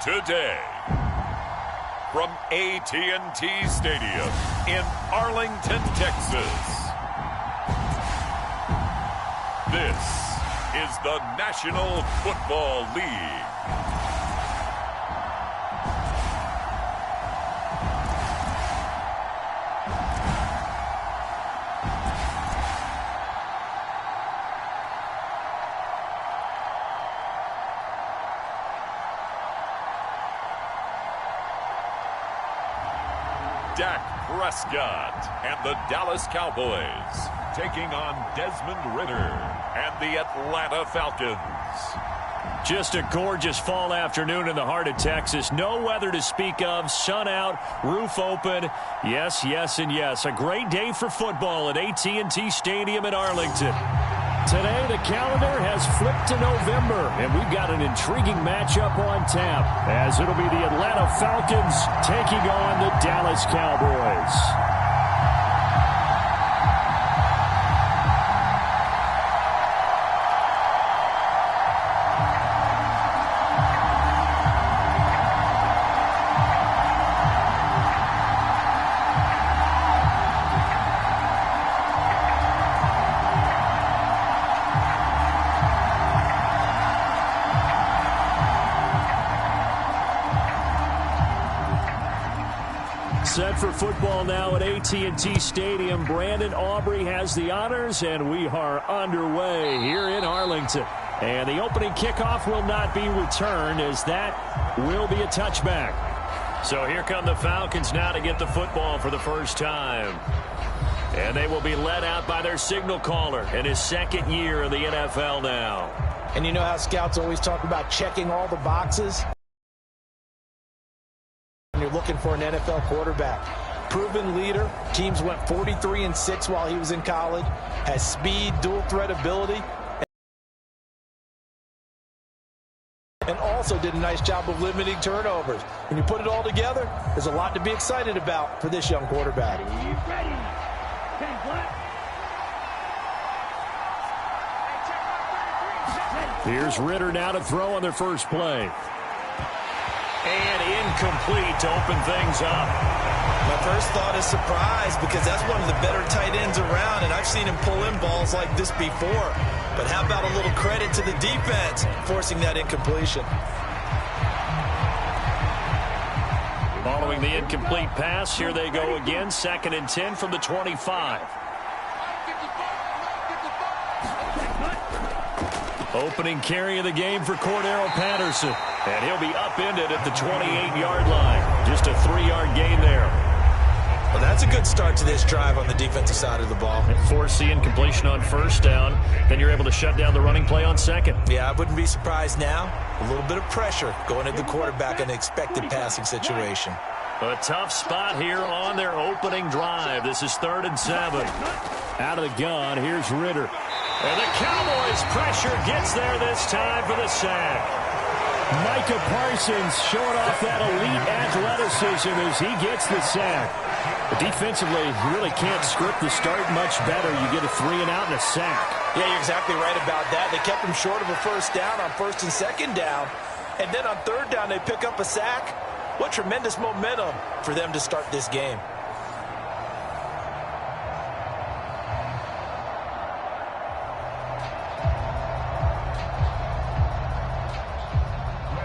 Today, from AT&T Stadium in Arlington, Texas, this is the National Football League. Dak Prescott and the Dallas Cowboys taking on Desmond Ridder and the Atlanta Falcons. Just a gorgeous fall afternoon in the heart of Texas. No weather to speak of. Sun out, roof open. Yes, yes, and yes. A great day for football at AT&T Stadium in Arlington. Today, the calendar has flipped to November, and we've got an intriguing matchup on tap, as it'll be the Atlanta Falcons taking on the Dallas Cowboys. Set for football now at AT&T Stadium. Brandon Aubrey has the honors, and we are underway here in Arlington. And the opening kickoff will not be returned, as that will be a touchback. So here come the Falcons now to get the football for the first time. And they will be led out by their signal caller in his second year in the NFL now. And you know how scouts always talk about checking all the boxes? You're looking for an NFL quarterback. Proven leader. Teams went 43-6 while he was in college. Has speed, dual threat ability. And also did a nice job of limiting turnovers. When you put it all together, there's a lot to be excited about for this young quarterback. Here's Ridder now to throw on their first play. And incomplete to open things up. My first thought is surprise, because that's one of the better tight ends around, and I've seen him pull in balls like this before. But how about a little credit to the defense forcing that incompletion? Following the incomplete pass, here they go again. 2nd and 10 from the 25. Opening carry of the game for Cordero Patterson. And he'll be upended at the 28-yard line. Just a 3-yard gain there. Well, that's a good start to this drive on the defensive side of the ball. And force the incompletion on first down. Then you're able to shut down the running play on second. Yeah, I wouldn't be surprised now. A little bit of pressure going at the quarterback in an expected passing situation. A tough spot here on their opening drive. This is 3rd and 7. Out of the gun, here's Ridder. And the Cowboys pressure gets there this time for the sack. Micah Parsons showing off that elite athleticism as he gets the sack. But defensively, you really can't script the start much better. You get a 3 and out and a sack. Yeah, you're exactly right about that. They kept him short of a first down on 1st and 2nd down. And then on 3rd down, they pick up a sack. What tremendous momentum for them to start this game.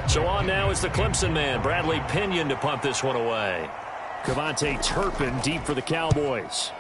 So on now is the Clemson man, Bradley Pinion, to punt this one away. Cavante Turpin deep for the Cowboys.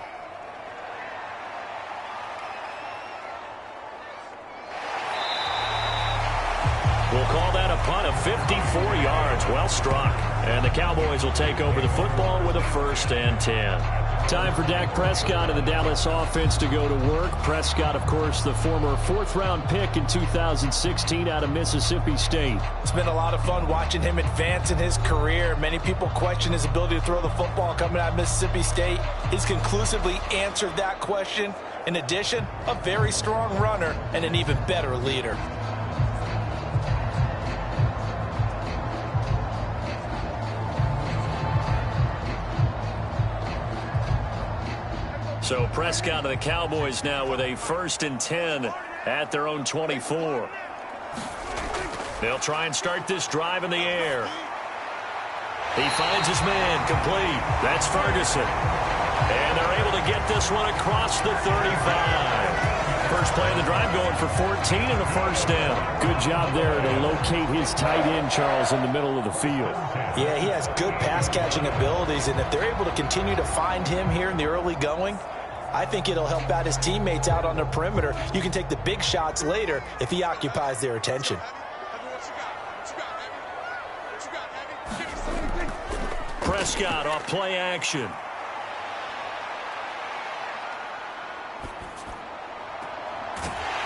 We'll call that a punt of 54 yards. Well struck. And the Cowboys will take over the football with a 1st and 10. Time for Dak Prescott and the Dallas offense to go to work. Prescott, of course, the former 4th-round pick in 2016 out of Mississippi State. It's been a lot of fun watching him advance in his career. Many people question his ability to throw the football coming out of Mississippi State. He's conclusively answered that question. In addition, a very strong runner and an even better leader. So Prescott and the Cowboys now with a 1st and 10 at their own 24. They'll try and start this drive in the air. He finds his man, complete. That's Ferguson. And they're able to get this one across the 35. First play of the drive going for 14 and a first down. Good job there to locate his tight end, Charles, in the middle of the field. Yeah, he has good pass-catching abilities, and if they're able to continue to find him here in the early going, I think it'll help out his teammates out on the perimeter. You can take the big shots later if he occupies their attention. Prescott off play action.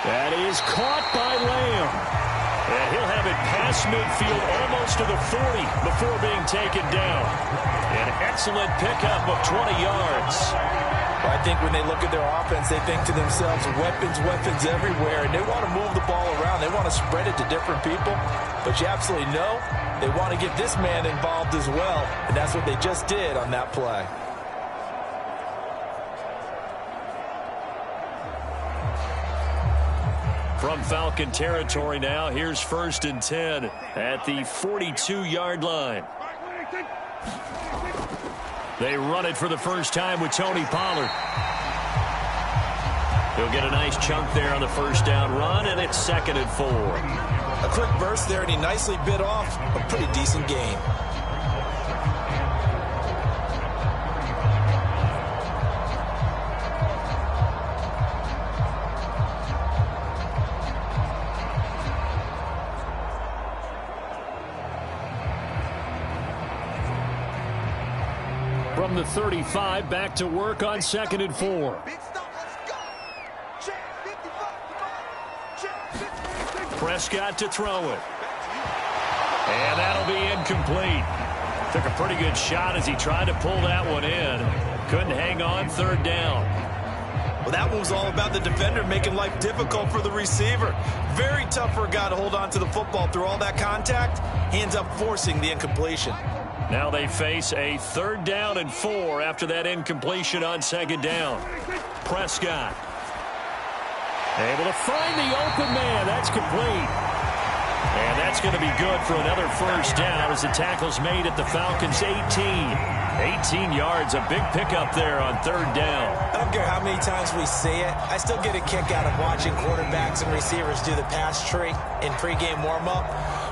That is caught by Lamb. And he'll have it past midfield almost to the 40 before being taken down. An excellent pickup of 20 yards. Well, I think when they look at their offense, they think to themselves, weapons, weapons everywhere. And they want to move the ball around. They want to spread it to different people. But you absolutely know they want to get this man involved as well. And that's what they just did on that play. From Falcon territory now, here's 1st and 10 at the 42-yard line. They run it for the first time with Tony Pollard. He'll get a nice chunk there on the first down run, and it's 2nd and 4. A quick burst there, and he nicely bit off a pretty decent gain. From the 35, back to work on 2nd and 4. Prescott to throw it. And that'll be incomplete. Took a pretty good shot as he tried to pull that one in. Couldn't hang on, 3rd down. Well, that one was all about the defender making life difficult for the receiver. Very tough for a guy to hold on to the football through all that contact. He ends up forcing the incompletion. Now they face a 3rd down and 4 after that incompletion on 2nd down. Prescott able to find the open man. That's complete. And that's going to be good for another first down as the tackle's made at the Falcons' 18. 18 yards, a big pickup there on 3rd down. I don't care how many times we see it. I still get a kick out of watching quarterbacks and receivers do the pass tree in pregame warm-up.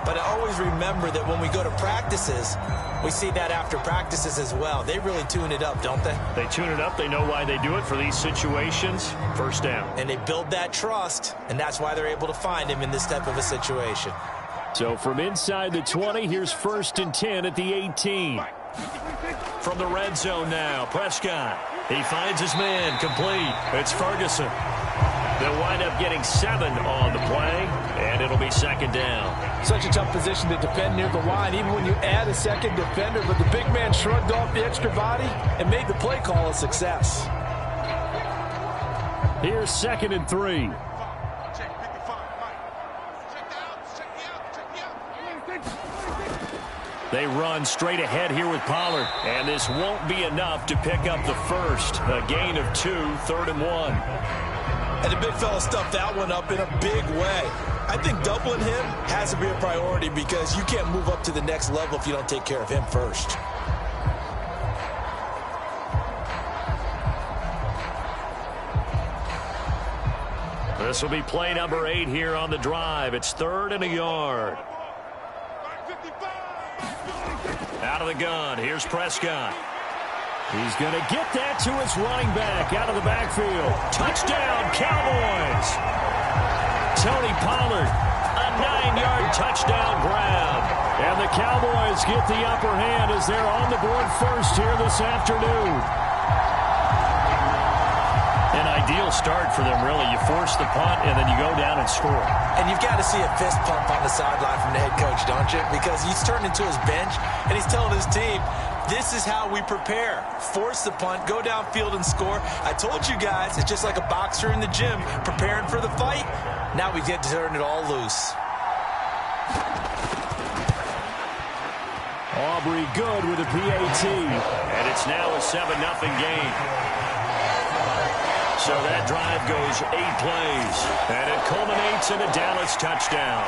But I always remember that when we go to practices, we see that after practices as well. They really tune it up, don't they? They tune it up. They know why they do it for these situations. First down. And they build that trust, and that's why they're able to find him in this type of a situation. So from inside the 20, here's 1st and 10 at the 18. From the red zone now, Prescott. He finds his man, complete. It's Ferguson. They'll wind up getting 7 on the play, and it'll be 2nd down. Such a tough position to defend near the line, even when you add a second defender, but the big man shrugged off the extra body and made the play call a success. Here's 2nd and 3. They run straight ahead here with Pollard, and this won't be enough to pick up the first. A gain of 2, 3rd and 1. And the big fella stuffed that one up in a big way. I think doubling him has to be a priority because you can't move up to the next level if you don't take care of him first. This will be play number 8 here on the drive. It's 3rd and a yard. Out of the gun. Here's Prescott. He's going to get that to his running back out of the backfield. Touchdown, Cowboys. Tony Pollard, a 9-yard touchdown grab. And the Cowboys get the upper hand as they're on the board first here this afternoon. An ideal start for them, really. You force the punt, and then you go down and score. And you've got to see a fist pump on the sideline from the head coach, don't you? Because he's turned into his bench, and he's telling his team, this is how we prepare. Force the punt, go downfield and score. I told you guys, it's just like a boxer in the gym preparing for the fight. Now we get to turn it all loose. Aubrey good with a PAT. And it's now a 7-0 game. So that drive goes 8 plays. And it culminates in a Dallas touchdown.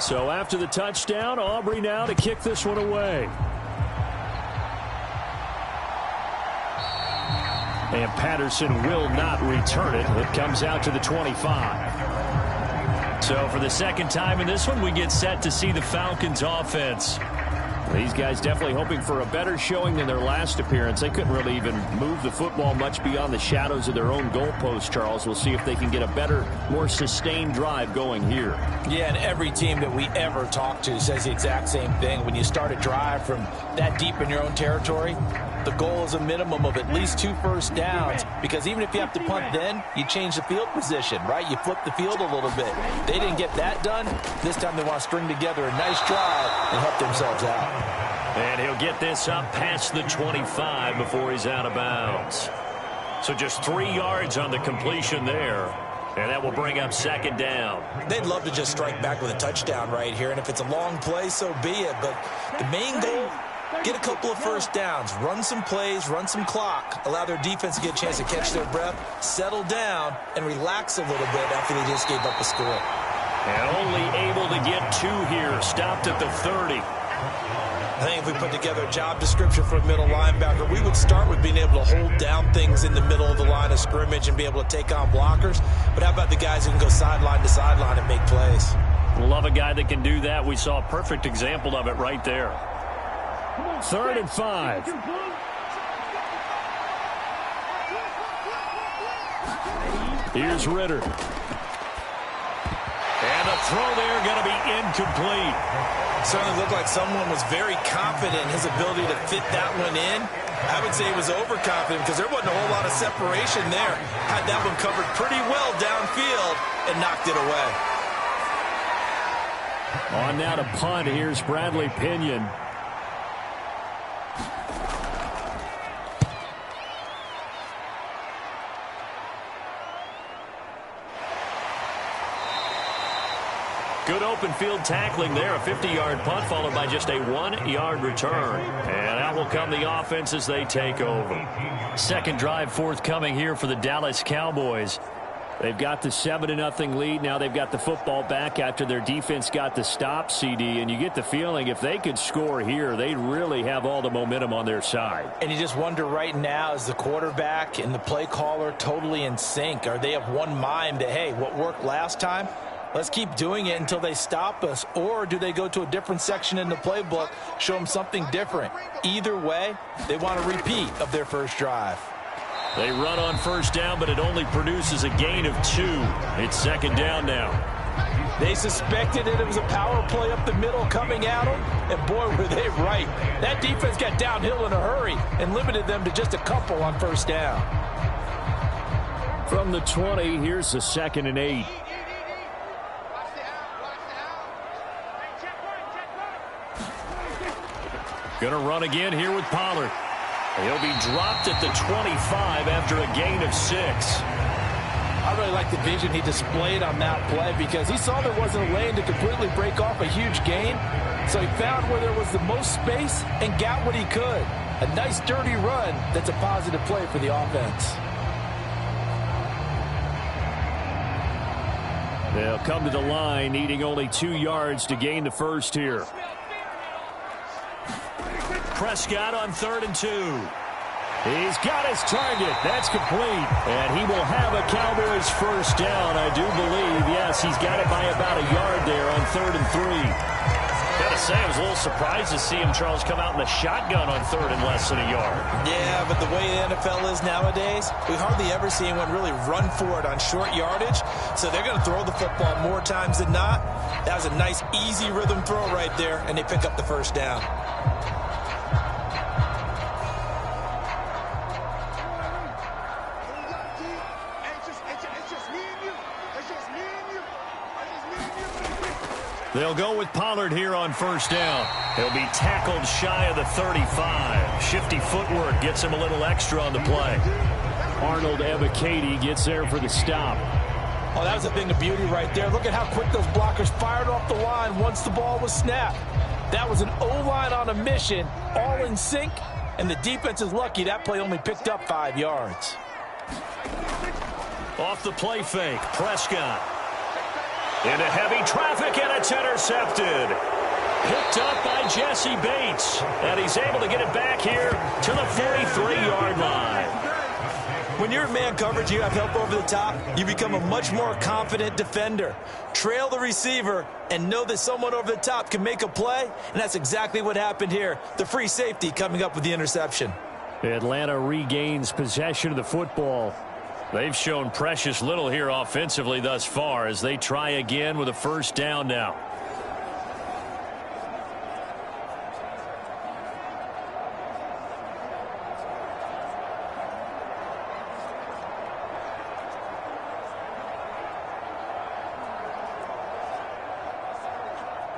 So after the touchdown, Aubrey now to kick this one away. And Patterson will not return it. It comes out to the 25. So for the second time in this one, we get set to see the Falcons offense. These guys definitely hoping for a better showing than their last appearance. They couldn't really even move the football much beyond the shadows of their own goalpost, Charles. We'll see if they can get a better, more sustained drive going here. Yeah, and every team that we ever talk to says the exact same thing. When you start a drive from that deep in your own territory, the goal is a minimum of at least 2 first downs, because even if you have to punt then, you change the field position, right? You flip the field a little bit. They didn't get that done. This time they want to string together a nice drive and help themselves out. And he'll get this up past the 25 before he's out of bounds. So just 3 yards on the completion there. And that will bring up second down. They'd love to just strike back with a touchdown right here. And if it's a long play, so be it. But the main goal, get a couple of first downs, run some plays, run some clock, allow their defense to get a chance to catch their breath, settle down, and relax a little bit after they just gave up a score. And only able to get 2 here, stopped at the 30. I think if we put together a job description for a middle linebacker, we would start with being able to hold down things in the middle of the line of scrimmage and be able to take on blockers. But how about the guys who can go sideline to sideline and make plays? Love a guy that can do that. We saw a perfect example of it right there. 3rd and 5. Here's Ritter. And the throw there going to be incomplete. Certainly looked like someone was very confident in his ability to fit that one in. I would say he was overconfident because there wasn't a whole lot of separation there. Had that one covered pretty well downfield and knocked it away. On now to punt. Here's Bradley Pinion. Good open field tackling there. A 50-yard punt followed by just a 1-yard return. And out will come the offense as they take over. Second drive forthcoming here for the Dallas Cowboys. They've got the 7-0 lead. Now they've got the football back after their defense got the stop, CD. And you get the feeling if they could score here, they'd really have all the momentum on their side. And you just wonder right now, is the quarterback and the play caller totally in sync? Are they of one mind that, hey, what worked last time, let's keep doing it until they stop us? Or do they go to a different section in the playbook, show them something different? Either way, they want a repeat of their first drive. They run on first down, but it only produces a gain of 2. It's second down now. They suspected it was a power play up the middle coming at them, and boy, were they right. That defense got downhill in a hurry and limited them to just a couple on first down. From the 20, here's the 2nd and 8. Going to run again here with Pollard. He'll be dropped at the 25 after a gain of 6. I really like the vision he displayed on that play because he saw there wasn't a lane to completely break off a huge gain. So he found where there was the most space and got what he could. A nice dirty run that's a positive play for the offense. They'll come to the line needing only 2 yards to gain the first here. Prescott on 3rd and 2. He's got his target. That's complete. And he will have a Cowboys first down, I do believe. Yes, he's got it by about a yard there on 3rd and 3. Gotta say, I was a little surprised to see him, Charles, come out in the shotgun on 3rd and less than a yard. Yeah, but the way the NFL is nowadays, we hardly ever see anyone really run for it on short yardage. So they're going to throw the football more times than not. That was a nice, easy rhythm throw right there, and they pick up the first down. They'll go with Pollard here on first down. He'll be tackled shy of the 35. Shifty footwork gets him a little extra on the play. Arnold Ebiketie gets there for the stop. Oh, that was a thing of beauty right there. Look at how quick those blockers fired off the line once the ball was snapped. That was an O-line on a mission, all in sync, and the defense is lucky that play only picked up 5 yards. Off the play fake, Prescott. Into heavy traffic, and it's intercepted. Picked up by Jesse Bates. And he's able to get it back here to the 43-yard line. When you're in man coverage, you have help over the top, you become a much more confident defender. Trail the receiver and know that someone over the top can make a play, and that's exactly what happened here. The free safety coming up with the interception. Atlanta regains possession of the football. They've shown precious little here offensively thus far as they try again with a first down now.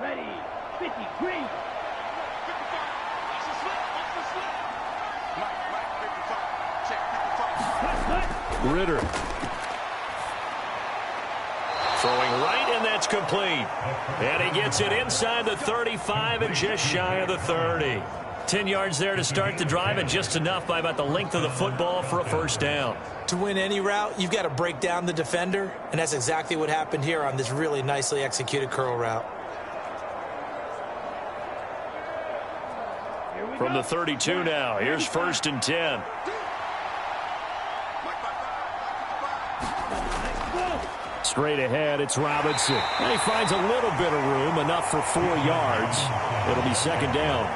Ready, 50, green. 55, Ritter. Throwing right, and that's complete. And he gets it inside the 35 and just shy of the 30. 10 yards there to start the drive, and just enough by about the length of the football for a first down. To win any route, you've got to break down the defender, and that's exactly what happened here on this really nicely executed curl route. From the 32 now, here's 1st and 10. Straight ahead, it's Robinson. And he finds a little bit of room, enough for 4 yards. It'll be 2nd down.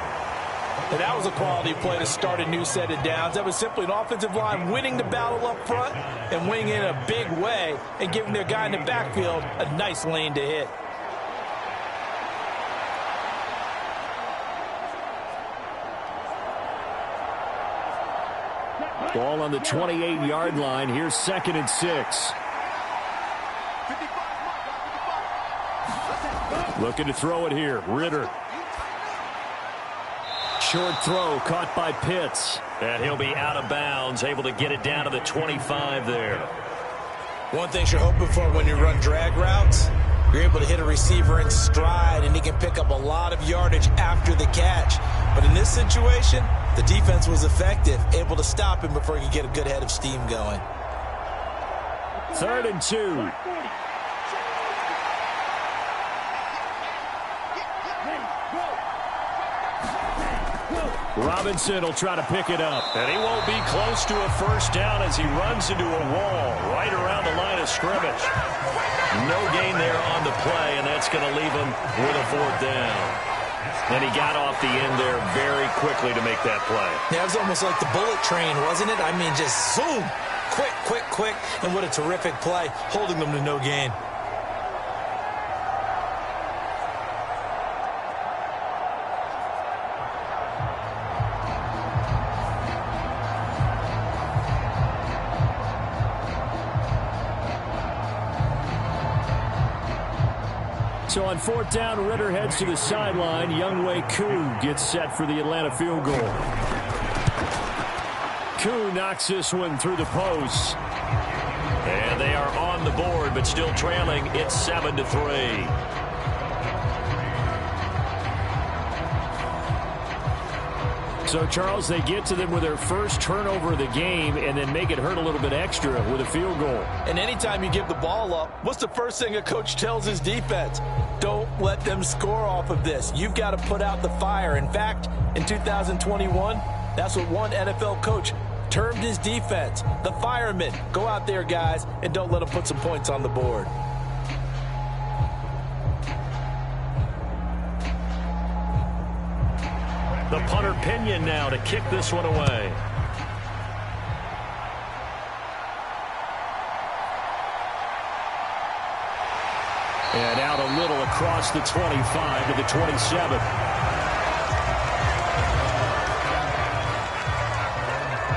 And that was a quality play to start a new set of downs. That was simply an offensive line winning the battle up front and winning in a big way and giving their guy in the backfield a nice lane to hit. Ball on the 28-yard line. Here's 2nd and 6. Looking to throw it here. Ritter. Short throw caught by Pitts. And he'll be out of bounds, able to get it down to the 25 there. One thing you're hoping for when you run drag routes, you're able to hit a receiver in stride, and he can pick up a lot of yardage after the catch. But in this situation, the defense was effective, able to stop him before he could get a good head of steam going. 3rd and 2. Robinson will try to pick it up. And he won't be close to a first down as he runs into a wall right around the line of scrimmage. No gain there on the play, and that's going to leave him with a 4th down. And he got off the end there very quickly to make that play. Yeah, it was almost like the bullet train, wasn't it? I mean, just zoom. Quick, quick, quick. And what a terrific play, holding them to no gain. So on 4th down, Ritter heads to the sideline. Younghoe Koo gets set for the Atlanta field goal. Koo knocks this one through the post. And they are on the board, but still trailing. It's 7-3. So, Charles, they get to them with their first turnover of the game and then make it hurt a little bit extra with a field goal. And anytime you give the ball up, what's the first thing a coach tells his defense? Don't let them score off of this. You've got to put out the fire. In fact, in 2021, that's what one NFL coach termed his defense. The firemen. Go out there, guys, and don't let them put some points on the board. The punter Pinion now to kick this one away. And out a little across the 25 to the 27.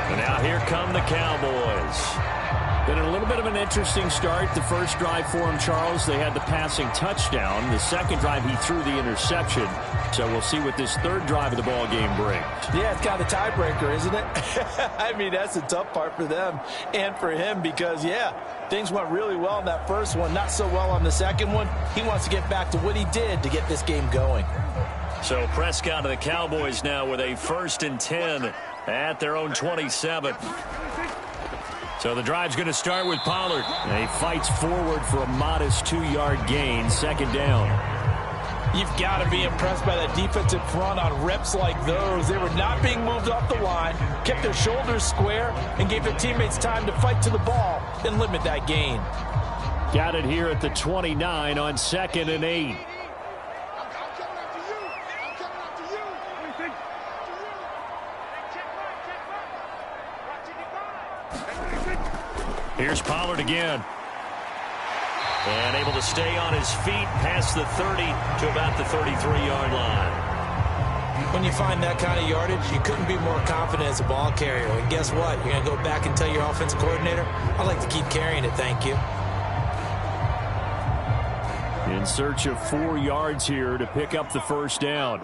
And now here come the Cowboys. Been a little bit of an interesting start. The first drive for him, Charles, they had the passing touchdown. The second drive, he threw the interception. So we'll see what this third drive of the ball game brings. Yeah, it's kind of a tiebreaker, isn't it? I mean, that's the tough part for them and for him because, yeah, things went really well in that first one, not so well on the second one. He wants to get back to what he did to get this game going. So Prescott and the Cowboys now with a 1st and 10 at their own 27. So the drive's going to start with Pollard. And he fights forward for a modest 2-yard gain, second down. You've got to be impressed by that defensive front on reps like those. They were not being moved off the line, kept their shoulders square, and gave their teammates time to fight to the ball and limit that gain. Got it here at the 29 on 2nd and 8. Here's Pollard again. And able to stay on his feet past the 30 to about the 33-yard line. When you find that kind of yardage, you couldn't be more confident as a ball carrier. And guess what? You're going to go back and tell your offensive coordinator, I'd like to keep carrying it, thank you. In search of 4 yards here to pick up the first down.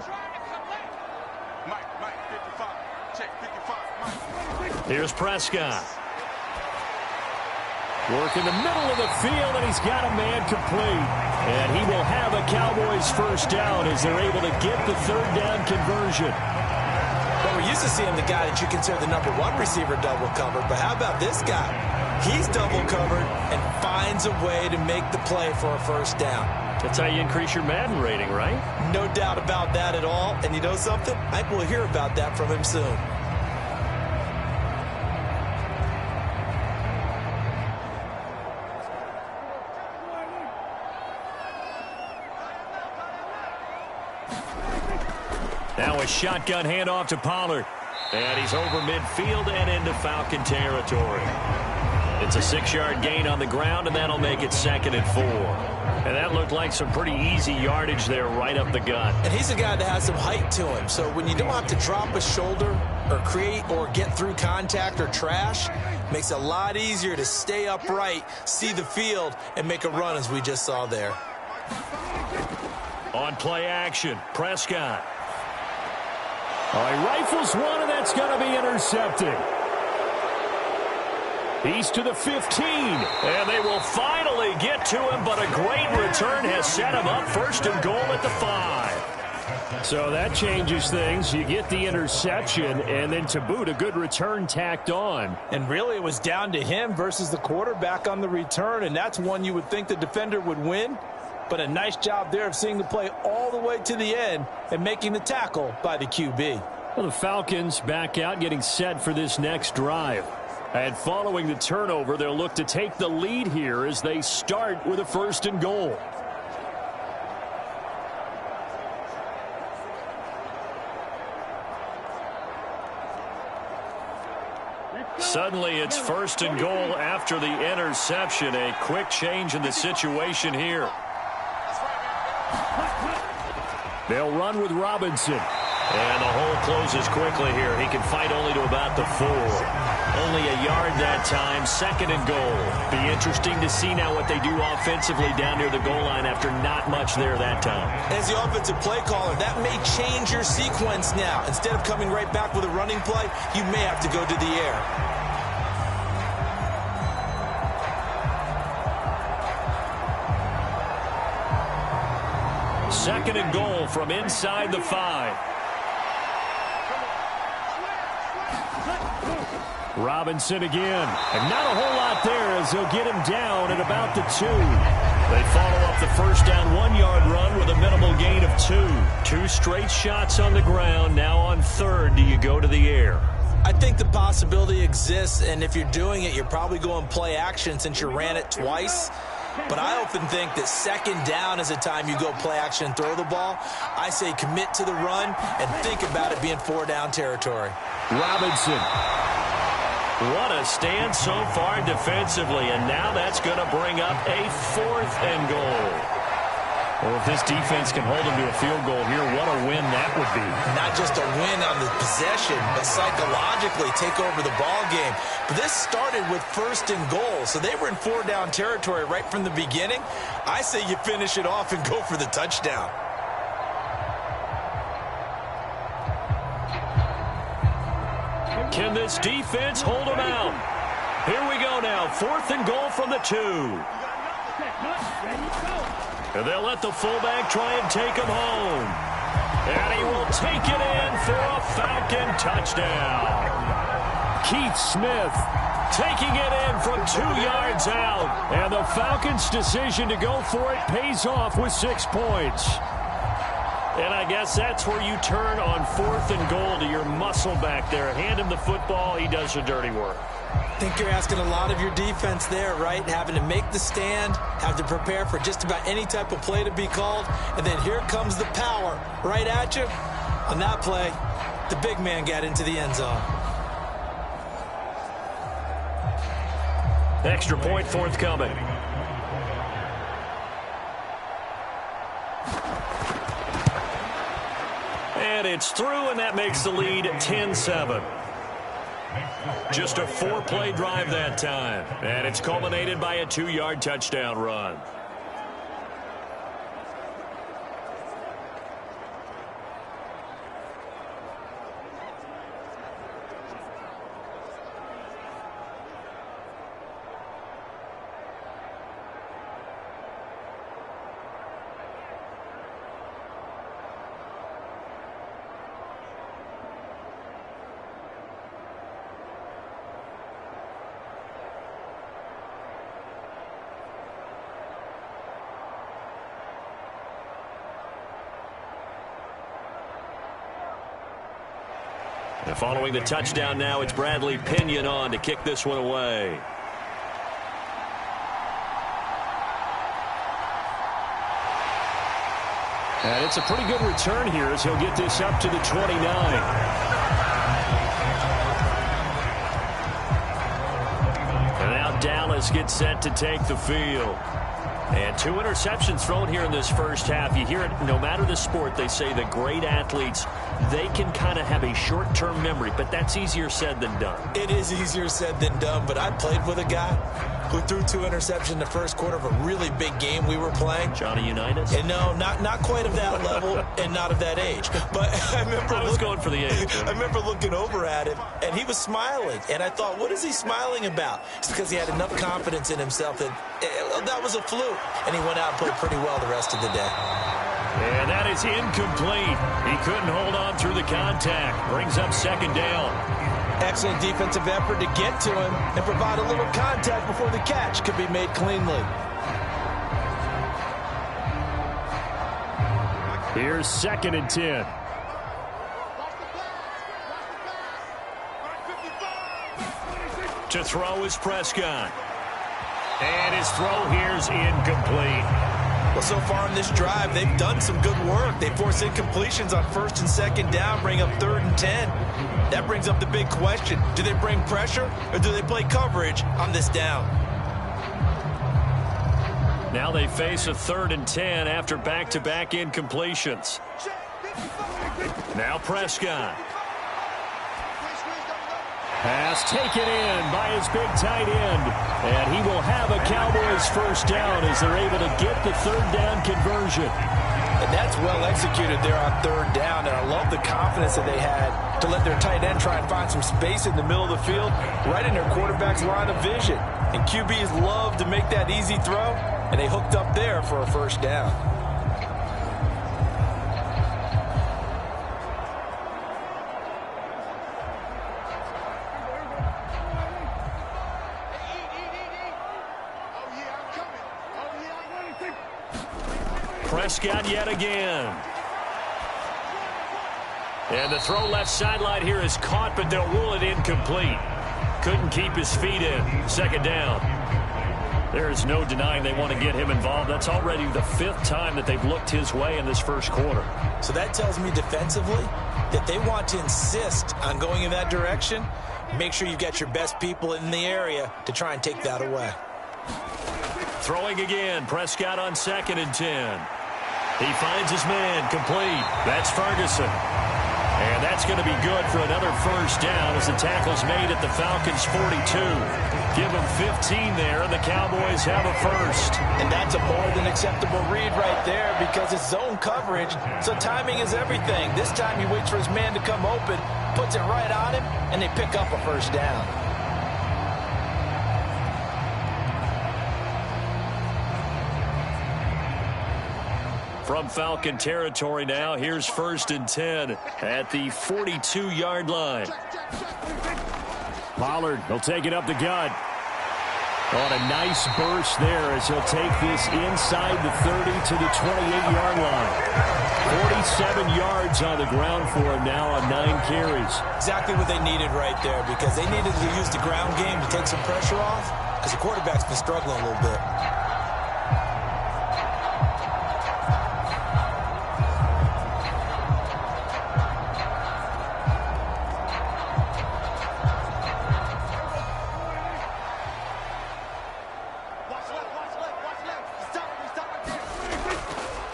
Here's Prescott. Work in the middle of the field, and he's got a man complete. And he will have a Cowboys first down as they're able to get the third down conversion. Well, we're used to seeing the guy that you consider the #1 receiver double covered, but how about this guy? He's double covered and finds a way to make the play for a first down. That's how you increase your Madden rating, right? No doubt about that at all. And you know something? I think we'll hear about that from him soon. Now a shotgun handoff to Pollard. And he's over midfield and into Falcon territory. It's a 6-yard gain on the ground, and that'll make it 2nd and 4. And that looked like some pretty easy yardage there right up the gut. And he's a guy that has some height to him. So when you don't have to drop a shoulder or create or get through contact or trash, makes it a lot easier to stay upright, see the field, and make a run as we just saw there. On play action, Prescott. Oh, he rifles one, and that's going to be intercepted. He's to the 15. And they will finally get to him, but a great return has set him up 1st and goal at the 5. So that changes things. You get the interception, and then to boot, a good return tacked on. And really, it was down to him versus the quarterback on the return, and that's one you would think the defender would win. But a nice job there of seeing the play all the way to the end and making the tackle by the QB. Well, the Falcons back out, getting set for this next drive. And following the turnover, they'll look to take the lead here as they start with a 1st and goal. Suddenly it's 1st and goal after the interception. A quick change in the situation here. They'll run with Robinson. And the hole closes quickly here. He can fight only to about the 4. Only a yard that time, 2nd and goal. Be interesting to see now what they do offensively down near the goal line after not much there that time. As the offensive play caller, that may change your sequence now. Instead of coming right back with a running play, you may have to go to the air. Second and goal from inside the 5. Robinson again. And not a whole lot there as they'll get him down at about the 2. They follow up the first down 1-yard run with a minimal gain of 2. 2 straight shots on the ground. Now on 3rd, do you go to the air? I think the possibility exists, and if you're doing it, you're probably going play action since you ran it twice. But I often think that 2nd down is a time you go play action and throw the ball. I say commit to the run and think about it being 4-down territory. Robinson. What a stand so far defensively, and now that's going to bring up a 4th and goal. Well, if this defense can hold them to a field goal here, what a win that would be. Not just a win on the possession, but psychologically take over the ball game. But this started with 1st and goal, so they were in 4-down territory right from the beginning. I say you finish it off and go for the touchdown. Can this defense hold them out? Here we go now, 4th and goal from the 2. And they'll let the fullback try and take him home. And he will take it in for a Falcon touchdown. Keith Smith taking it in from 2 yards out. And the Falcons' decision to go for it pays off with 6 points. And I guess that's where you turn on 4th and goal to your muscle back there. Hand him the football. He does the dirty work. I think you're asking a lot of your defense there, right? Having to make the stand, have to prepare for just about any type of play to be called, and then here comes the power right at you. On that play, the big man got into the end zone. Extra point forthcoming. And it's through, and that makes the lead 10-7. Just a 4-play drive that time. And it's culminated by a 2-yard touchdown run. And following the touchdown now, it's Bradley Pinion on to kick this one away. And it's a pretty good return here as he'll get this up to the 29. And now Dallas gets set to take the field. And 2 interceptions thrown here in this first half. You hear it, no matter the sport, they say the great athletes, they can kind of have a short-term memory, but that's easier said than done. It is easier said than done, but I played with a guy who threw 2 interceptions in the first quarter of a really big game we were playing. Johnny Unitas? And no, not quite of that level and not of that age. But I remember going for the age. I remember looking over at him, and he was smiling. And I thought, what is he smiling about? It's because he had enough confidence in himself that that was a fluke. And he went out and played pretty well the rest of the day. And that is incomplete. He couldn't hold on through the contact. Brings up 2nd down. Excellent defensive effort to get to him and provide a little contact before the catch could be made cleanly. Here's 2nd and 10. To throw is Prescott. And his throw here's incomplete. Well, so far in this drive, they've done some good work. They force incompletions on 1st and 2nd down, bring up 3rd and 10. That brings up the big question. Do they bring pressure or do they play coverage on this down? Now they face a 3rd and 10 after back-to-back incompletions. Now Prescott. Pass taken in by his big tight end. And he will have a Cowboys first down as they're able to get the 3rd down conversion. And that's well executed there on 3rd down. And I love the confidence that they had to let their tight end try and find some space in the middle of the field, right in their quarterback's line of vision. And QBs love to make that easy throw, and they hooked up there for a first down. Prescott yet again. And the throw left sideline here is caught, but they'll rule it incomplete. Couldn't keep his feet in. 2nd down. There is no denying they want to get him involved. That's already the 5th time that they've looked his way in this first quarter. So that tells me defensively that they want to insist on going in that direction. Make sure you've got your best people in the area to try and take that away. Throwing again. Prescott on 2nd and 10. He finds his man complete. That's Ferguson. And that's going to be good for another first down as the tackle's made at the Falcons' 42. Give them 15 there, and the Cowboys have a first. And that's a more than acceptable read right there because it's zone coverage, so timing is everything. This time he waits for his man to come open, puts it right on him, and they pick up a first down. From Falcon territory now, here's 1st and 10 at the 42-yard line. Pollard, he'll take it up the gut. On a nice burst there as he'll take this inside the 30 to the 28-yard line. 47 yards on the ground for him now on 9 carries. Exactly what they needed right there, because they needed to use the ground game to take some pressure off, because the quarterback's been struggling a little bit.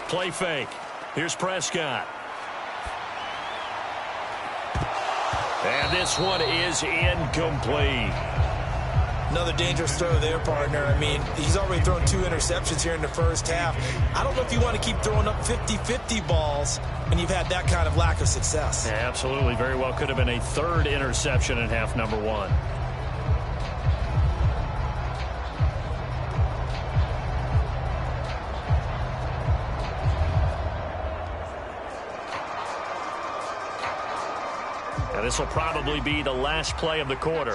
Play fake. Here's Prescott. And this one is incomplete. Another dangerous throw there, partner. I mean, he's already thrown 2 interceptions here in the first half. I don't know if you want to keep throwing up 50-50 balls when you've had that kind of lack of success. Yeah, absolutely. Very well could have been a 3rd interception in half number 1. This will probably be the last play of the quarter.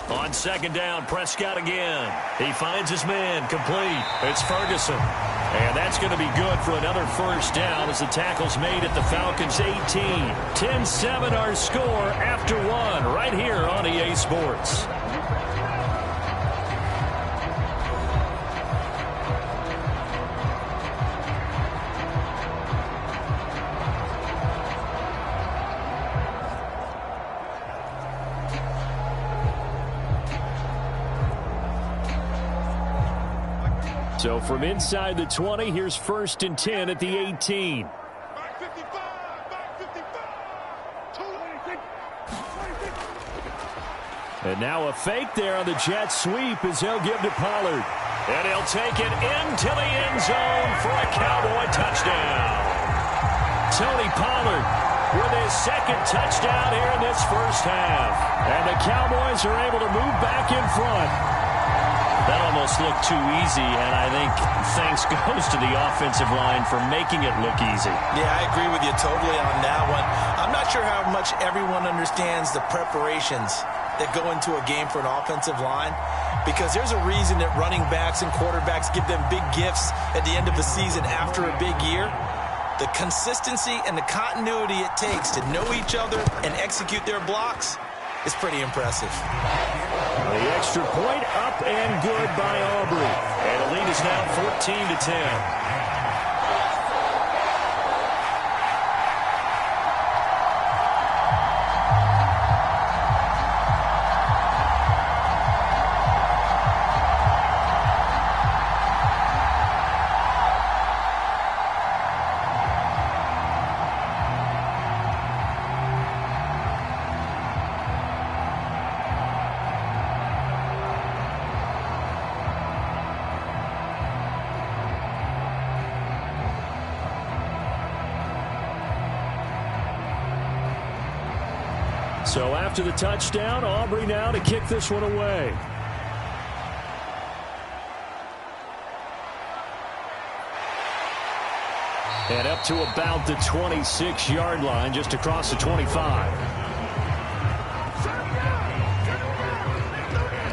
On 2nd down, Prescott again. He finds his man, complete. It's Ferguson. And that's going to be good for another 1st down as the tackle's made at the Falcons 18. 10-7 our score after 1 right here on EA Sports. So from inside the 20, here's 1st and 10 at the 18. And now a fake there on the jet sweep as he'll give to Pollard. And he'll take it into the end zone for a Cowboy touchdown. Tony Pollard with his 2nd touchdown here in this first half. And the Cowboys are able to move back in front. That almost looked too easy, and I think thanks goes to the offensive line for making it look easy. Yeah, I agree with you totally on that one. I'm not sure how much everyone understands the preparations that go into a game for an offensive line, because there's a reason that running backs and quarterbacks give them big gifts at the end of the season after a big year. The consistency and the continuity it takes to know each other and execute their blocks is pretty impressive. The extra point up and good by Aubrey. And the lead is now 14-10. So after the touchdown, Aubrey now to kick this one away. And up to about the 26-yard line, just across the 25.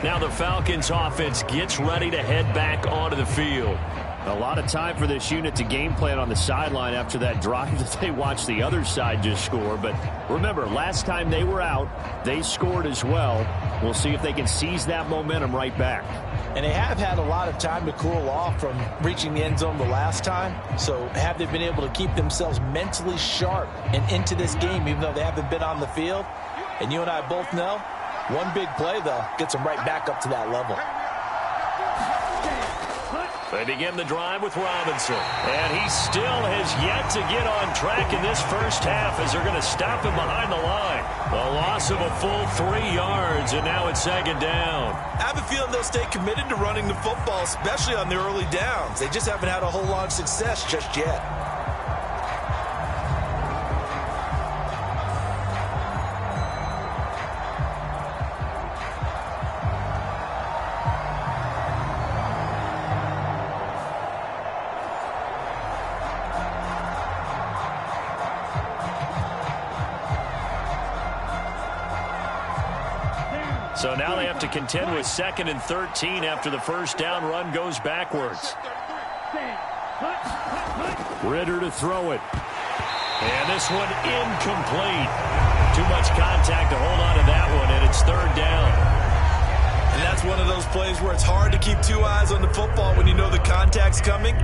Now the Falcons offense gets ready to head back onto the field. A lot of time for this unit to game plan on the sideline after that drive that they watched the other side just score. But remember, last time they were out, they scored as well. We'll see if they can seize that momentum right back. And they have had a lot of time to cool off from reaching the end zone the last time. So have they been able to keep themselves mentally sharp and into this game, even though they haven't been on the field? And you and I both know, one big play, though, gets them right back up to that level. They begin the drive with Robinson. And he still has yet to get on track in this first half as they're going to stop him behind the line. A loss of a full 3 yards, and now it's 2nd down. I have a feeling they'll stay committed to running the football, especially on their early downs. They just haven't had a whole lot of success just yet. So now they have to contend with 2nd and 13 after the first down run goes backwards. Ritter to throw it. And this one incomplete. Too much contact to hold on to that one, and it's 3rd down. And that's one of those plays where it's hard to keep 2 eyes on the football when you know the contact's coming,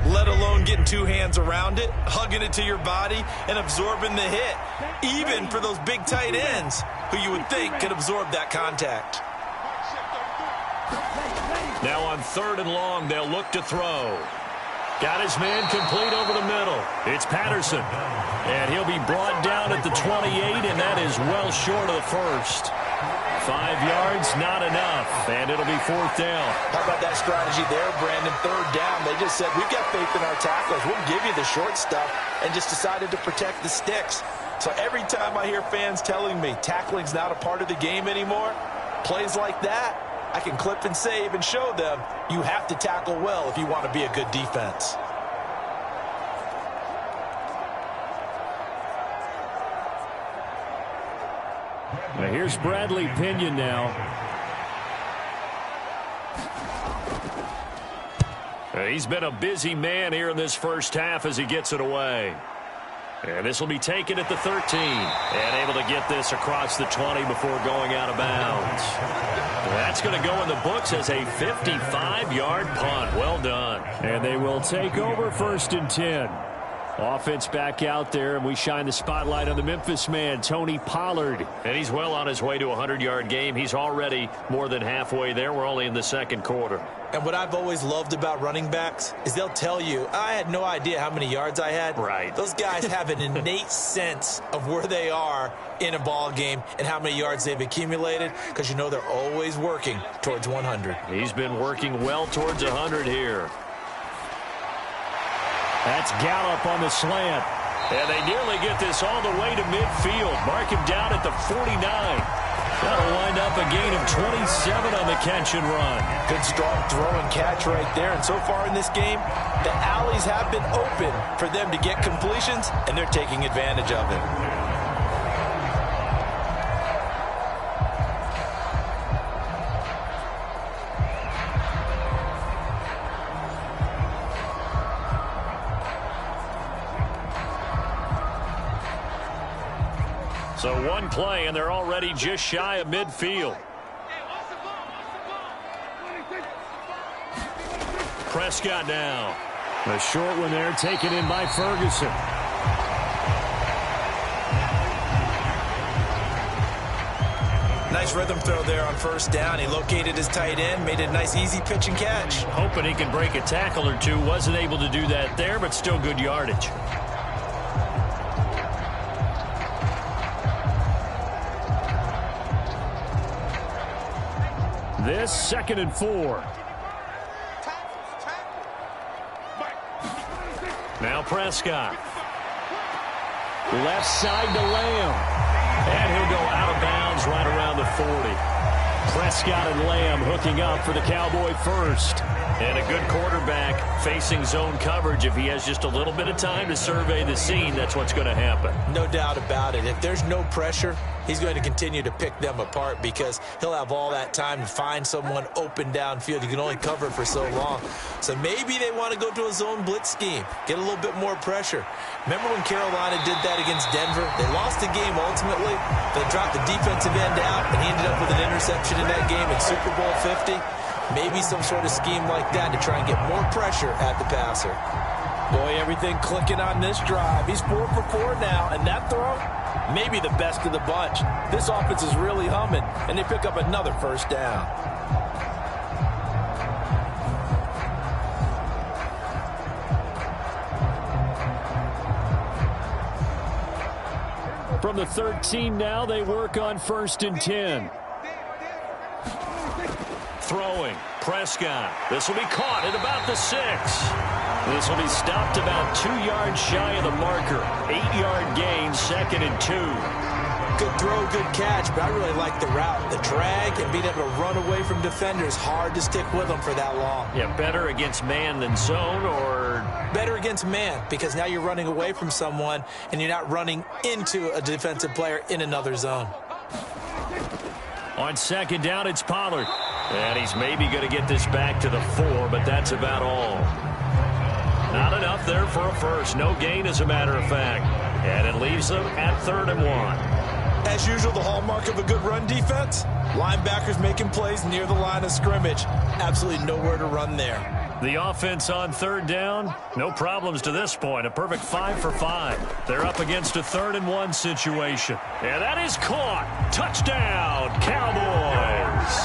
let alone getting 2 hands around it, hugging it to your body, and absorbing the hit, even for those big tight ends who you would think could absorb that contact. Now on 3rd and long, they'll look to throw. Got his man complete over the middle. It's Patterson. And he'll be brought down at the 28, and that is well short of the first. 5 yards, not enough, and it'll be 4th down. How about that strategy there, Brandon? 3rd down. They just said, we've got faith in our tacklers. We'll give you the short stuff, and just decided to protect the sticks. So every time I hear fans telling me tackling's not a part of the game anymore, plays like that, I can clip and save and show them you have to tackle well if you want to be a good defense. Now here's Bradley Pinion now. He's been a busy man here in this first half as he gets it away. And this will be taken at the 13. And able to get this across the 20 before going out of bounds. That's going to go in the books as a 55-yard punt. Well done. And they will take over 1st and 10. Offense back out there, and we shine the spotlight on the Memphis man, Tony Pollard. And he's well on his way to a 100-yard game. He's already more than halfway there. We're only in the 2nd quarter. And what I've always loved about running backs is they'll tell you, I had no idea how many yards I had. Right. Those guys have an innate sense of where they are in a ball game and how many yards they've accumulated, because you know they're always working towards 100. He's been working well towards 100 here. That's Gallup on the slant. And they nearly get this all the way to midfield. Mark him down at the 49. That'll wind up a gain of 27 on the catch and run. Good strong throw and catch right there. And so far in this game, the alleys have been open for them to get completions, and they're taking advantage of it. So one play, and they're already just shy of midfield. Prescott now. A short one there, taken in by Ferguson. Nice rhythm throw there on 1st down. He located his tight end, made a nice easy pitch and catch. Hoping he can break a tackle or two. Wasn't able to do that there, but still good yardage. This 2nd and 4. Now Prescott. Left side to Lamb. And he'll go out of bounds right around the 40. Prescott and Lamb hooking up for the Cowboy first. And a good quarterback facing zone coverage. If he has just a little bit of time to survey the scene, that's what's going to happen. No doubt about it. If there's no pressure, he's going to continue to pick them apart because he'll have all that time to find someone open downfield. You can only cover for so long. So maybe they want to go to a zone blitz scheme, get a little bit more pressure. Remember when Carolina did that against Denver? They lost the game ultimately. They dropped the defensive end out, and he ended up with an interception in that game in Super Bowl 50. Maybe some sort of scheme like that to try and get more pressure at the passer. Boy, everything clicking on this drive. He's 4 for 4 now, and that throw, maybe the best of the bunch. This offense is really humming, and they pick up another 1st down. From the 13 now, they work on 1st and 10. Throwing. Prescott. This will be caught at about the 6. This will be stopped about 2 yards shy of the marker. 8-yard gain, 2nd and 2. Good throw, good catch, but I really like the route. The drag and being able to run away from defenders. Hard to stick with them for that long. Yeah, better against man than zone, or? Better against man, because now you're running away from someone and you're not running into a defensive player in another zone. On second down, it's Pollard. And he's maybe going to get this back to the 4, but that's about all. Not enough there for a first. No gain, as a matter of fact. And it leaves them at 3rd and 1. As usual, the hallmark of a good run defense, linebackers making plays near the line of scrimmage. Absolutely nowhere to run there. The offense on 3rd down, no problems to this point. A perfect 5 for 5. They're up against a 3rd and 1 situation. And that is caught. Touchdown, Cowboys.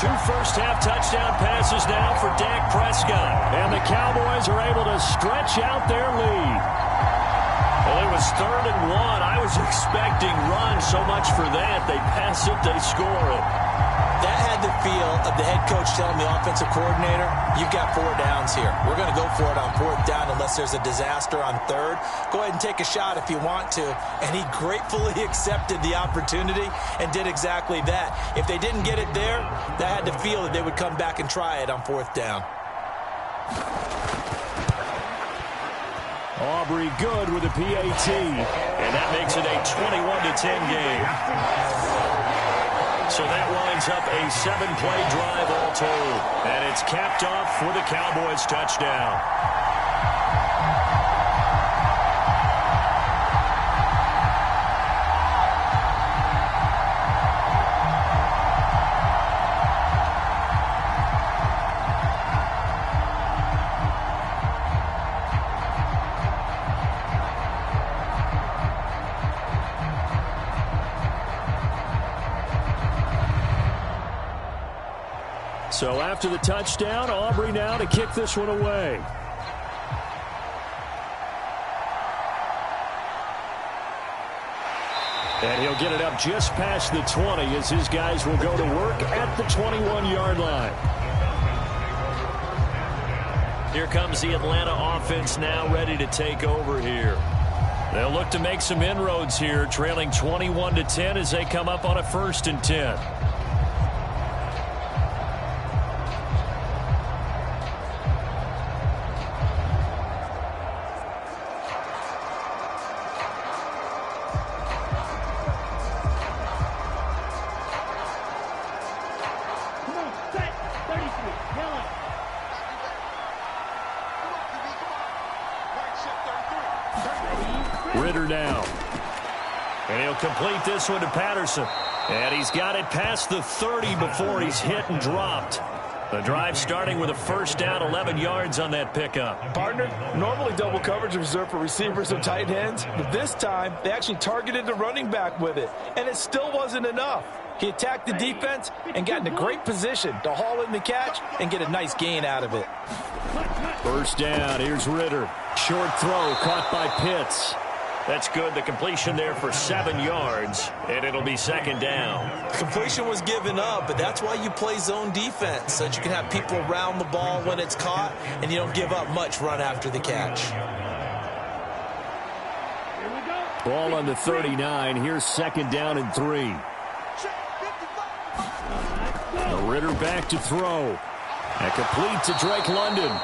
2 first-half touchdown passes now for Dak Prescott. And the Cowboys are able to stretch out their lead. Well, it was 3rd and 1. I was expecting run so much for that. They pass it, they score it. That had the feel of the head coach telling the offensive coordinator, you've got 4 downs here. We're going to go for it on 4th down unless there's a disaster on 3rd. Go ahead and take a shot if you want to. And he gratefully accepted the opportunity and did exactly that. If they didn't get it there, that had the feel that they would come back and try it on 4th down. Aubrey good with a PAT. And that makes it a 21-10 game. So that winds up a 7-play drive all told. And it's capped off with a Cowboys touchdown. So after the touchdown, Aubrey now to kick this one away. And he'll get it up just past the 20 as his guys will go to work at the 21-yard line. Here comes the Atlanta offense now ready to take over here. They'll look to make some inroads here, trailing 21-10 as they come up on a 1st and 10. Now. And he'll complete this one to Patterson. And he's got it past the 30 before he's hit and dropped. The drive starting with a 1st down, 11 yards on that pickup. Partner, normally double coverage is reserved for receivers and tight ends, but this time they actually targeted the running back with it, and it still wasn't enough. He attacked the defense and got in a great position to haul in the catch and get a nice gain out of it. 1st down, here's Ritter. Short throw caught by Pitts. That's good. The completion there for 7 yards, and it'll be 2nd down. The completion was given up, but that's why you play zone defense, so that you can have people around the ball when it's caught, and you don't give up much run after the catch. Ball on the 39. Here's 2nd down and 3. Ritter back to throw. And complete to Drake London.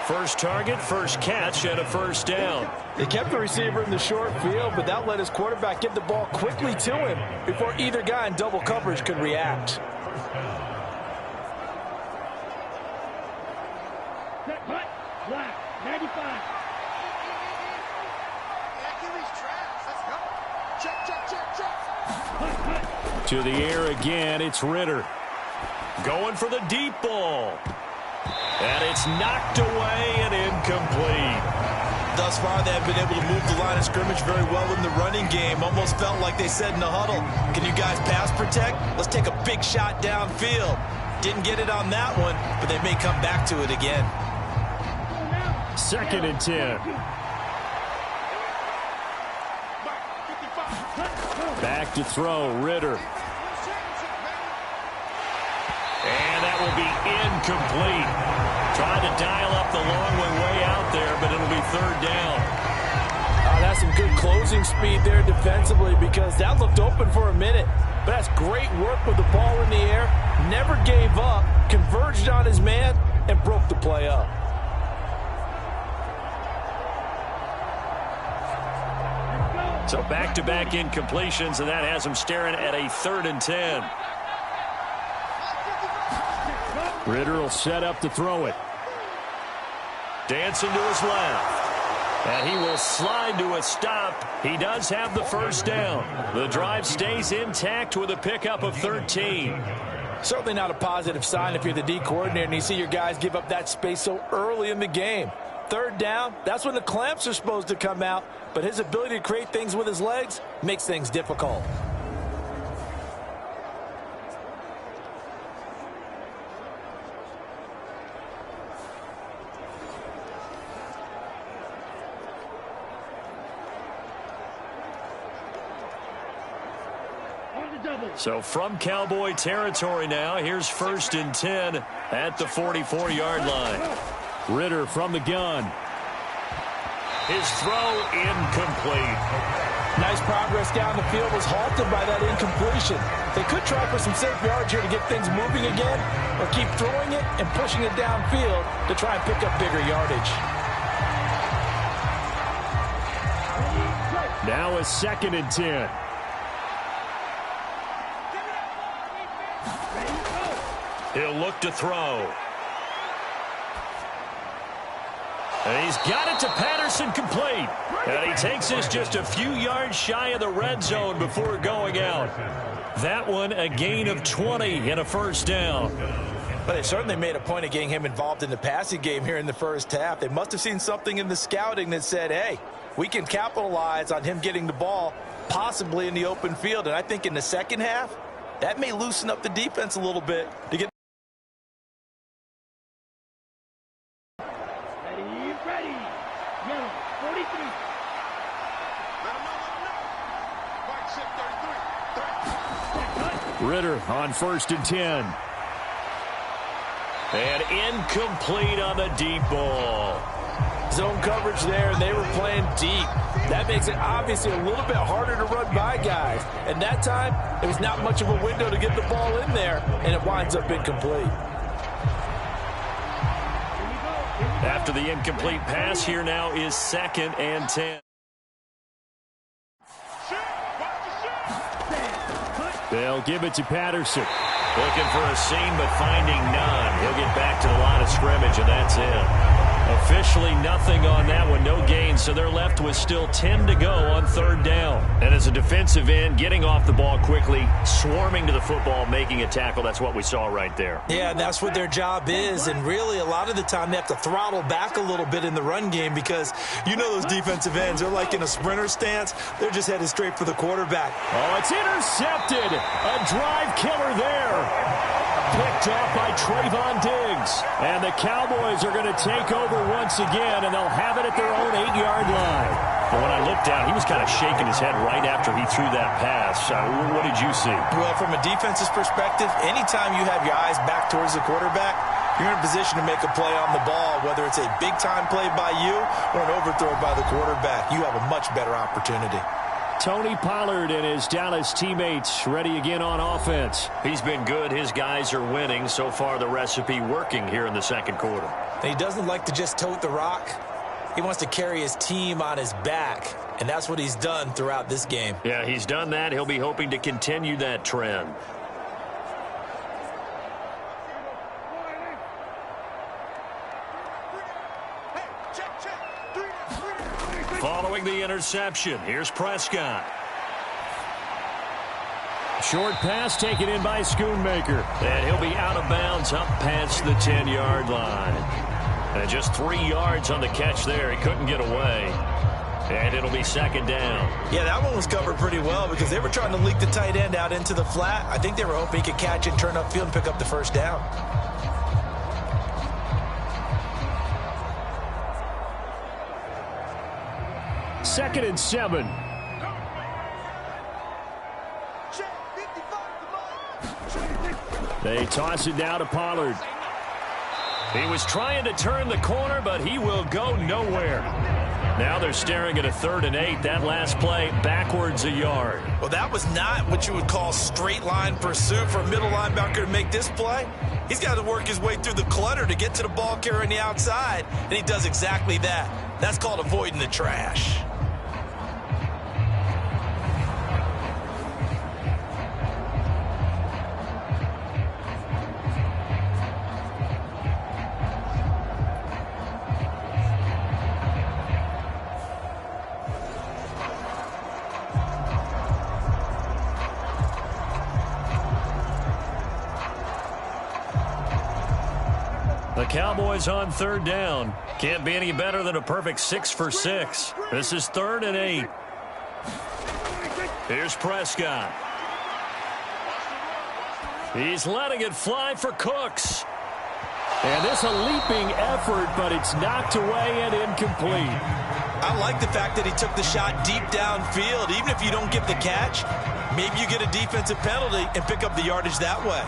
First target, first catch, and a 1st down. They kept the receiver in the short field, but that let his quarterback get the ball quickly to him before either guy in double coverage could react. To the air again, it's Ritter. Going for the deep ball. And it's knocked away and incomplete. Thus far, they have been able to move the line of scrimmage very well in the running game. Almost felt like they said in the huddle, can you guys pass protect? Let's take a big shot downfield. Didn't get it on that one, but they may come back to it again. 2nd and 10. Back to throw, Ritter. And that will be incomplete. Trying to dial up the long way out there, but it'll be 3rd down. That's some good closing speed there defensively because that looked open for a minute. But that's great work with the ball in the air. Never gave up, converged on his man, and broke the play up. So back-to-back incompletions, and that has him staring at a 3rd and 10. Ritter will set up to throw it. Dancing to his left. And he will slide to a stop. He does have the first down. The drive stays intact with a pickup of 13. Certainly not a positive sign if you're the D coordinator and you see your guys give up that space so early in the game. 3rd down, that's when the clamps are supposed to come out, but his ability to create things with his legs makes things difficult. So from Cowboy territory now, here's 1st and 10 at the 44-yard line. Ritter from the gun. His throw incomplete. Nice progress down the field was halted by that incompletion. They could try for some safe yards here to get things moving again, or keep throwing it and pushing it downfield to try and pick up bigger yardage. Now a 2nd and 10. He'll look to throw. And he's got it to Patterson, complete. And he takes this just a few yards shy of the red zone before going out. That one a gain of 20 and a 1st down. But they certainly made a point of getting him involved in the passing game here in the first half. They must have seen something in the scouting that said, hey, we can capitalize on him getting the ball possibly in the open field. And I think in the second half, that may loosen up the defense a little bit to get. Ritter on 1st and 10. And incomplete on the deep ball. Zone coverage there, and they were playing deep. That makes it obviously a little bit harder to run by guys. And that time, there was not much of a window to get the ball in there, and it winds up incomplete. After the incomplete pass, here now is 2nd and 10. They'll give it to Patterson. Looking for a seam, but finding none. He'll get back to the line of scrimmage, and that's it. Officially nothing on that one, no gain, so they're left with still 10 to go on 3rd down. And as a defensive end, getting off the ball quickly, swarming to the football, making a tackle, that's what we saw right there. Yeah, and that's what their job is, and really a lot of the time they have to throttle back a little bit in the run game because you know those defensive ends, they're like in a sprinter stance, they're just headed straight for the quarterback. Oh, it's intercepted. A drive killer there. Picked off by Trayvon Diggs. And the Cowboys are going to take over once again, and they'll have it at their own 8-yard line. Well, when I looked down, he was kind of shaking his head right after he threw that pass. What did you see? Well, from a defense's perspective, anytime you have your eyes back towards the quarterback, you're in a position to make a play on the ball, whether it's a big-time play by you or an overthrow by the quarterback. You have a much better opportunity. Tony Pollard and his Dallas teammates ready again on offense. He's been good. His guys are winning. So far, the recipe working here in the 2nd quarter. And he doesn't like to just tote the rock. He wants to carry his team on his back, and that's what he's done throughout this game. Yeah, he's done that. He'll be hoping to continue that trend. Following the interception, here's Prescott. Short pass taken in by Schoonmaker. And he'll be out of bounds up past the 10-yard line. And just 3 yards on the catch there. He couldn't get away. And it'll be 2nd down. Yeah, that one was covered pretty well because they were trying to leak the tight end out into the flat. I think they were hoping he could catch it, turn upfield, and pick up the 1st down. Second and 7. They toss it down to Pollard. He was trying to turn the corner, but he will go nowhere. Now they're staring at a 3rd and 8. That last play, backwards a yard. Well, that was not what you would call straight line pursuit for a middle linebacker to make this play. He's got to work his way through the clutter to get to the ball carrier on the outside, and he does exactly that. That's called avoiding the trash. The Cowboys on third down. Can't be any better than a perfect 6 for 6. This is 3rd and 8. Here's Prescott. He's letting it fly for Cooks. And this a leaping effort, but it's knocked away and incomplete. I like the fact that he took the shot deep downfield. Even if you don't get the catch, maybe you get a defensive penalty and pick up the yardage that way.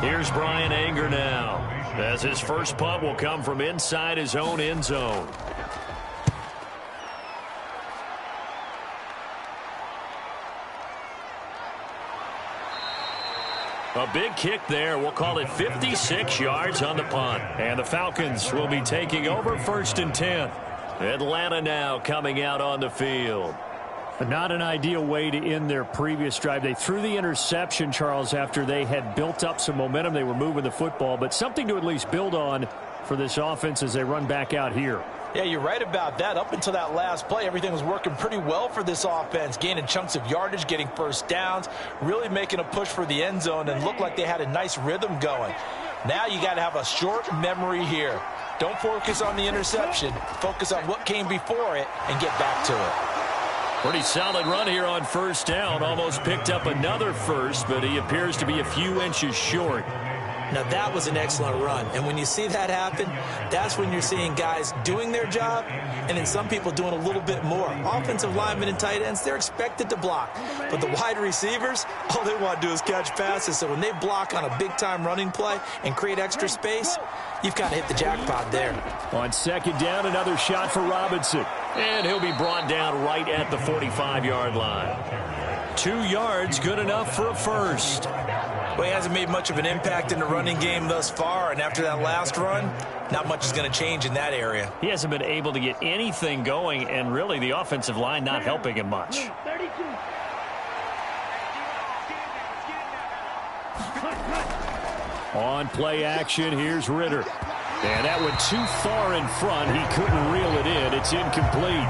Here's Brian Anger now, as his first punt will come from inside his own end zone. A big kick there. We'll call it 56 yards on the punt. And the Falcons will be taking over 1st and 10. Atlanta now coming out on the field. Not an ideal way to end their previous drive. They threw the interception, Charles, after they had built up some momentum. They were moving the football, but something to at least build on for this offense as they run back out here. Yeah, you're right about that. Up until that last play, everything was working pretty well for this offense, gaining chunks of yardage, getting first downs, really making a push for the end zone, and looked like they had a nice rhythm going. Now you got to have a short memory here. Don't focus on the interception. Focus on what came before it and get back to it. Pretty solid run here on first down. Almost picked up another first, but he appears to be a few inches short. Now, that was an excellent run. And when you see that happen, that's when you're seeing guys doing their job and then some people doing a little bit more. Offensive linemen and tight ends, they're expected to block. But the wide receivers, all they want to do is catch passes. So when they block on a big-time running play and create extra space, you've kind of hit the jackpot there. On 2nd down, another shot for Robinson. And he'll be brought down right at the 45-yard line. 2 yards, good enough for a first. Well, he hasn't made much of an impact in the running game thus far, and after that last run, not much is going to change in that area. He hasn't been able to get anything going, and really the offensive line not helping him much. On play action, here's Ritter. And that went too far in front. He couldn't reel it in. It's incomplete.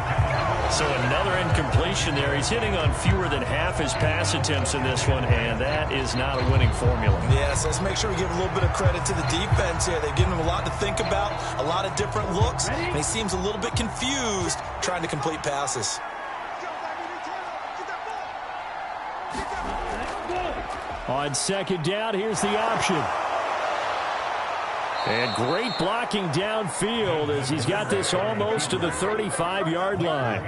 So another incompletion there. He's hitting on fewer than half his pass attempts in this one, and that is not a winning formula. Yes, let's make sure we give a little bit of credit to the defense here. They've given him a lot to think about, a lot of different looks, and he seems a little bit confused trying to complete passes. On 2nd down, here's the option. And great blocking downfield as he's got this almost to the 35-yard line.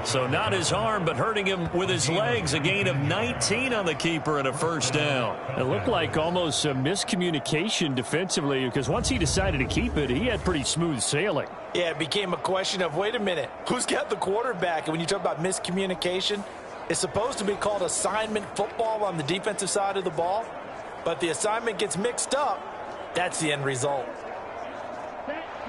So not his arm, but hurting him with his legs. A gain of 19 on the keeper and a first down. It looked like almost a miscommunication defensively because once he decided to keep it, he had pretty smooth sailing. Yeah, it became a question of, wait a minute, who's got the quarterback? And when you talk about miscommunication, it's supposed to be called assignment football on the defensive side of the ball. But the assignment gets mixed up. That's the end result.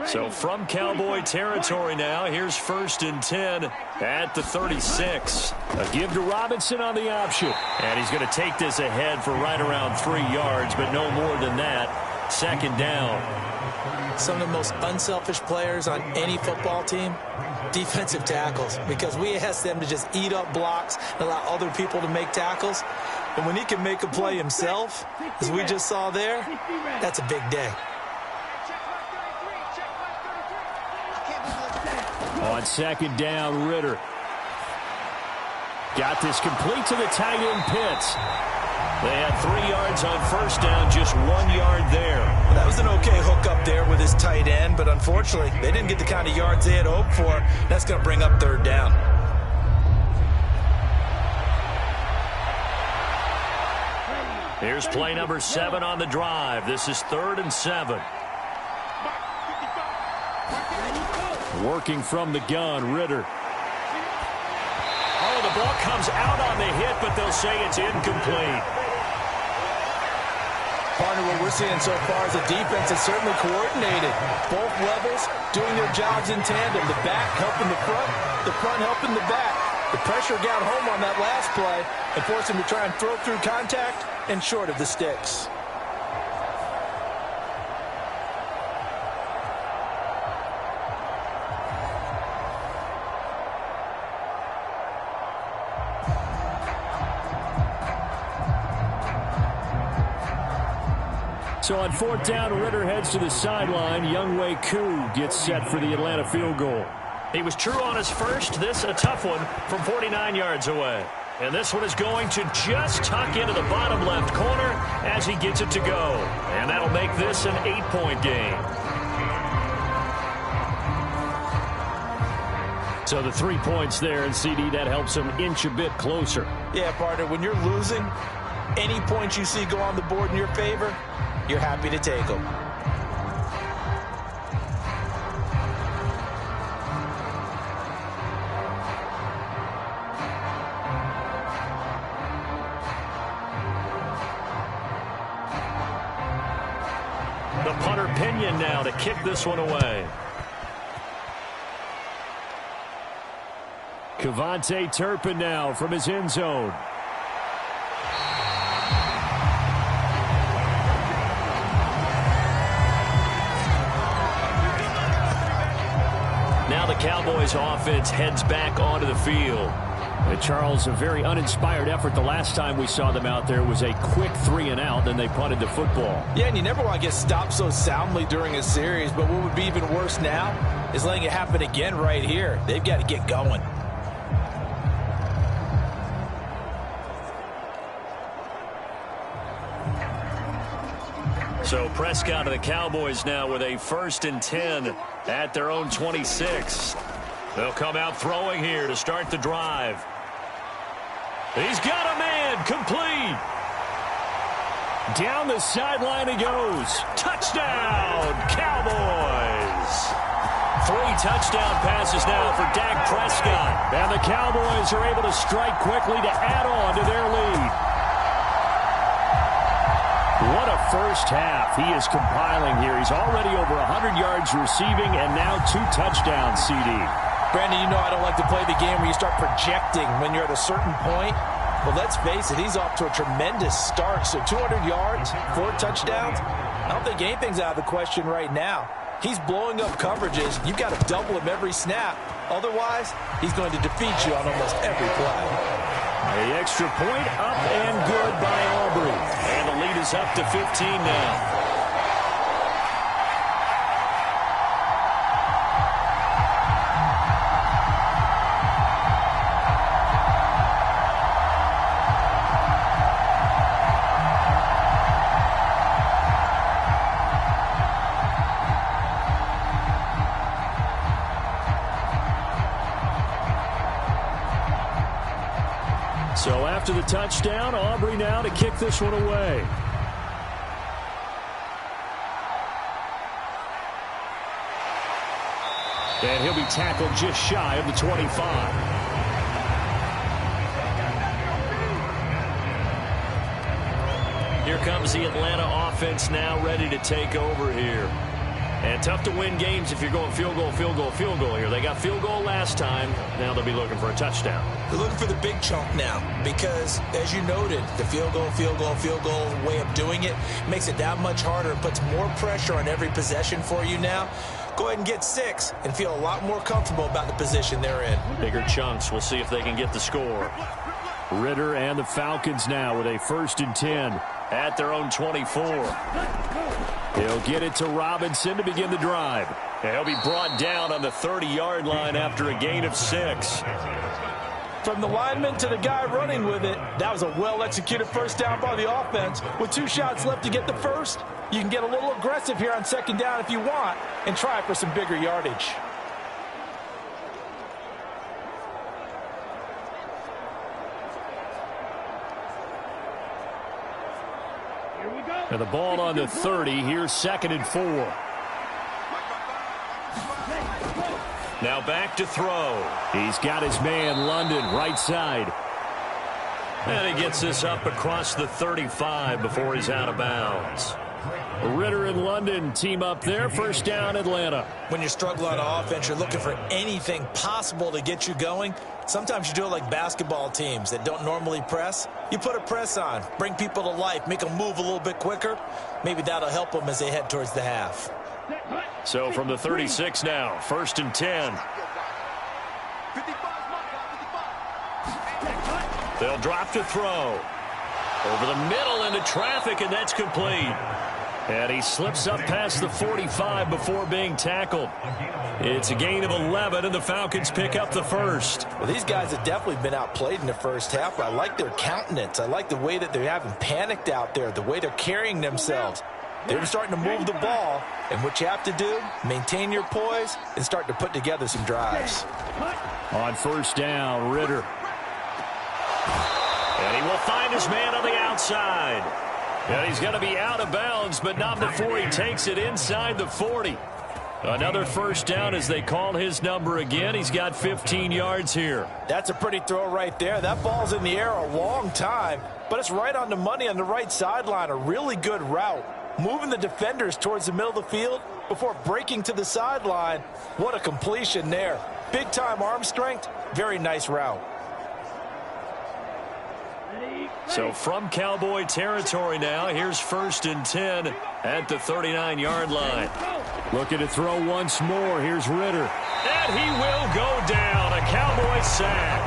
So from Cowboy territory now, here's 1st and 10 at the 36. A give to Robinson on the option. And he's going to take this ahead for right around 3 yards, but no more than that. 2nd down. Some of the most unselfish players on any football team, defensive tackles, because we ask them to just eat up blocks and allow other people to make tackles. And when he can make a play himself, as we just saw there, that's a big day. On 2nd down, Ritter. Got this complete to the tight end Pitts. They had 3 yards on first down, just 1 yard there. Well, that was an okay hook up there with his tight end, but unfortunately, they didn't get the kind of yards they had hoped for. That's going to bring up 3rd down. Here's play number 7 on the drive. This is 3rd and 7. Working from the gun, Ritter. Oh, the ball comes out on the hit, but they'll say it's incomplete. Partner, what we're seeing so far is the defense is certainly coordinated. Both levels doing their jobs in tandem. The back helping the front helping the back. The pressure got home on that last play and forced him to try and throw through contact and short of the sticks. So on 4th down, Ritter heads to the sideline. Younghoe Koo gets set for the Atlanta field goal. He was true on his first. This a tough one from 49 yards away. And this one is going to just tuck into the bottom left corner as he gets it to go. And that'll make this an 8-point game. So the 3 points there, and CD, that helps him inch a bit closer. Yeah, partner, when you're losing, any points you see go on the board in your favor, you're happy to take them. The punter Pinion now to kick this one away. Kevontae Turpin now from his end zone. Now the Cowboys offense heads back onto the field. Charles, a very uninspired effort. The last time we saw them out there was a quick 3-and-out, then they punted the football. Yeah, and you never want to get stopped so soundly during a series, but what would be even worse now is letting it happen again right here. They've got to get going. So Prescott of the Cowboys now with a 1st and 10 at their own 26. They'll come out throwing here to start the drive. He's got a man, complete. Down the sideline he goes. Touchdown, Cowboys. 3 touchdown passes now for Dak Prescott. And the Cowboys are able to strike quickly to add on to their lead. What a first half he is compiling here. He's already over 100 yards receiving and now 2 touchdowns, CD. Brandon, you know I don't like to play the game where you start projecting when you're at a certain point. Well, let's face it, he's off to a tremendous start. So 200 yards, 4 touchdowns. I don't think anything's out of the question right now. He's blowing up coverages. You've got to double him every snap. Otherwise, he's going to defeat you on almost every play. The extra point up and good by Aubrey. And the lead is up to 15 now. So after the touchdown, Aubrey now to kick this one away. And he'll be tackled just shy of the 25. Here comes the Atlanta offense now ready to take over here. And tough to win games if you're going field goal, field goal, field goal here. They got field goal last time. Now they'll be looking for a touchdown. They're looking for the big chunk now because, as you noted, the field goal way of doing it makes it that much harder and puts more pressure on every possession for you now. Go ahead and get 6 and feel a lot more comfortable about the position they're in. Bigger chunks. We'll see if they can get the score. Ritter and the Falcons now with a 1st and 10 at their own 24. He'll get it to Robinson to begin the drive. And he'll be brought down on the 30-yard line after a gain of 6. From the lineman to the guy running with it, that was a well-executed first down by the offense. With 2 shots left to get the first, you can get a little aggressive here on 2nd down if you want and try for some bigger yardage. And the ball on the 30. Here's 2nd and 4. Now back to throw. He's got his man, London, right side. And he gets this up across the 35 before he's out of bounds. Ritter and London team up there. 1st down, Atlanta. When you're struggling on offense, you're looking for anything possible to get you going. Sometimes you do it like basketball teams that don't normally press. You put a press on, bring people to life, make them move a little bit quicker. Maybe that'll help them as they head towards the half. So from the 36 now, 1st and 10. They'll drop to throw. Over the middle into traffic, and that's complete. And he slips up past the 45 before being tackled. It's a gain of 11, and the Falcons pick up the first. Well, these guys have definitely been outplayed in the first half, but I like their countenance. I like the way that they haven't panicked out there, the way they're carrying themselves. They're starting to move the ball, and what you have to do, maintain your poise and start to put together some drives. On first down, Ritter. And he will find his man on the outside. And he's going to be out of bounds, but not before he takes it inside the 40. Another first down as they call his number again. He's got 15 yards here. That's a pretty throw right there. That ball's in the air a long time, but it's right on the money on the right sideline. A really good route. Moving the defenders towards the middle of the field before breaking to the sideline. What a completion there. Big-time arm strength. Very nice route. So from Cowboy territory now, here's 1st and 10 at the 39-yard line. Looking to throw once more. Here's Ritter. And he will go down. A Cowboy sack.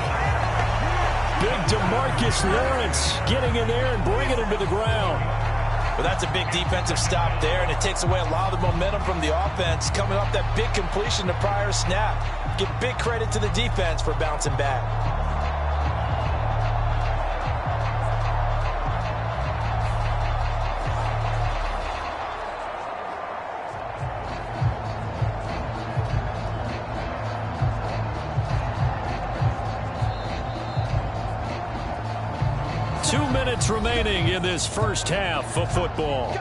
Big DeMarcus Lawrence getting in there and bringing him to the ground. Well, that's a big defensive stop there, and it takes away a lot of the momentum from the offense. Coming off that big completion the prior snap. Give big credit to the defense for bouncing back. Remaining in this first half of football.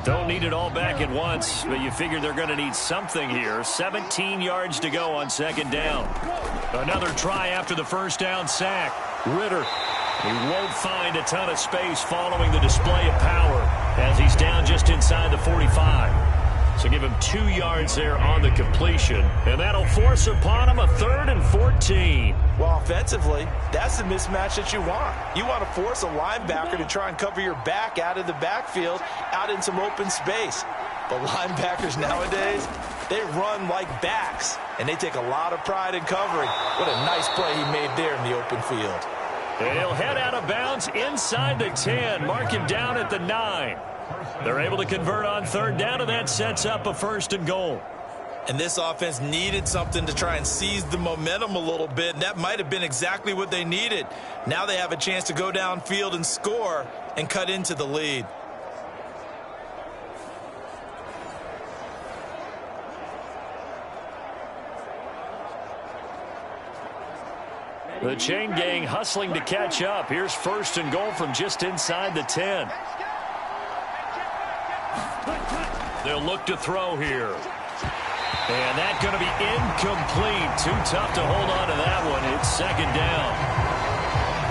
Don't need it all back at once, but you figure they're going to need something here. 17 yards to go on 2nd down. Another try after the first down sack. Ritter. He won't find a ton of space following the display of power as he's down just inside the 45. So give him 2 yards there on the completion, and that'll force upon him a 3rd and 14. Well, offensively, that's the mismatch that you want. You want to force a linebacker to try and cover your back out of the backfield, out in some open space. But linebackers nowadays, they run like backs, and they take a lot of pride in covering. What a nice play he made there in the open field. And he'll head out of bounds inside the 10, mark him down at the 9. They're able to convert on 3rd down, and that sets up a 1st and goal. And this offense needed something to try and seize the momentum a little bit, and that might have been exactly what they needed. Now they have a chance to go downfield and score and cut into the lead. The chain gang hustling to catch up. Here's 1st and goal from just inside the 10. They'll look to throw here. And that's going to be incomplete. Too tough to hold on to that one. It's 2nd down.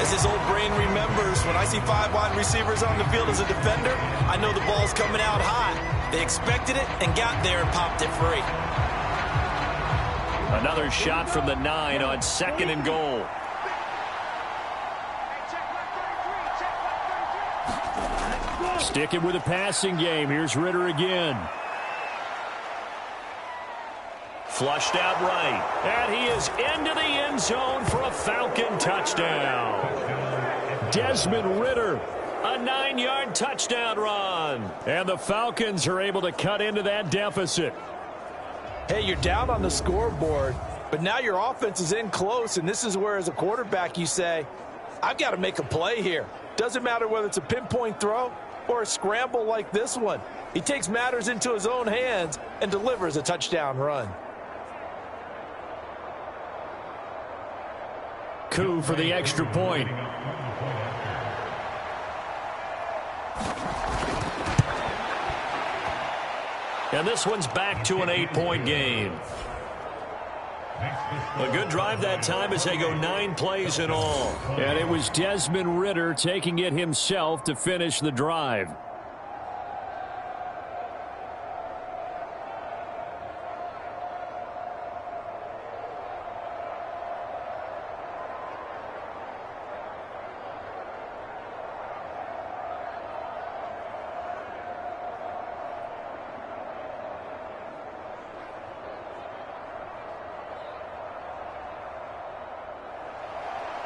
As his old brain remembers, when I see 5 wide receivers on the field as a defender, I know the ball's coming out hot. They expected it and got there and popped it free. Another shot from the 9 on 2nd and goal. Sticking with a passing game. Here's Ritter again. Flushed out right. And he is into the end zone for a Falcon touchdown. Desmond Ritter, a 9-yard touchdown run. And the Falcons are able to cut into that deficit. Hey, you're down on the scoreboard, but now your offense is in close, and this is where, as a quarterback, you say, I've got to make a play here. Doesn't matter whether it's a pinpoint throw or a scramble like this one. He takes matters into his own hands and delivers a touchdown run. Coup for the extra point. And this one's back to an 8-point game. A good drive that time as they go 9 plays in all. And it was Desmond Ritter taking it himself to finish the drive.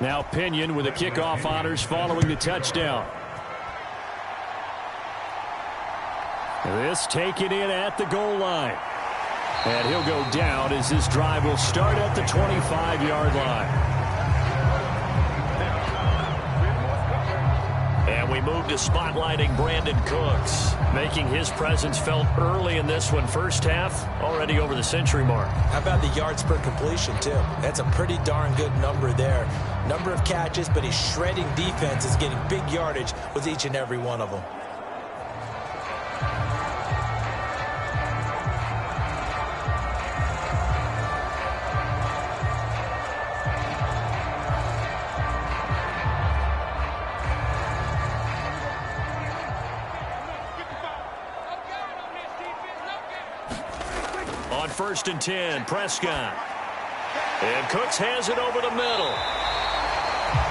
Now Pinion with the kickoff honors following the touchdown. This taken in at the goal line. And he'll go down as this drive will start at the 25-yard line. And we move to spotlighting Brandon Cooks, making his presence felt early in this one. First half, already over the century mark. How about the yards per completion, too? That's a pretty darn good number there. Number of catches, but he's shredding defenses, getting big yardage with each and every one of them. First and 10, Prescott. And Cooks has it over the middle.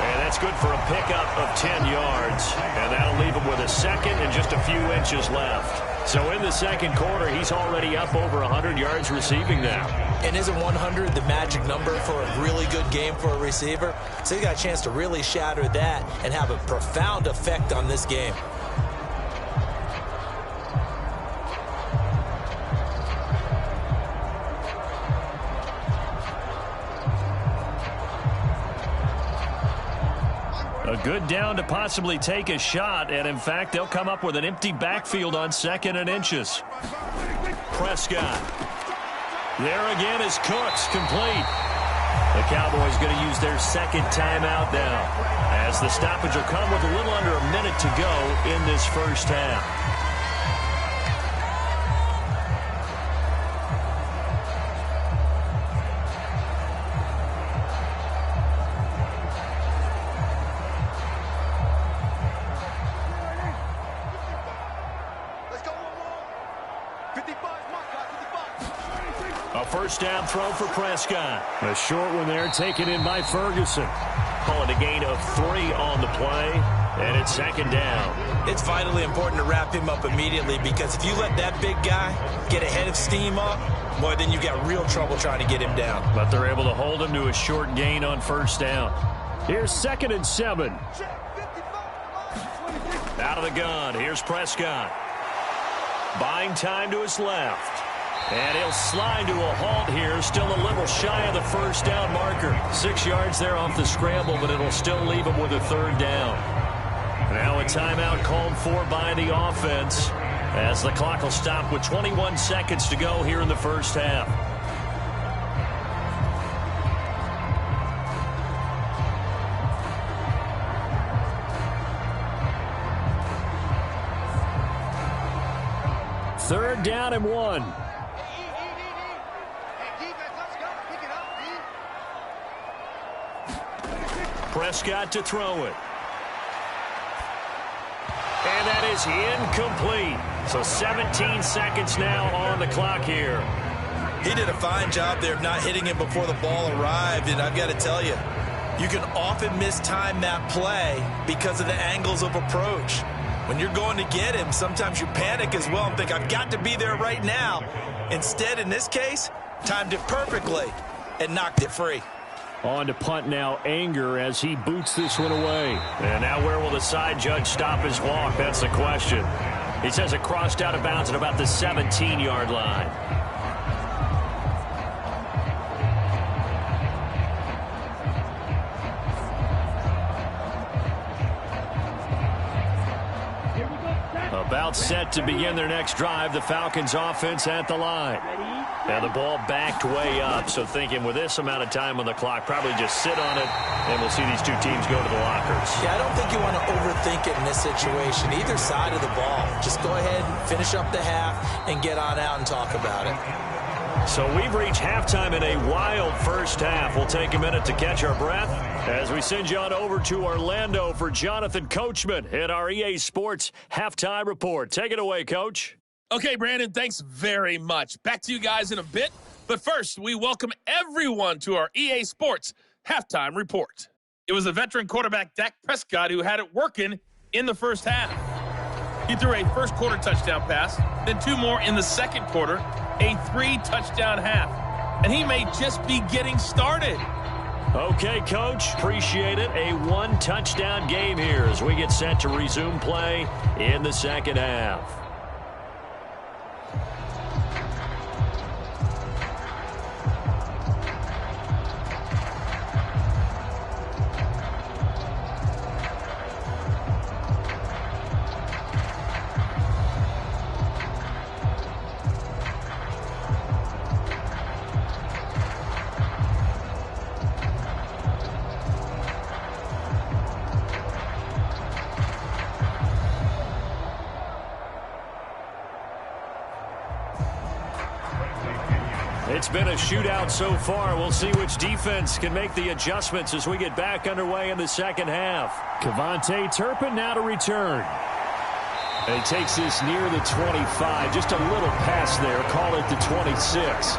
And that's good for a pickup of 10 yards. And that'll leave him with a second and just a few inches left. So in the second quarter, he's already up over 100 yards receiving now. And isn't 100 the magic number for a really good game for a receiver? So he got a chance to really shatter that and have a profound effect on this game. A good down to possibly take a shot, and in fact, they'll come up with an empty backfield on 2nd and inches. Prescott. There again is Cooks, complete. The Cowboys going to use their second timeout now, as the stoppage will come with a little under a minute to go in this first half. First down throw for Prescott. A short one there taken in by Ferguson. Call it a gain of 3 on the play, and it's 2nd down. It's vitally important to wrap him up immediately, because if you let that big guy get ahead of steam up, boy, then you've got real trouble trying to get him down. But they're able to hold him to a short gain on first down. Here's 2nd and 7. Out of the gun, here's Prescott. Buying time to his left. And he'll slide to a halt here, still a little shy of the first down marker. 6 yards there off the scramble, but it'll still leave him with a 3rd down. Now a timeout called for by the offense, as the clock will stop with 21 seconds to go here in the first half. Third down and 1. Prescott to throw it. And that is incomplete. So 17 seconds now on the clock here. He did a fine job there of not hitting him before the ball arrived, and I've got to tell you, you can often mistime that play because of the angles of approach. When you're going to get him, sometimes you panic as well and think, I've got to be there right now. Instead, in this case, timed it perfectly and knocked it free. On to punt now, Anger, as he boots this one away. And now where will the side judge stop his walk? That's the question. He says it crossed out of bounds at about the 17-yard line. About set to begin their next drive, the Falcons offense at the line. And the ball backed way up, so thinking with this amount of time on the clock, probably just sit on it, and we'll see these two teams go to the lockers. Yeah, I don't think you want to overthink it in this situation. Either side of the ball. Just go ahead and finish up the half and get on out and talk about it. So we've reached halftime in a wild first half. We'll take a minute to catch our breath as we send you on over to Orlando for Jonathan Coachman at our EA Sports Halftime Report. Take it away, Coach. Okay, Brandon, thanks very much. Back to you guys in a bit. But first, we welcome everyone to our EA Sports Halftime Report. It was the veteran quarterback Dak Prescott who had it working in the first half. He threw a first-quarter touchdown pass, then 2 more in the second quarter, a 3-touchdown half. And he may just be getting started. Okay, Coach, appreciate it. A one-touchdown game here as we get set to resume play in the second half. It's been a shootout so far. We'll see which defense can make the adjustments as we get back underway in the second half. Kevontae Turpin now to return. And he takes this near the 25. Just a little pass there. Call it the 26.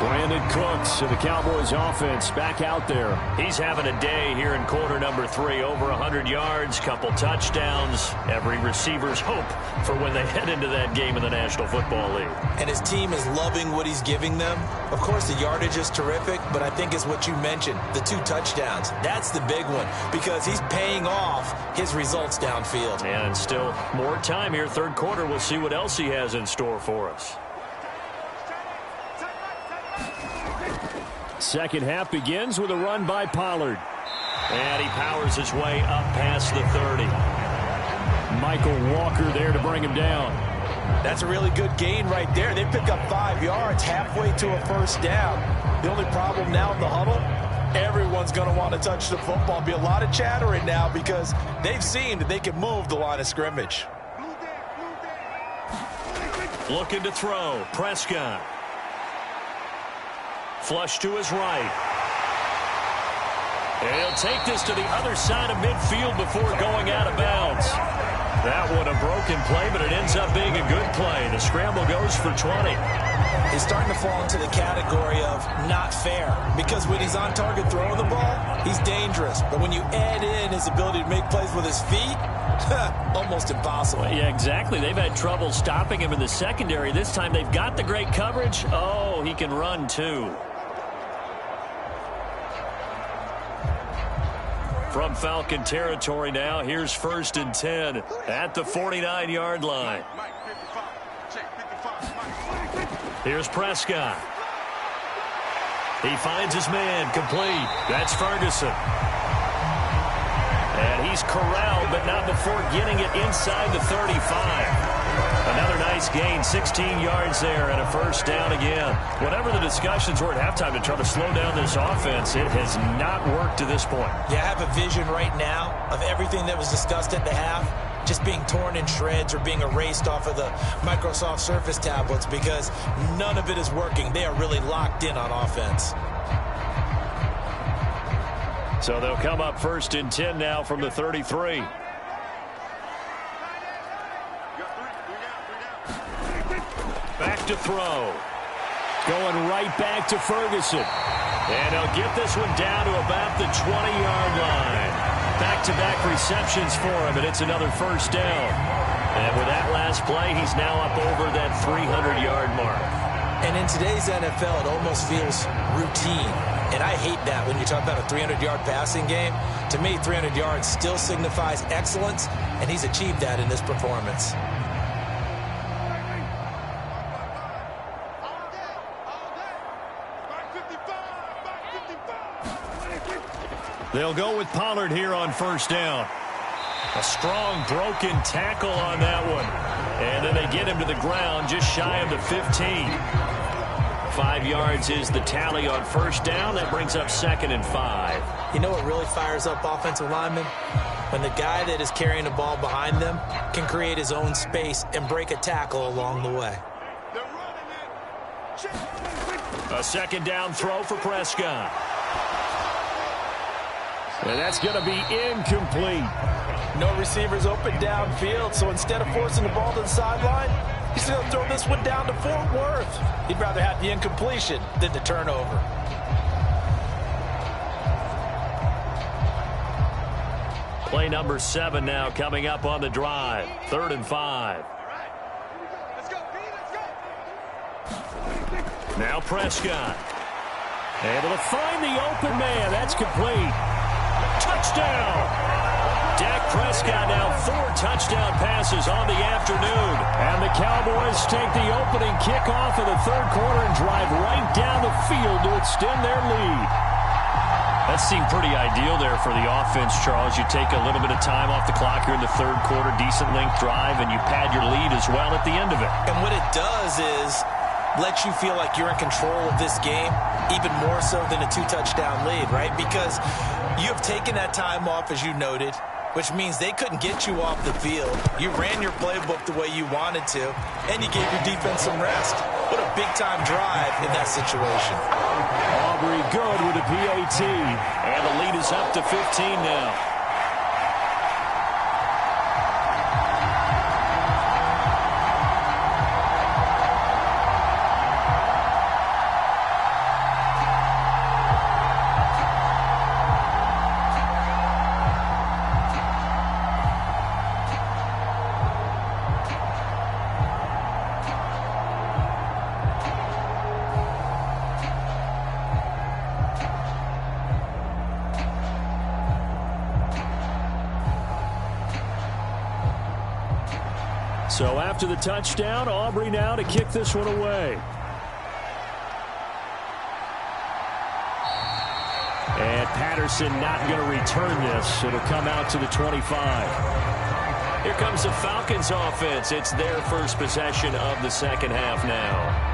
Brandon Cooks to the Cowboys offense back out there. He's having a day here in quarter number 3. Over 100 yards, couple touchdowns. Every receiver's hope for when they head into that game in the National Football League. And his team is loving what he's giving them. Of course, the yardage is terrific, but I think is what you mentioned, the 2 touchdowns. That's the big one because he's paying off his results downfield. And still more time here. Third quarter, we'll see what else he has in store for us. Second half begins with a run by Pollard. And he powers his way up past the 30. Michael Walker there to bring him down. That's a really good gain right there. They pick up 5 yards halfway to a first down. The only problem now in the huddle, everyone's going to want to touch the football. Be a lot of chattering now because they've seen that they can move the line of scrimmage. Looking to throw. Prescott. Flush to his right. And he'll take this to the other side of midfield before going out of bounds. That one a broken play, but it ends up being a good play. The scramble goes for 20. He's starting to fall into the category of not fair because when he's on target throwing the ball, he's dangerous. But when you add in his ability to make plays with his feet, almost impossible. Yeah, exactly. They've had trouble stopping him in the secondary. This time they've got the great coverage. Oh, he can run too. From Falcon territory now, here's 1st and 10 at the 49-yard line. Here's Prescott. He finds his man, complete. That's Ferguson. And he's corralled, but not before getting it inside the 35. Another nice gain, 16 yards there, and a first down again. Whatever the discussions were at halftime to try to slow down this offense, it has not worked to this point. Yeah, I have a vision right now of everything that was discussed at the half just being torn in shreds or being erased off of the Microsoft Surface tablets because none of it is working. They are really locked in on offense. So they'll come up 1st and 10 now from the 33. Back to throw. Going right back to Ferguson. And he'll get this one down to about the 20-yard line. Back-to-back receptions for him, and it's another first down. And with that last play, he's now up over that 300-yard mark. And in today's NFL, it almost feels routine. And I hate that when you talk about a 300-yard passing game. To me, 300 yards still signifies excellence, and he's achieved that in this performance. They'll go with Pollard here on first down. A strong broken tackle on that one. And then they get him to the ground just shy of the 15. 5 yards is the tally on first down. That brings up 2nd and 5. You know what really fires up offensive linemen? When the guy that is carrying the ball behind them can create his own space and break a tackle along the way. A 2nd down throw for Prescott. And that's going to be incomplete. No receivers open downfield, so instead of forcing the ball to the sideline, he's going to throw this one down to Fort Worth. He'd rather have the incompletion than the turnover. Play number 7 now coming up on the drive. 3rd and 5. Now Prescott. Able to find the open man. That's complete. Touchdown. Dak Prescott now 4 touchdown passes on the afternoon. And the Cowboys take the opening kickoff of the third quarter and drive right down the field to extend their lead. That seemed pretty ideal there for the offense, Charles. You take a little bit of time off the clock here in the third quarter, decent length drive, and you pad your lead as well at the end of it. And what it does is let you feel like you're in control of this game, even more so than a 2-touchdown lead, right? Because you have taken that time off, as you noted, which means they couldn't get you off the field. You ran your playbook the way you wanted to, and you gave your defense some rest. What a big-time drive in that situation. Aubrey good with a PAT. And the lead is up to 15 now. So after the touchdown, Aubrey now to kick this one away. And Patterson not going to return this. It'll come out to the 25. Here comes the Falcons offense. It's their first possession of the second half now.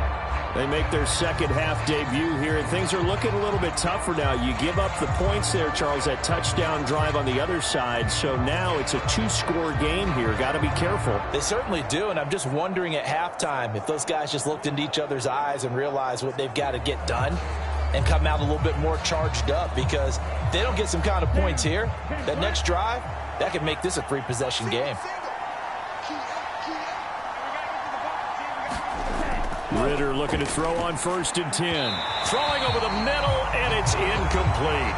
They make their second half debut here, and things are looking a little bit tougher now. You give up the points there, Charles, that touchdown drive on the other side. So now it's a 2-score game here. Got to be careful. They certainly do, and I'm just wondering at halftime if those guys just looked into each other's eyes and realized what they've got to get done and come out a little bit more charged up, because if they don't get some kind of points here, that next drive, that could make this a 3-possession game. Ritter looking to throw on 1st and 10. Throwing over the middle, and it's incomplete.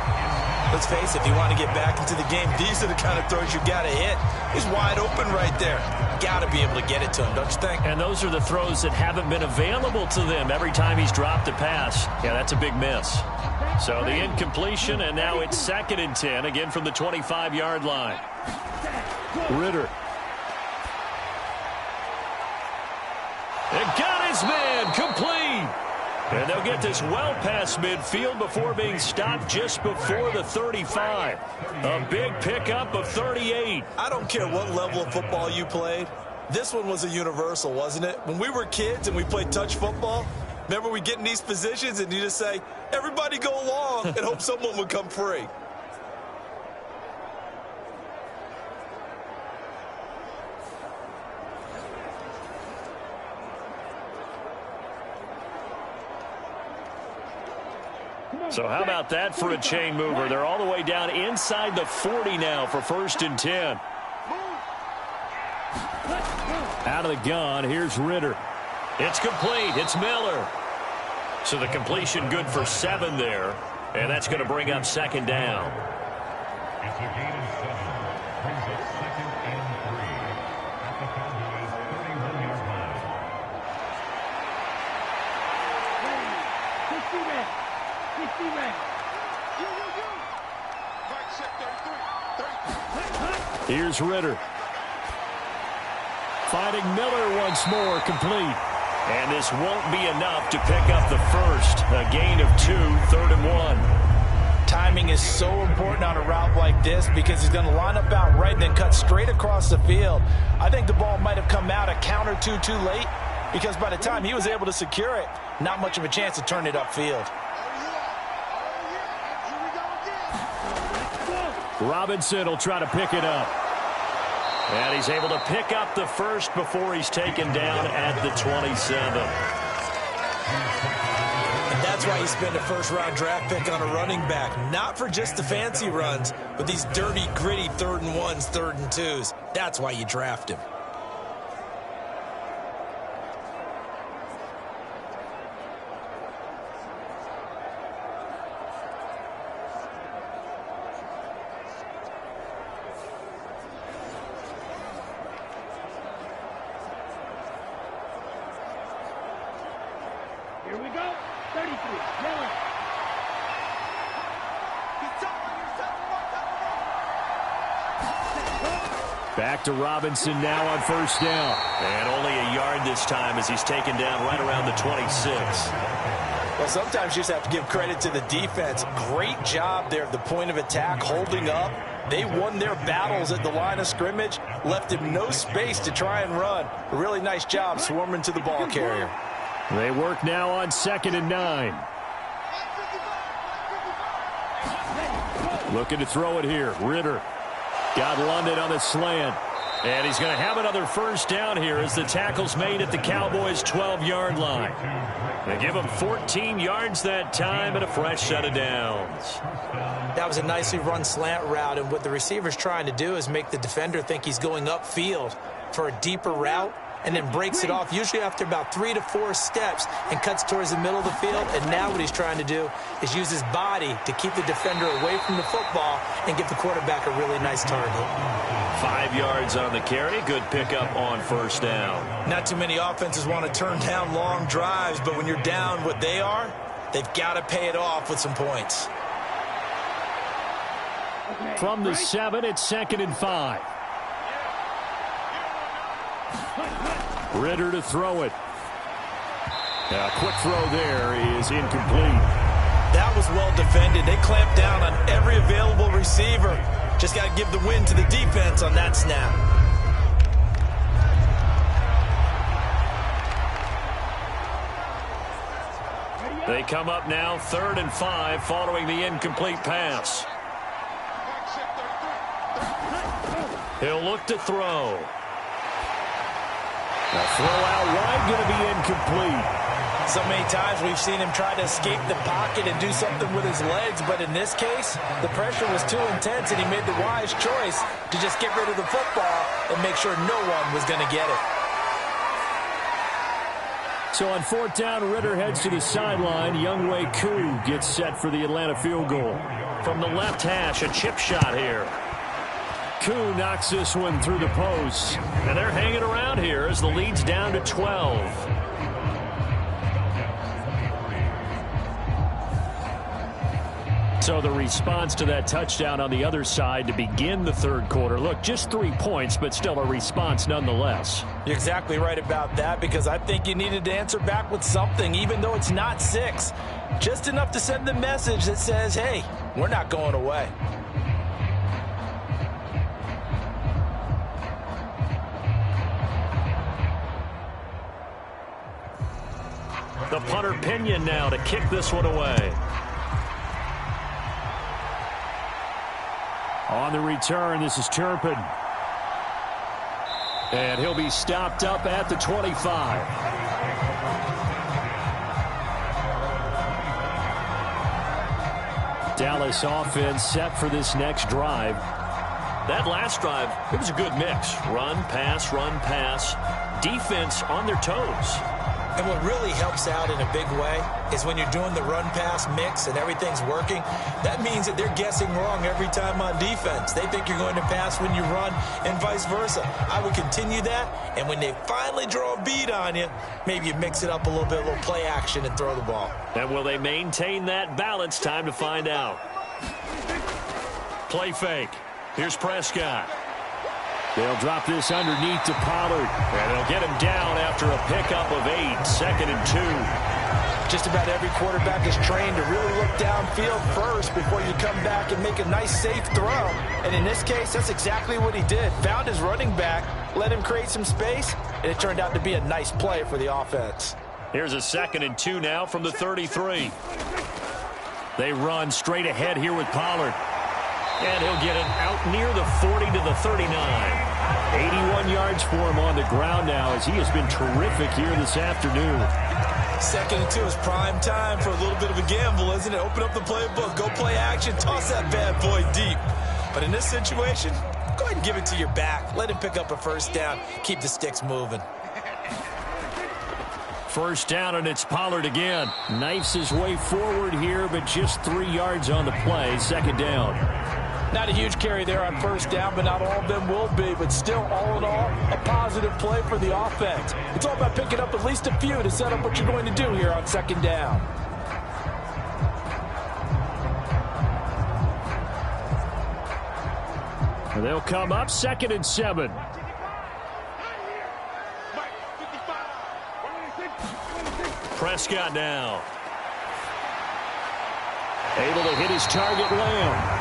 Let's face it, if you want to get back into the game, these are the kind of throws you got to hit. He's wide open right there. Got to be able to get it to him, don't you think? And those are the throws that haven't been available to them every time he's dropped a pass. Yeah, that's a big miss. So the incompletion, and now it's 2nd and 10, again from the 25-yard line. Ritter. It got his man complete. And they'll get this well past midfield before being stopped just before the 35. A big pickup of 38. I don't care what level of football you played. This one was a universal, wasn't it? When we were kids and we played touch football, remember we get in these positions and you just say, everybody go along, and hope someone would come free. So how about that for a chain mover? They're all the way down inside the 40 now for 1st and 10. Out of the gun, here's Ritter. It's complete. It's Miller. So the completion good for 7 there. And that's going to bring up 2nd down. It's a gain of 7. Brings up 2nd and 3 at the Cowboys' 31-yard line. Here's Ritter. Finding Miller once more, complete. And this won't be enough to pick up the first. A gain of 2, 3rd and 1. Timing is so important on a route like this, because he's going to line up out right and then cut straight across the field. I think the ball might have come out a count or two too late, because by the time he was able to secure it, not much of a chance to turn it upfield. Robinson will try to pick it up. And he's able to pick up the first before he's taken down at the 27. And that's why you spend a first-round draft pick on a running back. Not for just the fancy runs, but these dirty, gritty 3rd and 1s, 3rd and 2s. That's why you draft him. Here we go. 33. Yellow. Back to Robinson now on first down. And only a yard this time as he's taken down right around the 26. Well, sometimes you just have to give credit to the defense. Great job there at the point of attack, holding up. They won their battles at the line of scrimmage, left him no space to try and run. A really nice job swarming to the ball carrier. They work now on 2nd and 9. Looking to throw it here. Ritter got London on the slant. And he's going to have another first down here as the tackle's made at the Cowboys' 12-yard line. They give him 14 yards that time and a fresh set of downs. That was a nicely run slant route, and what the receiver's trying to do is make the defender think he's going upfield for a deeper route, and then breaks it off, usually after about 3 to 4 steps, and cuts towards the middle of the field. And now what he's trying to do is use his body to keep the defender away from the football and give the quarterback a really nice target. 5 yards on the carry. Good pickup on first down. Not too many offenses want to turn down long drives, but when you're down what they are, they've got to pay it off with some points. From the 7, it's 2nd and 5. Ritter to throw it. A quick throw there is incomplete. That was well defended. They clamped down on every available receiver. Just got to give the win to the defense on that snap. They come up now 3rd and 5 following the incomplete pass. He'll look to throw. A throw out wide going to be incomplete. So many times we've seen him try to escape the pocket and do something with his legs, but in this case, the pressure was too intense and he made the wise choice to just get rid of the football and make sure no one was going to get it. So on 4th down, Ritter heads to the sideline. Younghoe Koo gets set for the Atlanta field goal. From the left hash, a chip shot here. Koo knocks this one through the post. And they're hanging around here as the lead's down to 12. So the response to that touchdown on the other side to begin the 3rd quarter. Look, just 3 points, but still a response nonetheless. You're exactly right about that, because I think you needed to answer back with something, even though it's not 6. Just enough to send the message that says, hey, we're not going away. The punter Pinion now to kick this one away. On the return, this is Turpin. And he'll be stopped up at the 25. Dallas offense set for this next drive. That last drive, it was a good mix. Run, pass, defense on their toes. And what really helps out in a big way is when you're doing the run-pass mix and everything's working, that means that they're guessing wrong every time on defense. They think you're going to pass when you run and vice versa. I would continue that, and when they finally draw a bead on you, maybe you mix it up a little bit, a little play action, and throw the ball. And will they maintain that balance? Time to find out. Play fake. Here's Prescott. They'll drop this underneath to Pollard. And they'll get him down after a pickup of 8. 2nd and 2. Just about every quarterback is trained to really look downfield first before you come back and make a nice, safe throw. And in this case, that's exactly what he did. Found his running back, let him create some space, and it turned out to be a nice play for the offense. Here's a 2nd and 2 now from the 33. They run straight ahead here with Pollard. And he'll get it out near the 40 to the 39. 81 yards for him on the ground now as he has been terrific here this afternoon. 2nd and 2 is prime time for a little bit of a gamble, isn't it? Open up the playbook, go play action, toss that bad boy deep. But in this situation, go ahead and give it to your back. Let him pick up a first down. Keep the sticks moving. First down, and it's Pollard again. Knifes his way forward here, but just 3 yards on the play. 2nd down. Not a huge carry there on first down, but not all of them will be. But still, all in all, a positive play for the offense. It's all about picking up at least a few to set up what you're going to do here on second down. And they'll come up 2nd and 7. Prescott now. Able to hit his target, Lamb.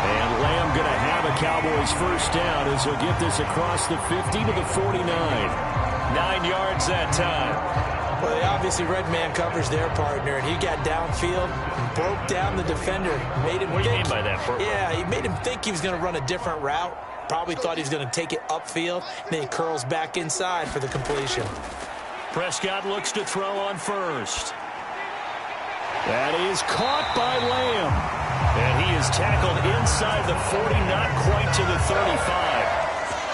And Lamb going to have a Cowboys first down as he'll get this across the 50 to the 49. 9 yards that time. Well, they obviously read man coverage their partner, and he got downfield, broke down the defender, made him What do you think. mean by that, Burt? Yeah, he made him think he was going to run a different route. Probably thought he was going to take it upfield, and then he curls back inside for the completion. Prescott looks to throw on first. That is caught by Lamb. And he is tackled inside the 40, not quite to the 35.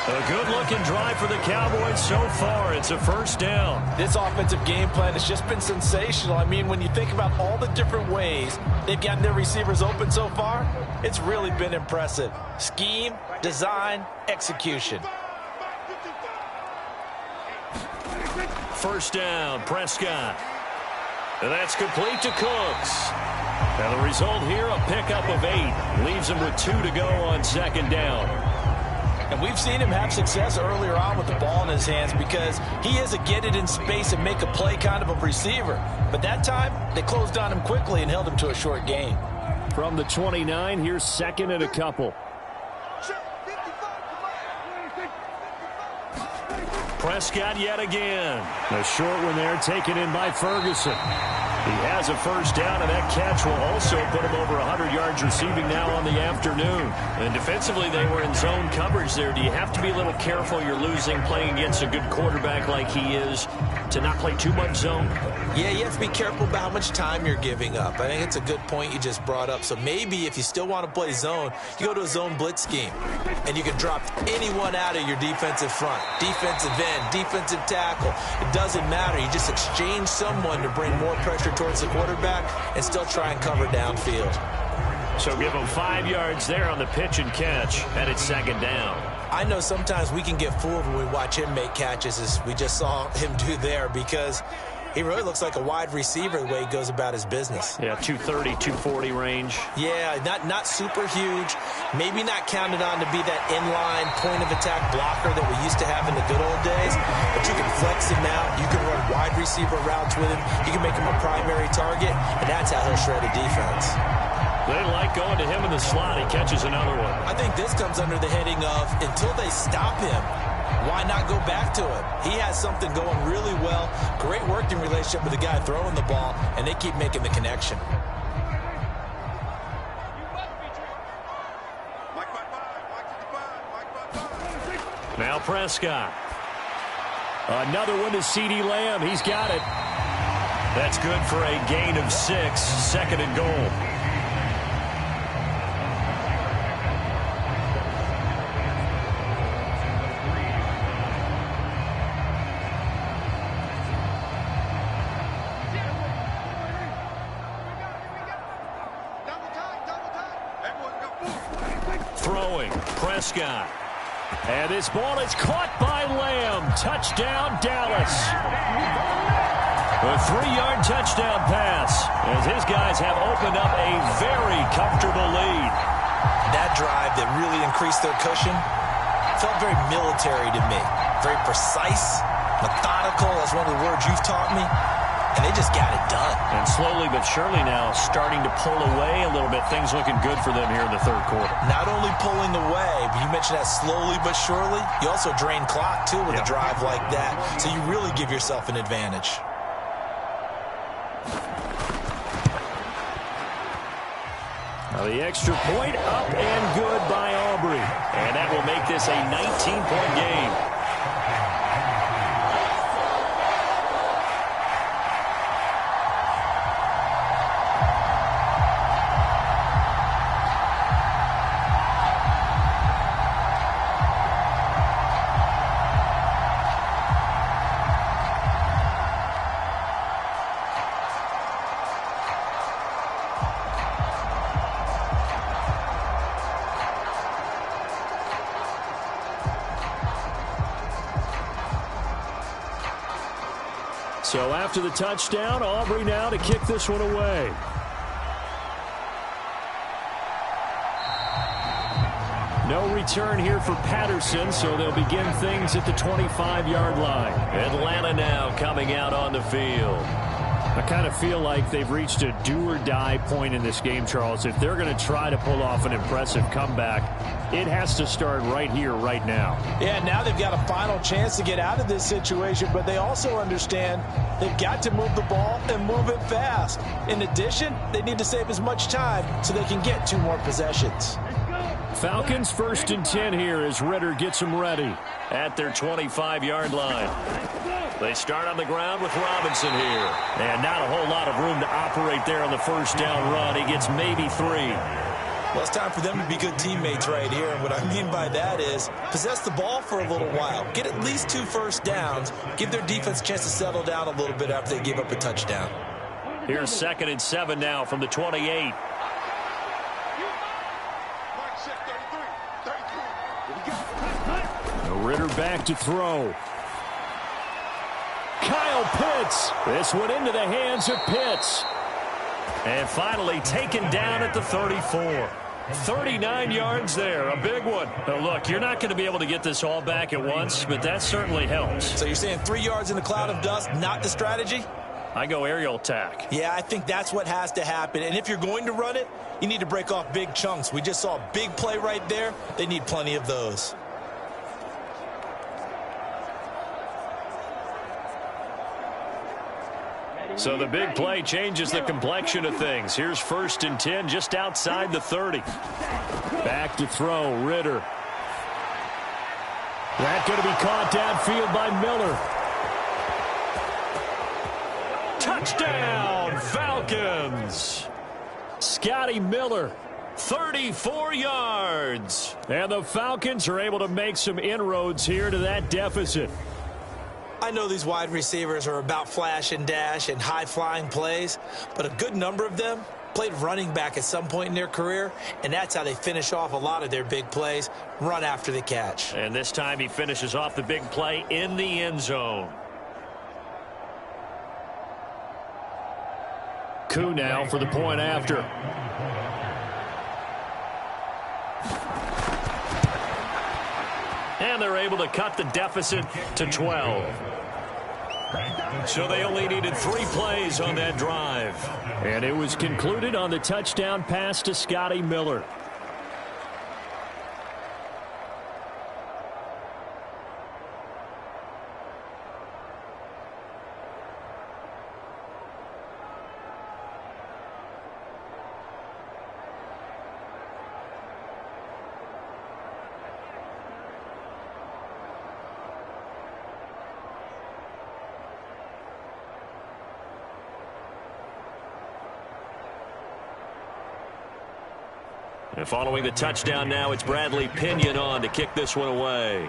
A good-looking drive for the Cowboys so far. It's a first down. This offensive game plan has just been sensational. I mean, when you think about all the different ways they've gotten their receivers open so far, it's really been impressive. Scheme, design, execution. First down, Prescott. And that's complete to Cooks. And the result here, a pickup of 8. Leaves him with 2 to go on second down. And we've seen him have success earlier on with the ball in his hands because he is a get it in space and make a play kind of a receiver. But that time, they closed on him quickly and held him to a short gain. From the 29, here's 2nd and a couple. Prescott yet again. A short one there taken in by Ferguson. He has a first down, and that catch will also put him over 100 yards receiving now on the afternoon. And defensively, they were in zone coverage there. Do you have to be a little careful? You're losing playing against a good quarterback like he is to not play too much zone? Yeah, you have to be careful about how much time you're giving up. I think it's a good point you just brought up. So maybe if you still want to play zone, you go to a zone blitz scheme. And you can drop anyone out of your defensive front. Defensive end, defensive tackle. It doesn't matter. You just exchange someone to bring more pressure towards the quarterback and still try and cover downfield. So give him 5 yards there on the pitch and catch, and it's second down. I know sometimes we can get fooled when we watch him make catches, as we just saw him do there, because he really looks like a wide receiver the way he goes about his business. Yeah, 230, 240 range. Yeah, not super huge. Maybe not counted on to be that inline point-of-attack blocker that we used to have in the good old days. But you can flex him out. You can run wide receiver routes with him. You can make him a primary target, and that's how he'll shred a defense. They like going to him in the slot. He catches another one. I think this comes under the heading of until they stop him, why not go back to him? He has something going really well. Great working relationship with the guy throwing the ball, and they keep making the connection. Now Prescott. Another one to CeeDee Lamb. He's got it. That's good for a gain of 6. Second and goal. Throwing, Prescott. And this ball is caught by Lamb. Touchdown, Dallas. A 3-yard touchdown pass as his guys have opened up a very comfortable lead. That drive that really increased their cushion felt very military to me. Very precise, methodical. That's one of the words you've taught me. And they just got it done. And slowly but surely now starting to pull away a little bit. Things looking good for them here in the third quarter. Not only pulling away, but you mentioned that slowly but surely. You also drain clock, too, with a drive like that. So you really give yourself an advantage. Now the extra point up and good by Aubrey. And that will make this a 19-point game. So after the touchdown, Aubrey now to kick this one away. No return here for Patterson, so they'll begin things at the 25-yard line. Atlanta now coming out on the field. I kind of feel like they've reached a do-or-die point in this game, Charles. If they're going to try to pull off an impressive comeback, it has to start right here, right now. Yeah, now they've got a final chance to get out of this situation, but they also understand they've got to move the ball and move it fast. In addition, they need to save as much time so they can get 2 more possessions. Falcons 1st and 10 here as Ritter gets them ready at their 25-yard line. They start on the ground with Robinson here. And not a whole lot of room to operate there on the first down run. He gets maybe 3. Well, it's time for them to be good teammates right here. And what I mean by that is possess the ball for a little while. Get at least 2 first downs. Give their defense a chance to settle down a little bit after they give up a touchdown. Here's 2nd and 7 now from the 28. Ritter back to throw. Kyle Pitts. This one into the hands of Pitts. And finally taken down at the 34. 39 yards there, a big one. Now look, you're not going to be able to get this all back at once, but that certainly helps. So you're saying 3 yards in a cloud of dust, not the strategy? I go aerial attack. Yeah, I think that's what has to happen. And if you're going to run it, you need to break off big chunks. We just saw a big play right there. They need plenty of those. So the big play changes the complexion of things. Here's 1st and 10 just outside the 30. Back to throw, Ritter. That's going to be caught downfield by Miller. Touchdown, Falcons. Scotty Miller, 34 yards. And the Falcons are able to make some inroads here to that deficit. I know these wide receivers are about flash and dash and high-flying plays, but a good number of them played running back at some point in their career, and that's how they finish off a lot of their big plays, run after the catch. And this time he finishes off the big play in the end zone. Koo now for the point after. And they're able to cut the deficit to 12. So they only needed 3 plays on that drive. And it was concluded on the touchdown pass to Scotty Miller. And following the touchdown now, it's Bradley Pinion on to kick this one away.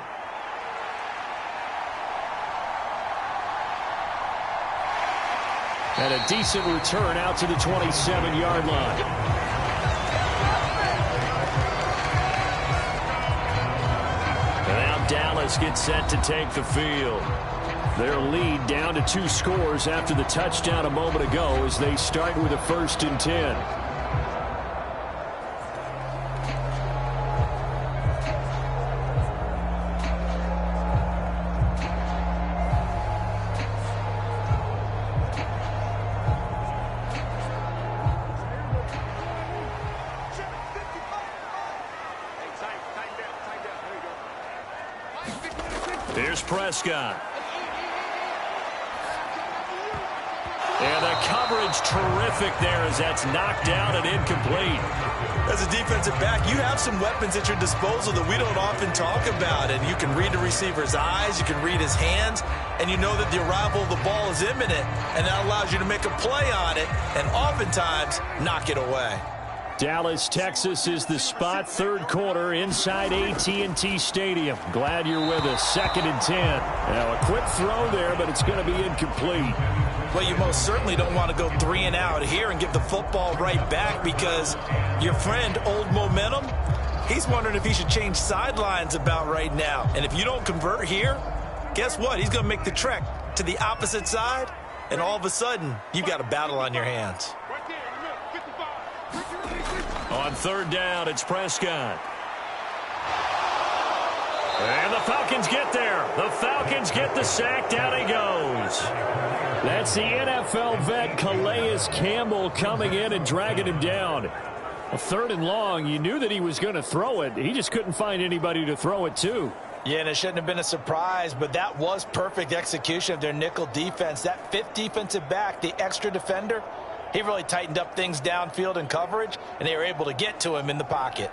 And a decent return out to the 27-yard line. And now Dallas gets set to take the field. Their lead down to 2 scores after the touchdown a moment ago as they start with a 1st and 10. Here's Prescott. And the coverage terrific there as that's knocked down and incomplete. As a defensive back, you have some weapons at your disposal that we don't often talk about. And you can read the receiver's eyes, you can read his hands, and you know that the arrival of the ball is imminent. And that allows you to make a play on it and oftentimes knock it away. Dallas, Texas is the spot. 3rd quarter inside AT&T Stadium. Glad you're with us. 2nd and 10. Now a quick throw there, but it's going to be incomplete. Well, you most certainly don't want to go 3 and out here and give the football right back because your friend, Old Momentum, he's wondering if he should change sidelines about right now. And if you don't convert here, guess what? He's going to make the trek to the opposite side and all of a sudden, you've got a battle on your hands. On third down, it's Prescott. And the Falcons get there. The Falcons get the sack. Down he goes. That's the NFL vet Calais Campbell coming in and dragging him down. A third and long. You knew that he was going to throw it. He just couldn't find anybody to throw it to. Yeah, and it shouldn't have been a surprise, but that was perfect execution of their nickel defense. That fifth defensive back, the extra defender, he really tightened up things downfield in coverage, and they were able to get to him in the pocket.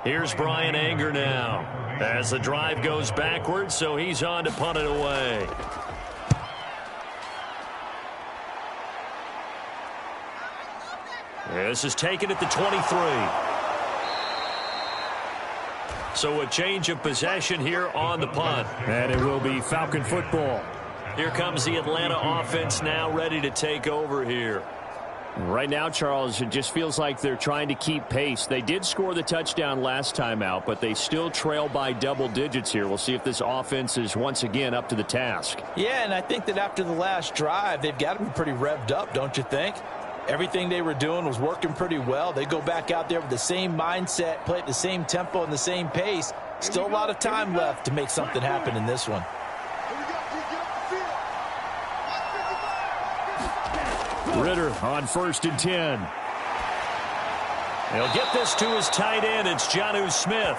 Here's Brian Anger now as the drive goes backwards, so he's on to punt it away. This is taken at the 23. So a change of possession here on the punt. And it will be Falcon football. Here comes the Atlanta offense now ready to take over here. Right now, Charles, it just feels like they're trying to keep pace. They did score the touchdown last time out, but they still trail by double digits here. We'll see if this offense is once again up to the task. Yeah, and I think that after the last drive, they've got to be pretty revved up, don't you think? Everything they were doing was working pretty well. They go back out there with the same mindset, play at the same tempo and the same pace. Still a lot of time left to make something happen in this one. Ritter on 1st and 10. He'll get this to his tight end. It's Jonnu Smith.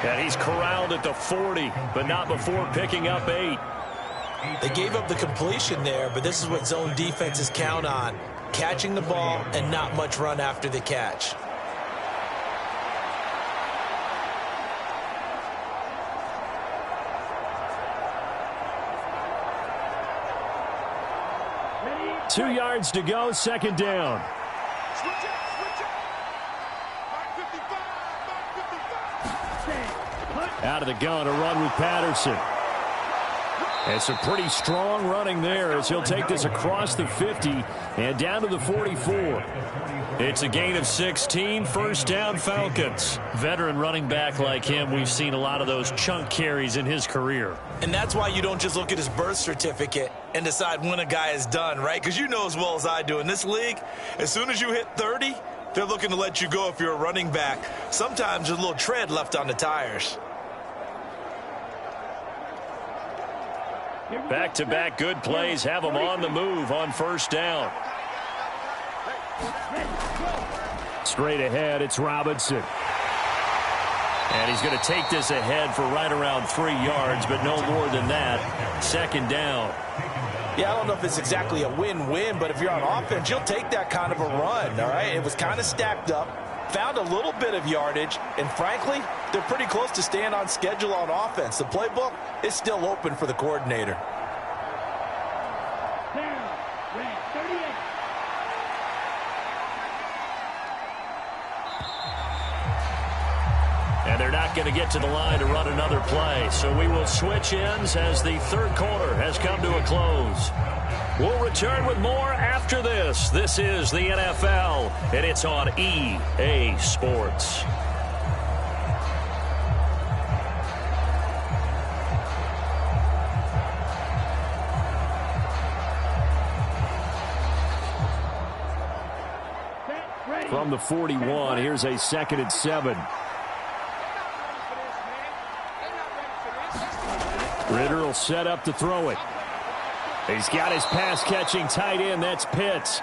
And he's corralled at the 40, but not before picking up 8. They gave up the completion there, but this is what zone defenses count on. Catching the ball and not much run after the catch. Ready? 2 yards to go, 2nd down. Out of the gun, a run with Patterson. It's a pretty strong running there as he'll take this across the 50 and down to the 44. It's a gain of 16, 1st down Falcons. Veteran running back like him, we've seen a lot of those chunk carries in his career. And that's why you don't just look at his birth certificate and decide when a guy is done, right? Because you know as well as I do, in this league, as soon as you hit 30, they're looking to let you go if you're a running back. Sometimes there's a little tread left on the tires. Back-to-back good plays have them on the move on 1st down. Straight ahead, it's Robinson. And he's going to take this ahead for right around 3 yards, but no more than that. 2nd down. Yeah, I don't know if it's exactly a win-win, but if you're on offense, you'll take that kind of a run, all right? It was kind of stacked up, found a little bit of yardage, and frankly, they're pretty close to staying on schedule on offense. The playbook is still open for the coordinator. Down. Red 38. And they're not going to get to the line to run another play. So we will switch ends as the 3rd quarter has come to a close. We'll return with more after this. This is the NFL, and it's on EA Sports. From the 41, here's a 2nd and 7. Ritter will set up to throw it. He's got his pass-catching tight end. That's Pitts.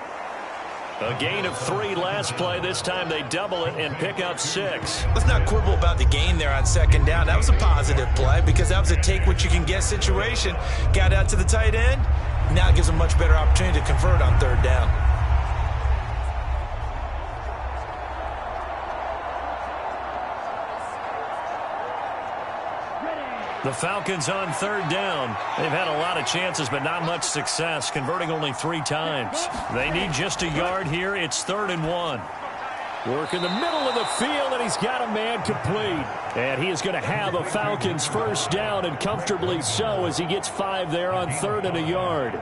A gain of 3 last play. This time they double it and pick up 6. Let's not quibble about the gain there on 2nd down. That was a positive play because that was a take-what-you-can-get situation. Got out to the tight end. Now it gives them a much better opportunity to convert on 3rd down. The Falcons on 3rd down. They've had a lot of chances, but not much success, converting only 3 times. They need just a yard here. It's 3rd and 1. Work in the middle of the field, and he's got a man complete. And he is going to have a Falcons 1st down, and comfortably so as he gets 5 there on 3rd and a yard.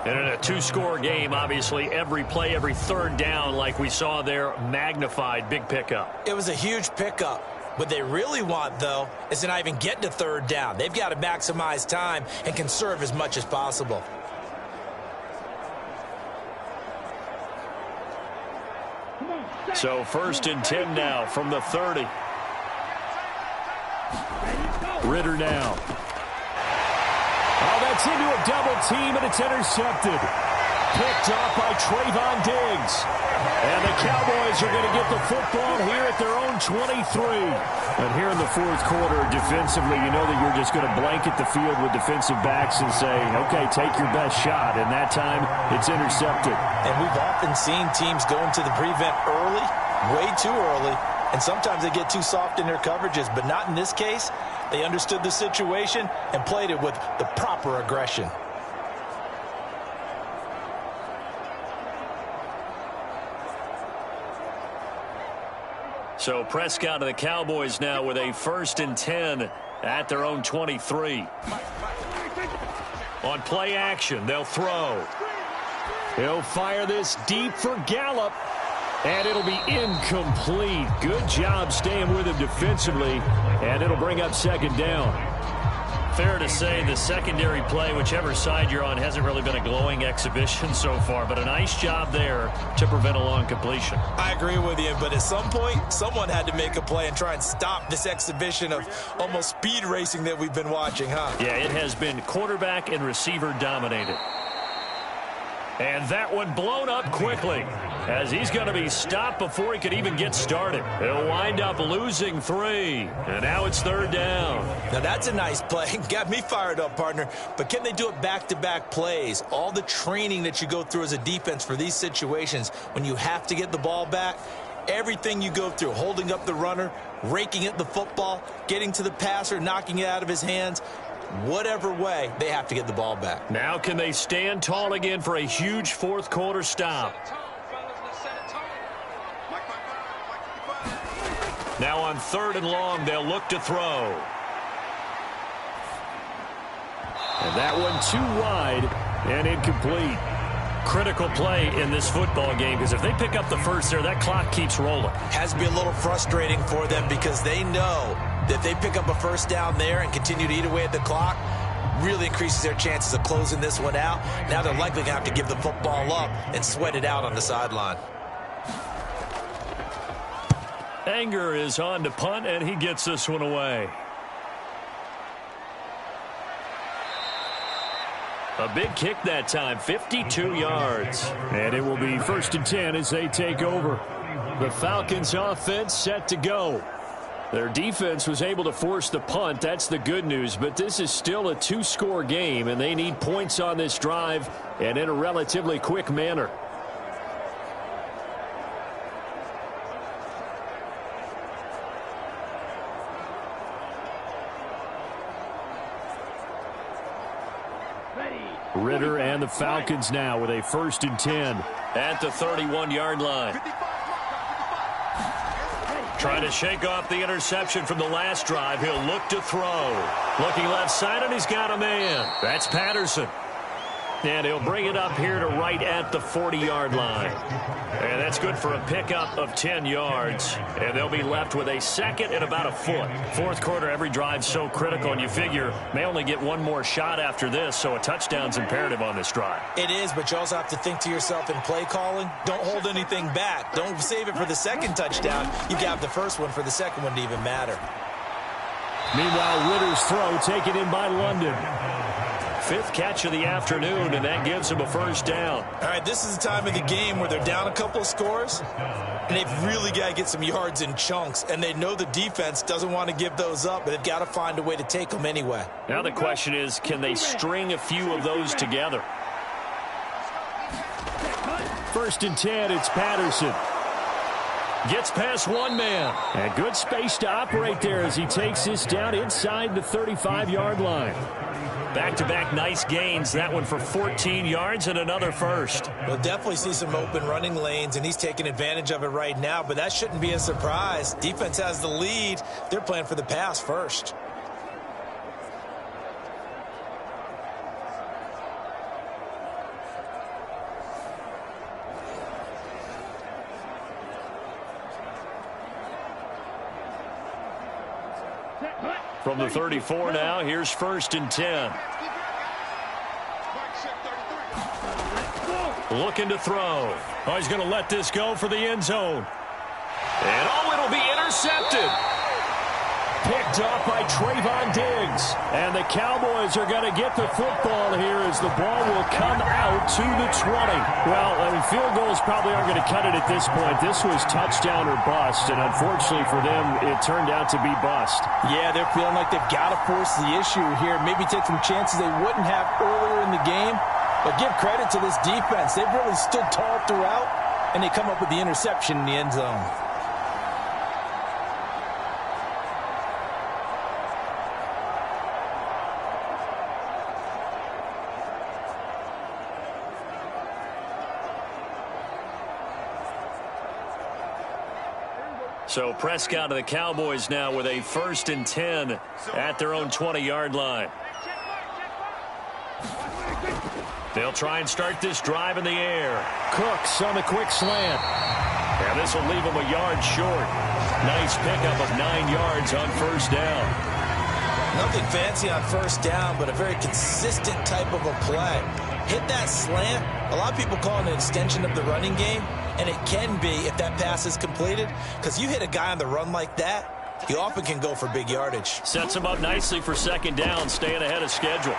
And in a two-score game, obviously, every play, every third down, like we saw there, magnified. Big pickup. It was a huge pickup. What they really want, though, is to not even get to third down. They've got to maximize time and conserve as much as possible. So 1st and 10 now from the 30. Ritter now. Oh, that's into a double team, and it's intercepted. Picked off by Trayvon Diggs. And the Cowboys are going to get the football here at their own 23. And here in the fourth quarter, defensively, you know that you're just going to blanket the field with defensive backs and say, okay, take your best shot. And that time, it's intercepted. And we've often seen teams go into the prevent early, way too early. And sometimes they get too soft in their coverages, but not in this case. They understood the situation and played it with the proper aggression. So Prescott and the Cowboys now with a 1st and 10 at their own 23. On play action, they'll throw. He'll fire this deep for Gallup. And it'll be incomplete. Good job staying with him defensively. And it'll bring up 2nd down. Fair to say the secondary play, whichever side you're on, hasn't really been a glowing exhibition so far. But a nice job there to prevent a long completion. I agree with you, but at some point, someone had to make a play and try and stop this exhibition of almost speed racing that we've been watching, huh? Yeah, it has been quarterback and receiver dominated. And that one blown up quickly as he's going to be stopped before he could even get started. He'll wind up losing 3. And now it's 3rd down. Now that's a nice play. Got me fired up, partner. But can they do it back-to-back plays? All the training that you go through as a defense for these situations when you have to get the ball back, everything you go through, holding up the runner, raking at the football, getting to the passer, knocking it out of his hands, whatever way, they have to get the ball back. Now can they stand tall again for a huge fourth quarter stop? Now on 3rd and long, they'll look to throw. And that one too wide and incomplete. Critical play in this football game because if they pick up the first there, that clock keeps rolling. Has to be a little frustrating for them because they know that if they pick up a 1st down there and continue to eat away at the clock, really increases their chances of closing this one out. Now they're likely going to have to give the football up and sweat it out on the sideline. Anger is on to punt, and he gets this one away. A big kick that time, 52 yards. And it will be 1st and 10 as they take over. The Falcons offense set to go. Their defense was able to force the punt. That's the good news. But this is still a 2-score game, and they need points on this drive and in a relatively quick manner. Ritter and the Falcons now with a 1st and 10 at the 31-yard line. Trying to shake off the interception from the last drive. He'll look to throw. Looking left side, and he's got a man. That's Patterson. And he'll bring it up here to right at the 40-yard line. And that's good for a pickup of 10 yards. And they'll be left with a 2nd and about a foot. Fourth quarter, every drive's so critical, and you figure may only get one more shot after this, so a touchdown's imperative on this drive. It is, but you also have to think to yourself in play calling, don't hold anything back. Don't save it for the 2nd touchdown. You got the first one for the 2nd one to even matter. Meanwhile, Ritter's throw taken in by London. 5th catch of the afternoon, and that gives him a 1st down. All right, this is the time of the game where they're down a couple of scores, and they've really got to get some yards in chunks, and they know the defense doesn't want to give those up, but they've got to find a way to take them anyway. Now the question is, can they string a few of those together? 1st and 10, it's Patterson. Gets past one man. And good space to operate there as he takes this down inside the 35-yard line. Back-to-back nice gains. That one for 14 yards and another 1st. We'll definitely see some open running lanes, and he's taking advantage of it right now, but that shouldn't be a surprise. Defense has the lead. They're playing for the pass first. From the 34 now, here's 1st and 10. Looking to throw. Oh, he's going to let this go for the end zone. And it'll be intercepted. Picked up by Trayvon Diggs. And the Cowboys are going to get the football here as the ball will come out to the 20. Well, field goals probably aren't going to cut it at this point. This was touchdown or bust, and unfortunately for them, it turned out to be bust. Yeah, they're feeling like they've got to force the issue here. Maybe take some chances they wouldn't have earlier in the game. But give credit to this defense. They've really stood tall throughout, and they come up with the interception in the end zone. So Prescott of the Cowboys now with a 1st and 10 at their own 20-yard line. They'll try and start this drive in the air. Cooks on the quick slant. And this will leave him a yard short. Nice pickup of 9 yards on 1st down. Nothing fancy on 1st down, but a very consistent type of a play. Hit that slant. A lot of people call it an extension of the running game, and it can be if that pass is completed, because you hit a guy on the run like that, you often can go for big yardage. Sets him up nicely for 2nd down, staying ahead of schedule.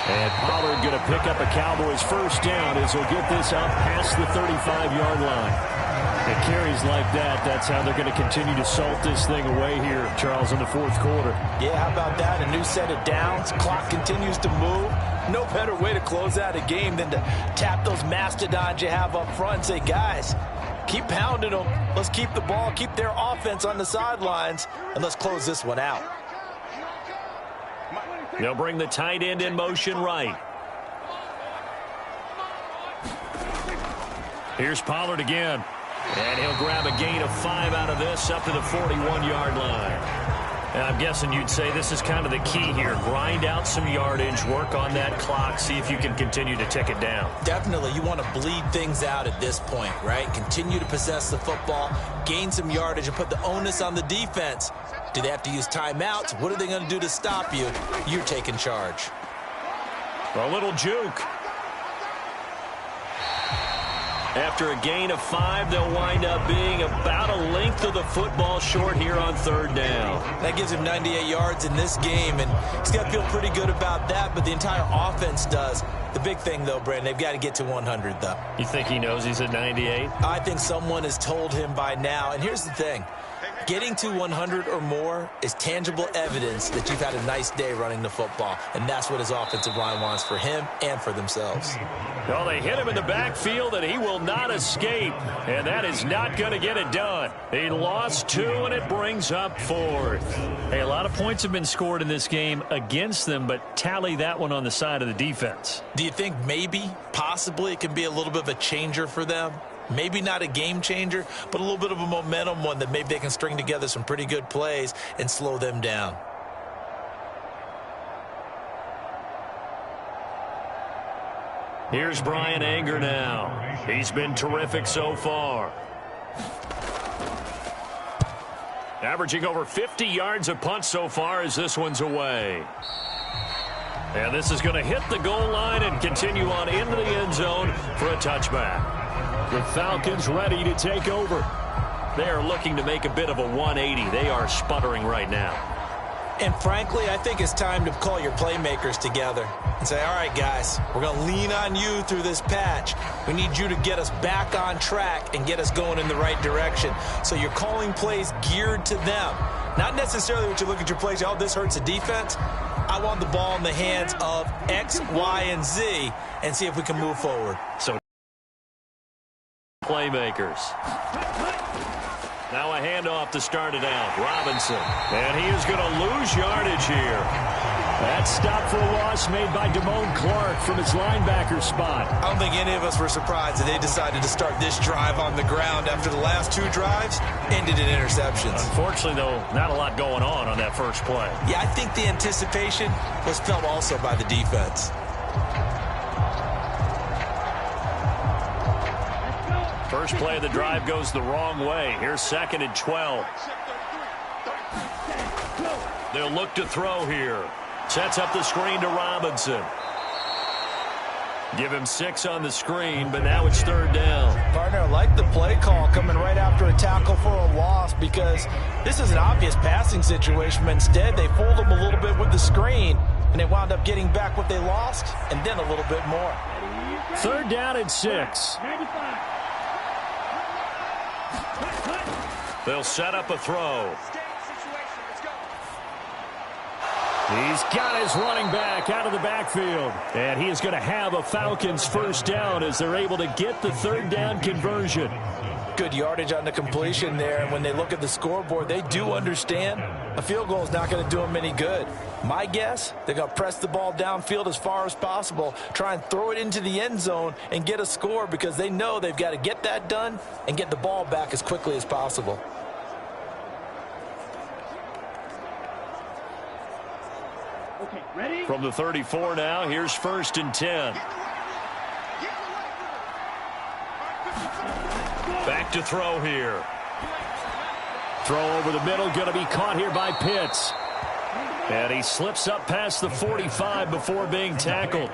And Pollard going to pick up a Cowboys 1st down as he'll get this up past the 35-yard line. It carries like that. That's how they're going to continue to salt this thing away here, Charles, in the 4th quarter. Yeah, how about that? A new set of downs. Clock continues to move. No better way to close out a game than to tap those mastodons you have up front and say, guys, keep pounding them. Let's keep the ball, keep their offense on the sidelines, and let's close this one out. They'll bring the tight end in motion right. Here's Pollard again. And he'll grab a gain of 5 out of this up to the 41-yard line. And I'm guessing you'd say this is kind of the key here. Grind out some yardage, work on that clock, see if you can continue to tick it down. Definitely. You want to bleed things out at this point, right? Continue to possess the football, gain some yardage, and put the onus on the defense. Do they have to use timeouts? What are they going to do to stop you? You're taking charge. A little juke. After a gain of 5, they'll wind up being about a length of the football short here on 3rd down. That gives him 98 yards in this game, and he's got to feel pretty good about that, but the entire offense does. The big thing, though, Brandon, they've got to get to 100, though. You think he knows he's at 98? I think someone has told him by now, and here's the thing. Getting to 100 or more is tangible evidence that you've had a nice day running the football, and that's what his offensive line wants for him and for themselves. Well, they hit him in the backfield, and he will not escape, and that is not going to get it done. He lost 2, and it brings up 4th. Hey, a lot of points have been scored in this game against them, but tally that one on the side of the defense. Do you think maybe, possibly, it can be a little bit of a changer for them? Maybe not a game changer, but a little bit of a momentum one that maybe they can string together some pretty good plays and slow them down. Here's Brian Anger now. He's been terrific so far. Averaging over 50 yards a punt so far as this one's away. And this is going to hit the goal line and continue on into the end zone for a touchback. The Falcons ready to take over. They are looking to make a bit of a 180. They are sputtering right now. And frankly, I think it's time to call your playmakers together and say, all right, guys, we're going to lean on you through this patch. We need you to get us back on track and get us going in the right direction. So you're calling plays geared to them. Not necessarily what you look at your plays, oh, this hurts the defense. I want the ball in the hands of X, Y, and Z and see if we can move forward. So playmakers. Now a handoff to start it out. Robinson. And he is going to lose yardage here. That stop for a loss made by Damone Clark from his linebacker spot. I don't think any of us were surprised that they decided to start this drive on the ground after the last 2 drives ended in interceptions. Unfortunately, though, not a lot going on that first play. Yeah, I think the anticipation was felt also by the defense. First play of the drive goes the wrong way. Here's 2nd and 12. They'll look to throw here. Sets up the screen to Robinson. Give him 6 on the screen, but now it's 3rd down. Partner, I like the play call coming right after a tackle for a loss because this is an obvious passing situation, but instead they fooled them a little bit with the screen, and they wound up getting back what they lost and then a little bit more. 3rd down and 6. 95. They'll set up a throw. He's got his running back out of the backfield. And he is going to have a Falcons 1st down as they're able to get the 3rd down conversion. Good yardage on the completion there. And when they look at the scoreboard, they do understand a field goal is not going to do them any good. My guess, they're going to press the ball downfield as far as possible, try and throw it into the end zone and get a score because they know they've got to get that done and get the ball back as quickly as possible. Okay, ready? From the 34 now, here's 1st and 10. Back to throw here. Throw over the middle, going to be caught here by Pitts. And he slips up past the 45 before being tackled.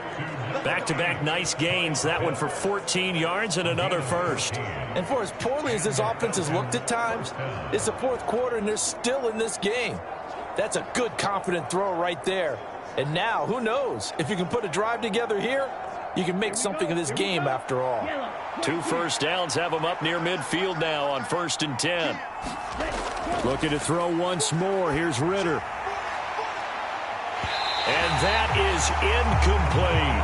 Back-to-back nice gains. That one for 14 yards and another 1st. And for as poorly as this offense has looked at times, it's the 4th quarter and they're still in this game. That's a good, confident throw right there. And now, who knows? If you can put a drive together here, you can make something of this game after all. 2 first downs have them up near midfield now on 1st and 10. Looking to throw once more. Here's Ritter. And that is incomplete.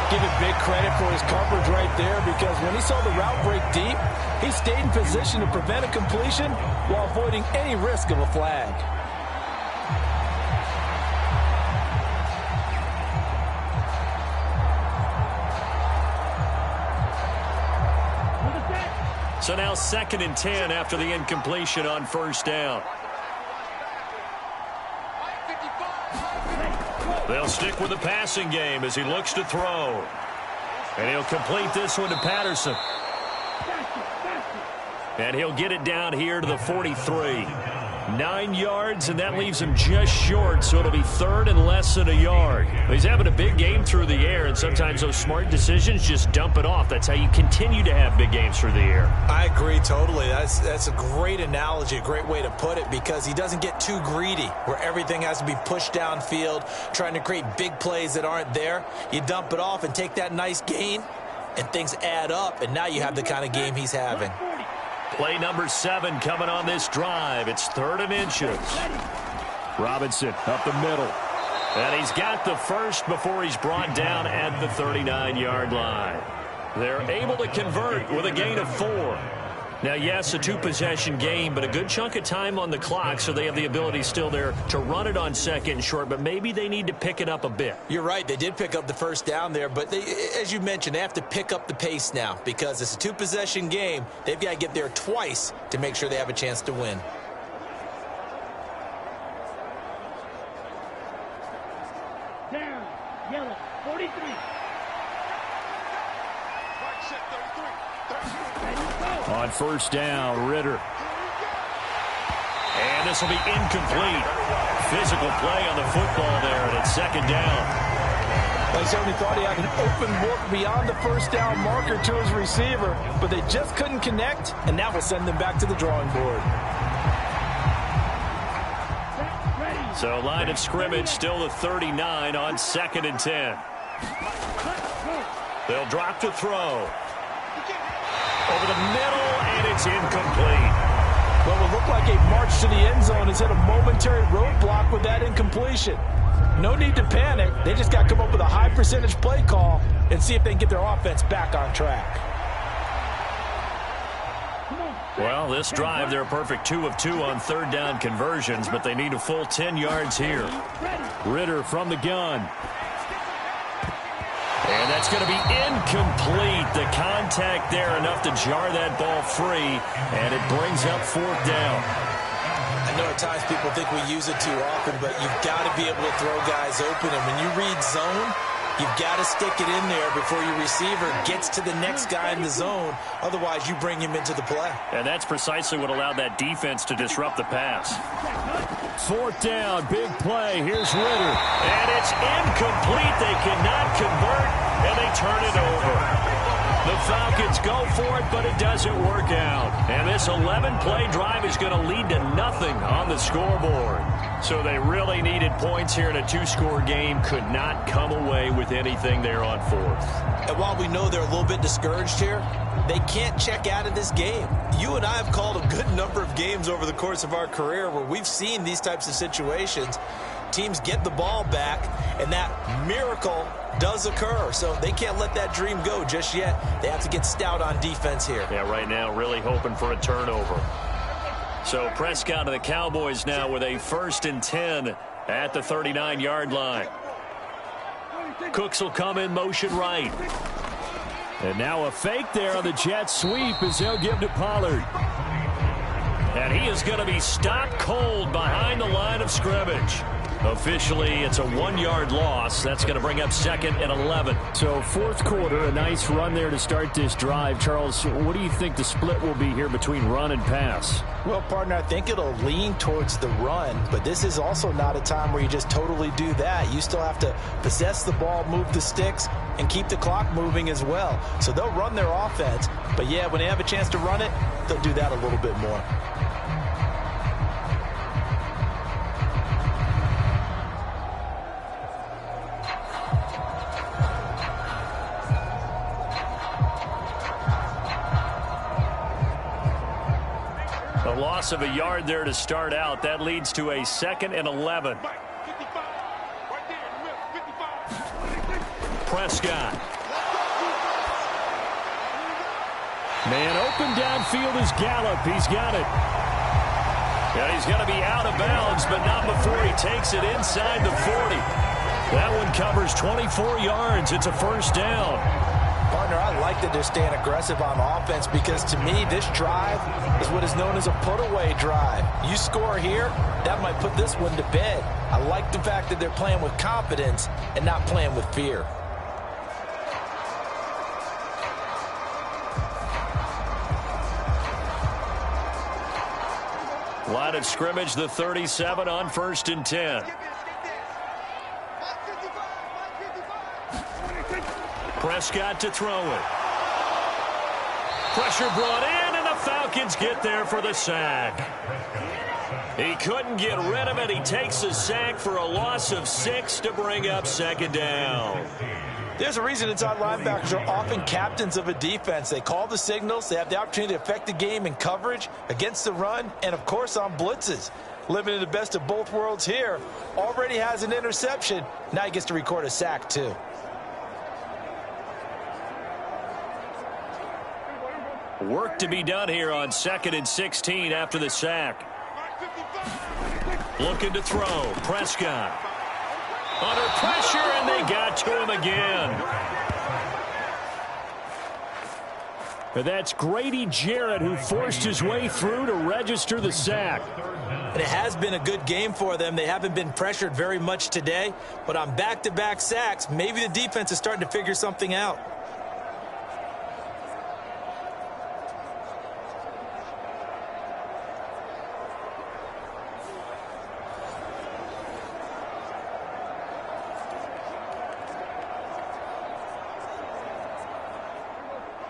Give it big credit for his coverage right there because when he saw the route break deep, he stayed in position to prevent a completion while avoiding any risk of a flag. So now 2nd and 10 after the incompletion on 1st down. They'll stick with the passing game as he looks to throw. And he'll complete this one to Patterson. And he'll get it down here to the 43. 9 yards, and that leaves him just short, so it'll be 3rd and less than a yard. He's having a big game through the air, and sometimes those smart decisions just dump it off. That's how you continue to have big games through the air. I agree totally. That's a great analogy, a great way to put it, because he doesn't get too greedy where everything has to be pushed downfield, trying to create big plays that aren't there. You dump it off and take that nice gain, and things add up, and now you have the kind of game he's having. Play number 7 coming on this drive. It's 3rd and inches. Robinson up the middle. And he's got the 1st before he's brought down at the 39-yard line. They're able to convert with a gain of 4. Now, yes, a 2-possession game, but a good chunk of time on the clock, so they have the ability still there to run it on 2nd and short, but maybe they need to pick it up a bit. You're right. They did pick up the 1st down there, but as you mentioned, they have to pick up the pace now because it's a 2-possession game. They've got to get there twice to make sure they have a chance to win. Down, yellow, 43. On 1st down, Ritter. And this will be incomplete. Physical play on the football there, and it's 2nd down. They certainly thought he had an open look beyond the 1st down marker to his receiver, but they just couldn't connect, and that will send them back to the drawing board. So line of scrimmage still the 39 on 2nd and 10. They'll drop to throw. Over the middle, and it's incomplete. What will look like a march to the end zone has hit a momentary roadblock with that incompletion. No need to panic. They just got to come up with a high percentage play call and see if they can get their offense back on track. Well, this drive, they're a perfect 2 of 2 on 3rd down conversions, but they need a full 10 yards here. Ritter from the gun. And that's going to be incomplete. The contact there enough to jar that ball free, and it brings up 4th down. I know at times people think we use it too often, but you've got to be able to throw guys open. And when you read zone, You've got to stick it in there before your receiver gets to the next guy in the zone. Otherwise, you bring him into the play. And that's precisely what allowed that defense to disrupt the pass. 4th down, big play. Here's Ritter. And it's incomplete. They cannot convert, and they turn it over. The Falcons go for it, but it doesn't work out. And this 11-play drive is going to lead to nothing on the scoreboard. So they really needed points here in a 2-score game. Could not come away with anything there on 4th. And while we know they're a little bit discouraged here, they can't check out of this game. You and I have called a good number of games over the course of our career where we've seen these types of situations. Teams get the ball back, and that miracle does occur. So they can't let that dream go just yet. They have to get stout on defense here. Yeah, right now really hoping for a turnover. So Prescott of the Cowboys now with a 1st and 10 at the 39-yard line. Cooks will come in motion right. And now a fake there on the jet sweep as they'll give to Pollard. And he is going to be stopped cold behind the line of scrimmage. Officially, it's a 1-yard loss. That's going to bring up 2nd and 11. So 4th quarter, a nice run there to start this drive. Charles, what do you think the split will be here between run and pass? Well, partner, I think it'll lean towards the run, but this is also not a time where you just totally do that. You still have to possess the ball, move the sticks, and keep the clock moving as well. So they'll run their offense, but yeah, when they have a chance to run it, they'll do that a little bit more. A loss of a yard there to start out. That leads to a 2nd and 11. Prescott. Man open downfield is Gallup. He's got it. And he's going to be out of bounds, but not before he takes it inside the 40. That one covers 24 yards. It's a 1st down. Partner, I like that they're staying aggressive on offense because to me, this drive is what is known as a put-away drive. You score here, that might put this one to bed. I like the fact that they're playing with confidence and not playing with fear. Line of scrimmage, the 37 on 1st and 10. Prescott to throw it. Pressure brought in, and the Falcons get there for the sack. He couldn't get rid of it. He takes a sack for a loss of 6 to bring up 2nd down. There's a reason inside linebackers are often captains of a defense. They call the signals. They have the opportunity to affect the game in coverage, against the run, and, of course, on blitzes. Living in the best of both worlds here. Already has an interception. Now he gets to record a sack, too. Work to be done here on 2nd and 16 after the sack. Looking to throw. Prescott. Under pressure, and they got to him again. But that's Grady Jarrett who forced his way through to register the sack. And it has been a good game for them. They haven't been pressured very much today, but on back-to-back sacks, maybe the defense is starting to figure something out.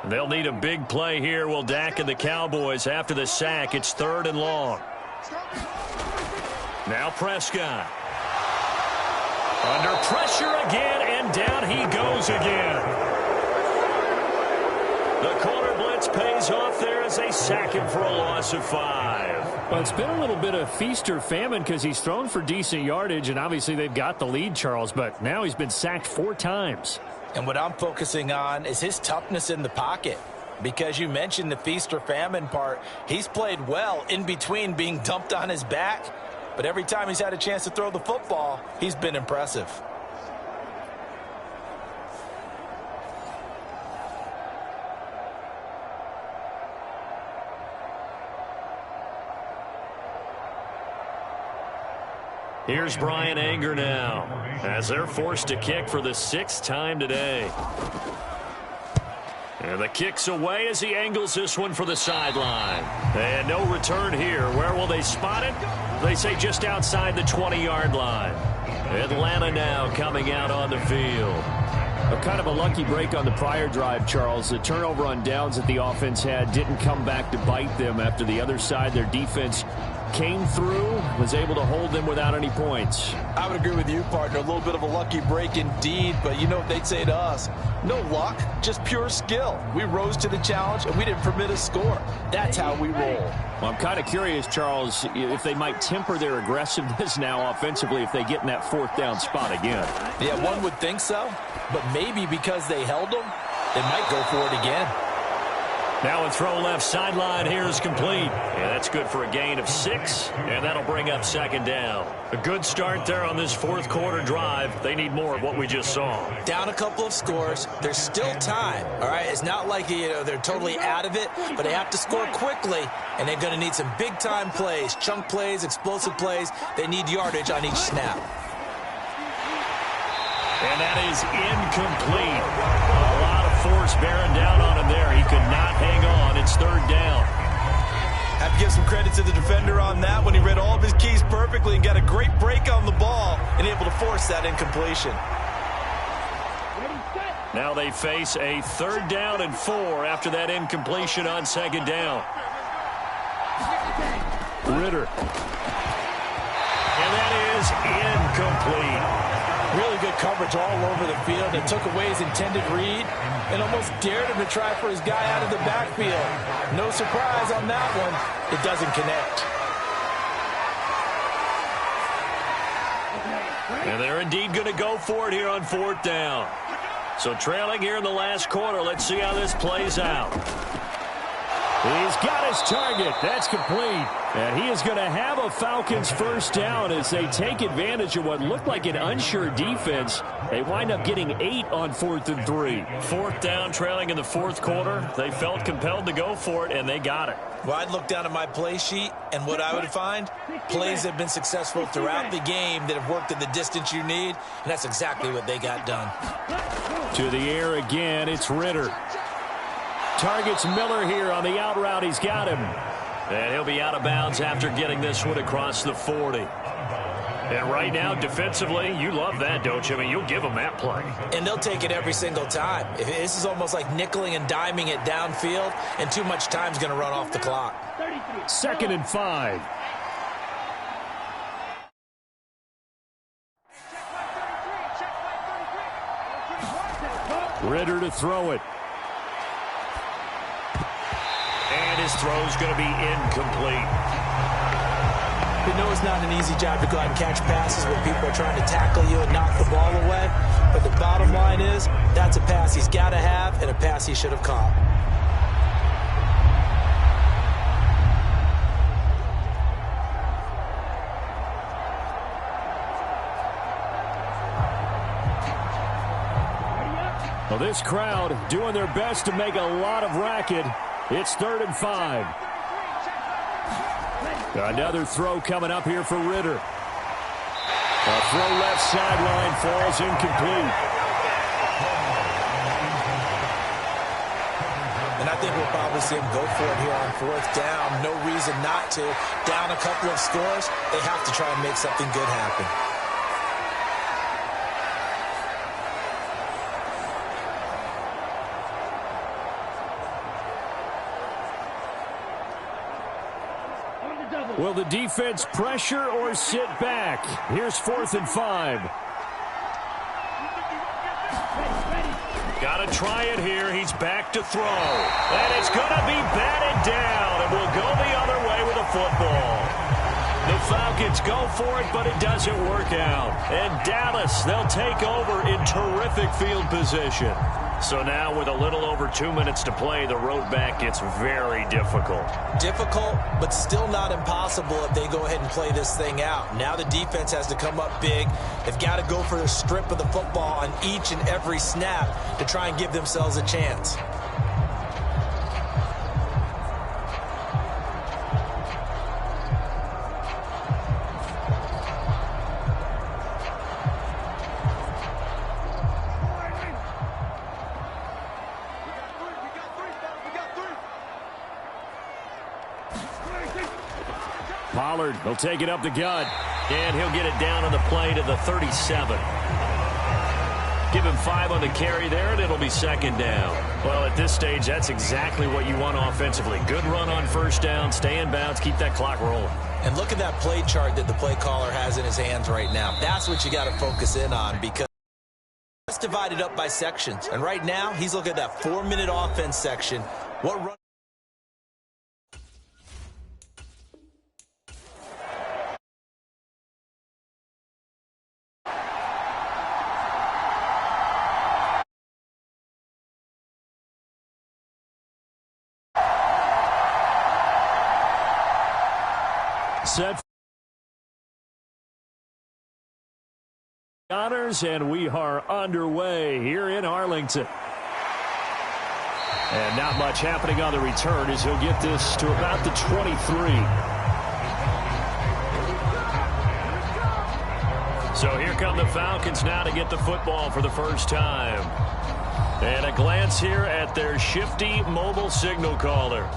They'll need a big play here. Will Dak and the Cowboys after the sack. It's 3rd and long. Now Prescott. Under pressure again, and down he goes again. The corner blitz pays off there as they sack him for a loss of 5. Well, it's been a little bit of feast or famine because he's thrown for decent yardage, and obviously they've got the lead, Charles, but now he's been sacked 4 times. And what I'm focusing on is his toughness in the pocket. Because you mentioned the feast or famine part, he's played well in between being dumped on his back. But every time he's had a chance to throw the football, he's been impressive. Here's Brian Anger now as they're forced to kick for the 6th time today. And the kick's away as he angles this one for the sideline. And no return here. Where will they spot it? They say just outside the 20-yard line. Atlanta now coming out on the field. A kind of a lucky break on the prior drive, Charles. The turnover on downs that the offense had didn't come back to bite them after the other side. Their defense came through, was able to hold them without any points. I would agree with you, partner. A little bit of a lucky break indeed, but you know what they'd say to us? No luck, just pure skill. We rose to the challenge, and we didn't permit a score. That's how we roll. Well, I'm kind of curious, Charles, if they might temper their aggressiveness now offensively if they get in that 4th down spot again. Yeah, one would think so, but maybe because they held them, they might go for it again. Now a throw left sideline here is complete. Yeah, that's good for a gain of 6, and that'll bring up 2nd down. A good start there on this 4th quarter drive. They need more of what we just saw. Down a couple of scores. There's still time, all right? It's not like, they're totally out of it, but they have to score quickly, and they're going to need some big-time plays, chunk plays, explosive plays. They need yardage on each snap. And that is incomplete. A lot of force bearing down on him there. He could not hang on. It's 3rd down. Have to give some credit to the defender on that when he read all of his keys perfectly and got a great break on the ball and able to force that incompletion. Now they face a 3rd down and 4 after that incompletion on 2nd down. Ritter. And that is incomplete. Really good coverage all over the field. It took away his intended read and almost dared him to try for his guy out of the backfield. No surprise on that one. It doesn't connect. And they're indeed going to go for it here on 4th down. So trailing here in the last quarter. Let's see how this plays out. He's got his target. That's complete. And he is going to have a Falcons 1st down as they take advantage of what looked like an unsure defense. They wind up getting 8 on 4th and 3. 4th down, trailing in the 4th quarter. They felt compelled to go for it, and they got it. Well, I'd look down at my play sheet, and what I would find, plays that have been successful throughout the game that have worked at the distance you need, and that's exactly what they got done. To the air again, it's Ritter. Targets Miller here on the out route. He's got him. And he'll be out of bounds after getting this one across the 40. And right now, defensively, you love that, don't you? I mean, you'll give them that play. And they'll take it every single time. This is almost like nickeling and diming it downfield, and too much time's going to run off the clock. 2nd and 5. Ritter to throw it. And his throw's going to be incomplete. We know it's not an easy job to go out and catch passes when people are trying to tackle you and knock the ball away. But the bottom line is, that's a pass he's got to have and a pass he should have caught. Well, this crowd doing their best to make a lot of racket. It's 3rd and 5. Another throw coming up here for Ritter. A throw left sideline falls incomplete. And I think we'll probably see him go for it here on 4th down. No reason not to. Down a couple of scores, they have to try and make something good happen. Will the defense pressure or sit back? Here's 4th and 5. Got to try it here. He's back to throw. And it's going to be batted down. And we'll go the other way with a football. The Falcons go for it, but it doesn't work out. And Dallas, they'll take over in terrific field position. So now with a little over 2 minutes to play, the road back gets very difficult. Difficult, but still not impossible if they go ahead and play this thing out. Now the defense has to come up big. They've got to go for a strip of the football on each and every snap to try and give themselves a chance. Pollard will take it up the gut. And he'll get it down on the play to the 37. Give him 5 on the carry there, and it'll be second down. Well, at this stage, that's exactly what you want offensively. Good run on first down, stay in bounds, keep that clock rolling. And look at that play chart that the play caller has in his hands right now. That's what you got to focus in on, because it's divided up by sections. And right now, he's looking at that 4-minute offense section. What run? Set honors, and we are underway here in Arlington. And not much happening on the return as he'll get this to about the 23. So here come the Falcons now to get the football for the first time. And a glance here at their shifty mobile signal caller.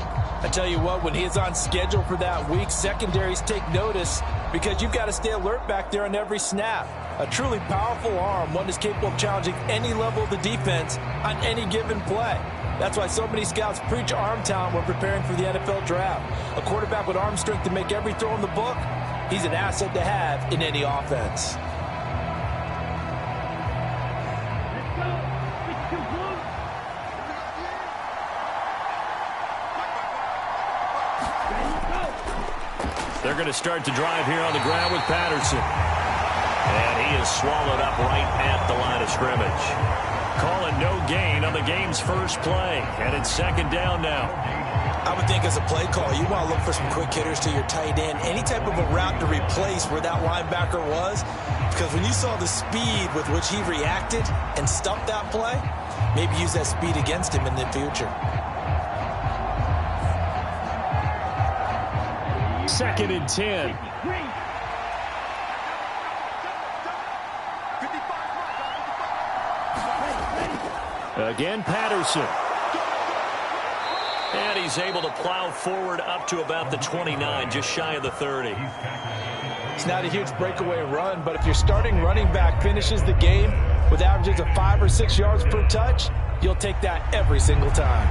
I tell you what, when he is on schedule for that week, secondaries take notice because you've got to stay alert back there on every snap. A truly powerful arm, one that's capable of challenging any level of the defense on any given play. That's why so many scouts preach arm talent when preparing for the NFL draft. A quarterback with arm strength to make every throw in the book, he's an asset to have in any offense. They're going to start the drive here on the ground with Patterson. And he is swallowed up right at the line of scrimmage. Calling no gain on the game's first play. And it's second down now. I would think as a play call, you want to look for some quick hitters to your tight end. Any type of a route to replace where that linebacker was. Because when you saw the speed with which he reacted and stuffed that play, maybe use that speed against him in the future. Second and 10. Again, Patterson. And he's able to plow forward up to about the 29, just shy of the 30. It's not a huge breakaway run, but if your starting running back finishes the game with averages of 5 or 6 yards per touch, you'll take that every single time.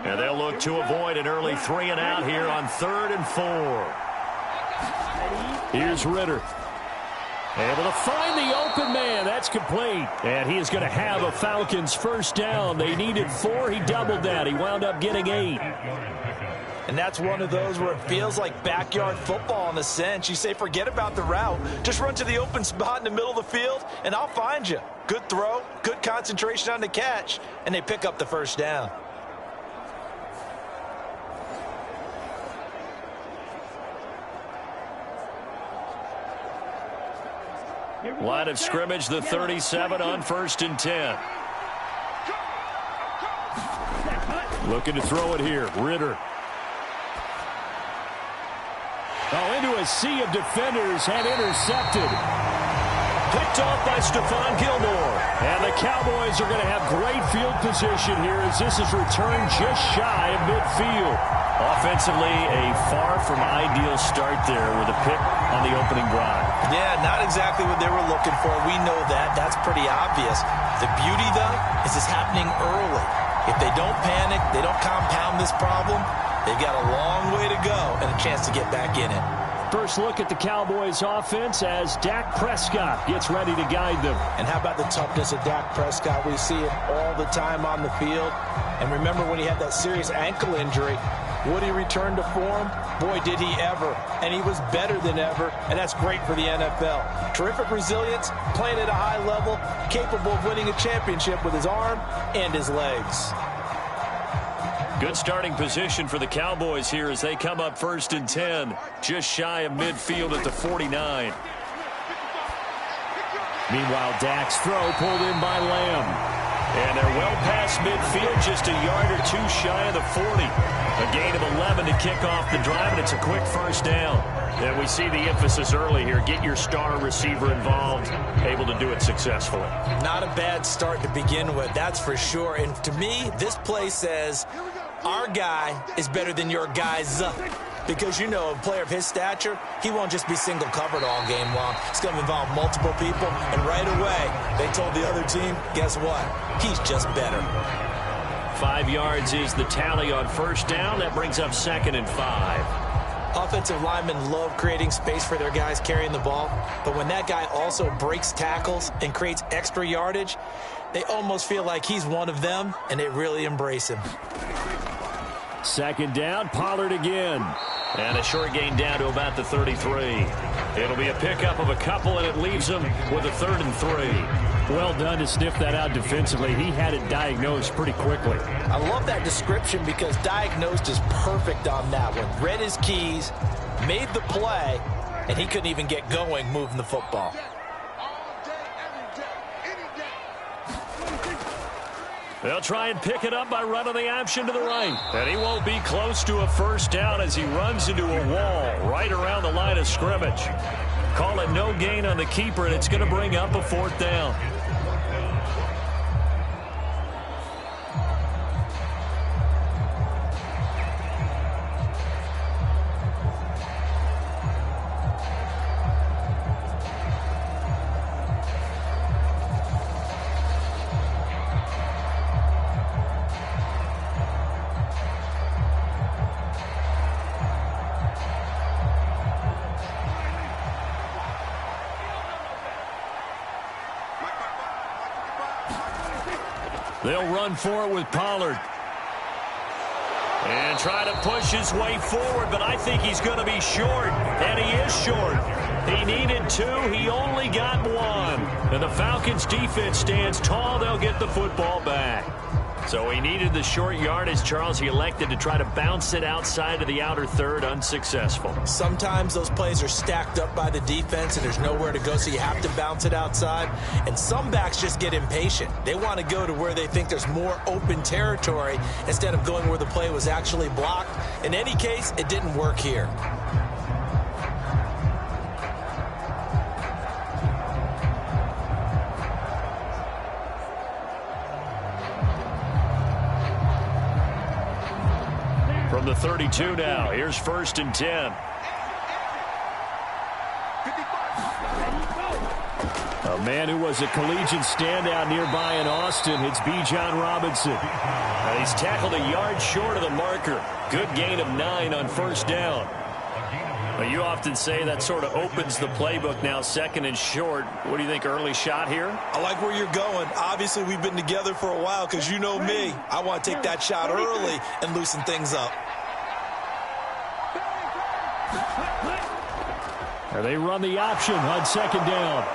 And they'll look to avoid an early 3 and out here on 3rd and 4. Here's Ritter. Able to find the open man. That's complete. And he is going to have a Falcons first down. They needed 4. He doubled that. He wound up getting 8. And that's one of those where it feels like backyard football in a sense. You say, forget about the route. Just run to the open spot in the middle of the field, and I'll find you. Good throw, good concentration on the catch, and they pick up the first down. Line of scrimmage, the 37 on 1st and 10. Looking to throw it here. Ritter. Oh, into a sea of defenders and intercepted. Picked off by Stephon Gilmore. And the Cowboys are going to have great field position here as this is returned just shy of midfield. Offensively, a far from ideal start there with a pick on the opening drive. Yeah, not exactly what they were looking for. We know that. That's pretty obvious. The beauty, though, is it's happening early. If they don't panic, they don't compound this problem, they've got a long way to go and a chance to get back in it. First look at the Cowboys offense as Dak Prescott gets ready to guide them. And how about the toughness of Dak Prescott? We see it all the time on the field. And remember when he had that serious ankle injury, would he return to form? Boy, did he ever. And he was better than ever, and that's great for the NFL. Terrific resilience, playing at a high level, capable of winning a championship with his arm and his legs. Good starting position for the Cowboys here as they come up 1st and 10, just shy of midfield at the 49. Meanwhile, Dak's throw pulled in by Lamb. And they're well past midfield, just a yard or 2 shy of the 40. A gain of 11 to kick off the drive, and it's a quick first down. And we see the emphasis early here. Get your star receiver involved, able to do it successfully. Not a bad start to begin with, that's for sure. And to me, this play says our guy is better than your guys. Because, you know, a player of his stature, he won't just be single covered all game long. It's going to involve multiple people. And right away, they told the other team, guess what? He's just better. 5 yards is the tally on first down. That brings up 2nd and 5. Offensive linemen love creating space for their guys carrying the ball. But when that guy also breaks tackles and creates extra yardage, they almost feel like he's one of them, and they really embrace him. 2nd down, Pollard again. And a short gain down to about the 33. It'll be a pickup of a couple, and it leaves them with a 3rd and 3. Well done to sniff that out defensively. He had it diagnosed pretty quickly. I love that description because diagnosed is perfect on that one. Read his keys, made the play, and he couldn't even get going moving the football. They'll try and pick it up by running the option to the right. And he won't be close to a first down as he runs into a wall right around the line of scrimmage. Call it no gain on the keeper, and it's going to bring up a 4th down. They'll run for it with Pollard. And try to push his way forward, but I think he's going to be short. And he is short. He needed 2. He only got 1. And the Falcons defense stands tall. They'll get the football back. So he needed the short yardage, Charles. He elected to try to bounce it outside of the outer third, unsuccessful. Sometimes those plays are stacked up by the defense and there's nowhere to go, so you have to bounce it outside. And some backs just get impatient. They want to go to where they think there's more open territory instead of going where the play was actually blocked. In any case, it didn't work here. From the 32 now, here's 1st and 10. A man who was a collegiate standout nearby in Austin, it's Bijan Robinson. He's tackled a yard short of the marker. Good gain of 9 on 1st down. Well, you often say that sort of opens the playbook now, 2nd and short. What do you think, early shot here? I like where you're going. Obviously, we've been together for a while because you know me. I want to take that shot early and loosen things up. And they run the option on 2nd down.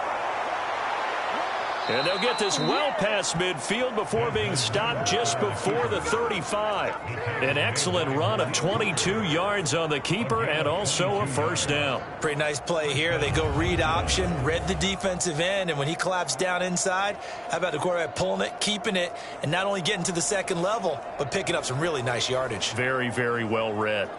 And they'll get this well past midfield before being stopped just before the 35. An excellent run of 22 yards on the keeper and also a 1st down. Pretty nice play here. They go read option, read the defensive end, and when he collapsed down inside, how about the quarterback pulling it, keeping it, and not only getting to the 2nd level, but picking up some really nice yardage. Very, very well read.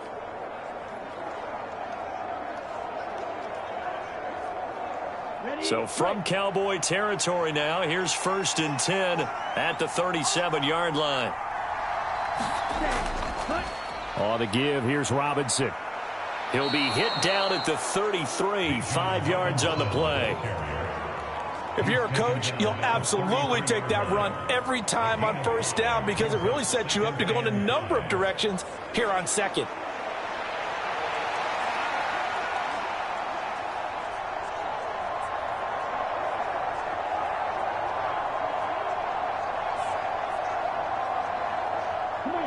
So from Cowboy territory now, here's 1st and 10 at the 37-yard line. On the give, here's Robinson. He'll be hit down at the 33, 5 yards on the play. If you're a coach, you'll absolutely take that run every time on 1st down because it really sets you up to go in a number of directions here on 2nd.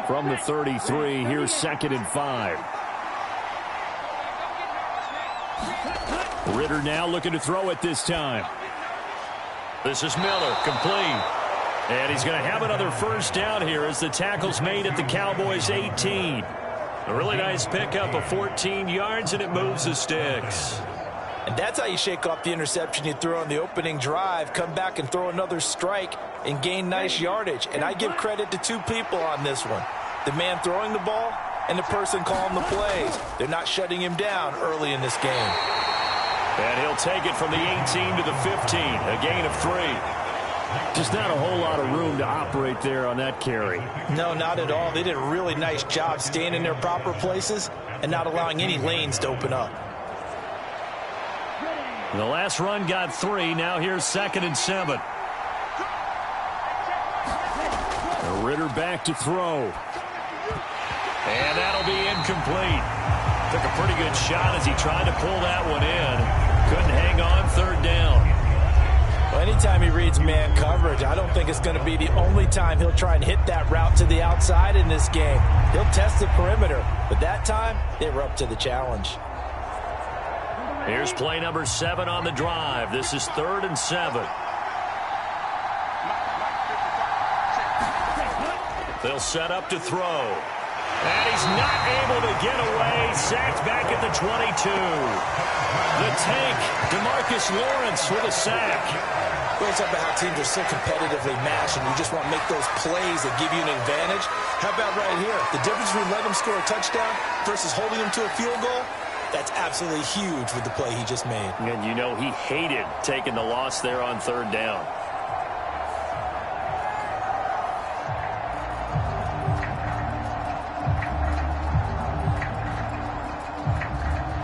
From the 33, here's 2nd and 5. Ritter now looking to throw it this time. This is Miller, complete. And he's going to have another 1st down here as the tackle's made at the Cowboys' 18. A really nice pickup of 14 yards, and it moves the sticks. And that's how you shake off the interception you threw on the opening drive, come back and throw another strike and gain nice yardage. And I give credit to 2 people on this one. The man throwing the ball and the person calling the plays. They're not shutting him down early in this game. And he'll take it from the 18 to the 15, a gain of 3. Just not a whole lot of room to operate there on that carry. No, not at all. They did a really nice job staying in their proper places and not allowing any lanes to open up. The last run got 3. Now here's 2nd and 7. Ritter back to throw. And that'll be incomplete. Took a pretty good shot as he tried to pull that one in. Couldn't hang on, 3rd down. Well, anytime he reads man coverage, I don't think it's going to be the only time he'll try and hit that route to the outside in this game. He'll test the perimeter, but that time they were up to the challenge. Here's play number 7 on the drive. This is 3rd and 7. They'll set up to throw. And he's not able to get away. Sacked back at the 22. The tank, DeMarcus Lawrence with a sack. Well, it's about how teams are so competitively matched, and you just want to make those plays that give you an advantage. How about right here? The difference between letting them score a touchdown versus holding them to a field goal, that's absolutely huge with the play he just made. And you know he hated taking the loss there on 3rd down.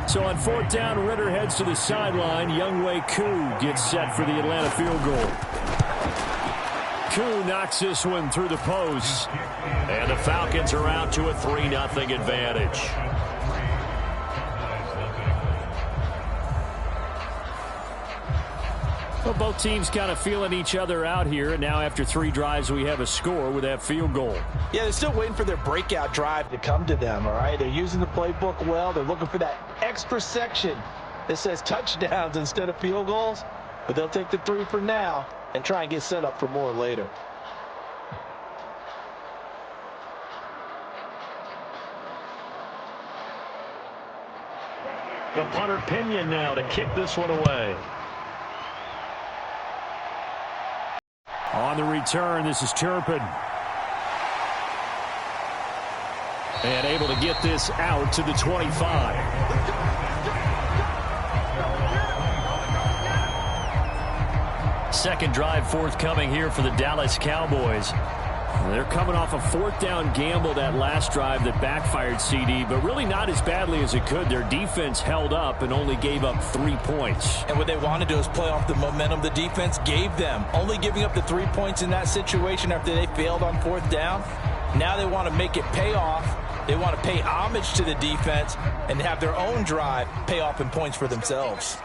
So on 4th down, Ritter heads to the sideline. Younghoe Koo gets set for the Atlanta field goal. Koo knocks this one through the post. And the Falcons are out to a 3-0 advantage. Well, both teams kind of feeling each other out here. And now after 3 drives, we have a score with that field goal. Yeah, they're still waiting for their breakout drive to come to them, all right? They're using the playbook well. They're looking for that extra section that says touchdowns instead of field goals. But they'll take the 3 for now and try and get set up for more later. The punter Pinion now to kick this one away. On the return, this is Turpin. And able to get this out to the 25. Second drive forthcoming here for the Dallas Cowboys. They're coming off a 4th down gamble that last drive that backfired, CD, but really not as badly as it could. Their defense held up and only gave up 3 points. And what they want to do is play off the momentum the defense gave them. Only giving up the 3 points in that situation after they failed on 4th down. Now they want to make it pay off. They want to pay homage to the defense and have their own drive pay off in points for themselves.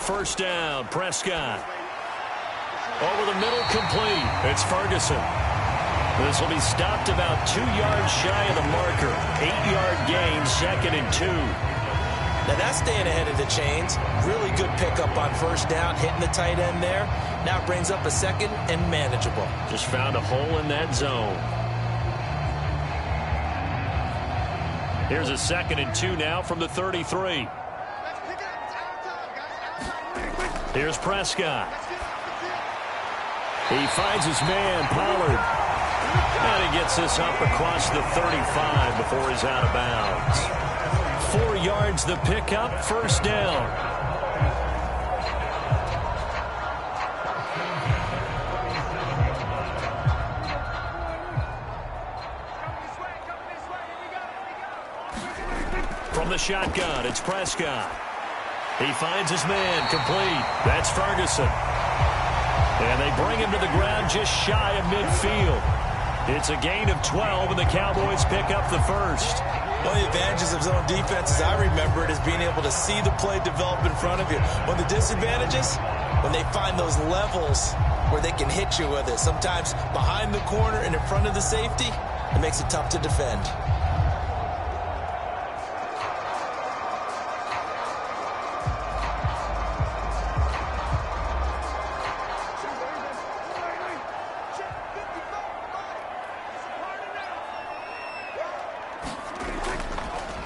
1st down, Prescott. Over the middle, complete. It's Ferguson. This will be stopped about 2 yards shy of the marker. 8-yard gain, 2nd and 2. Now that's staying ahead of the chains. Really good pickup on 1st down, hitting the tight end there. Now brings up a 2nd and manageable. Just found a hole in that zone. Here's a 2nd and 2 now from the 33. Here's Prescott. He finds his man, Pollard. And he gets this up across the 35 before he's out of bounds. 4 yards the pickup, 1st down. From the shotgun, it's Prescott. He finds his man, complete. That's Ferguson. And they bring him to the ground just shy of midfield. It's a gain of 12, and the Cowboys pick up the 1st. One of the advantages of zone defense, as I remember it, is being able to see the play develop in front of you. One of the disadvantages, when they find those levels where they can hit you with it. Sometimes behind the corner and in front of the safety, it makes it tough to defend.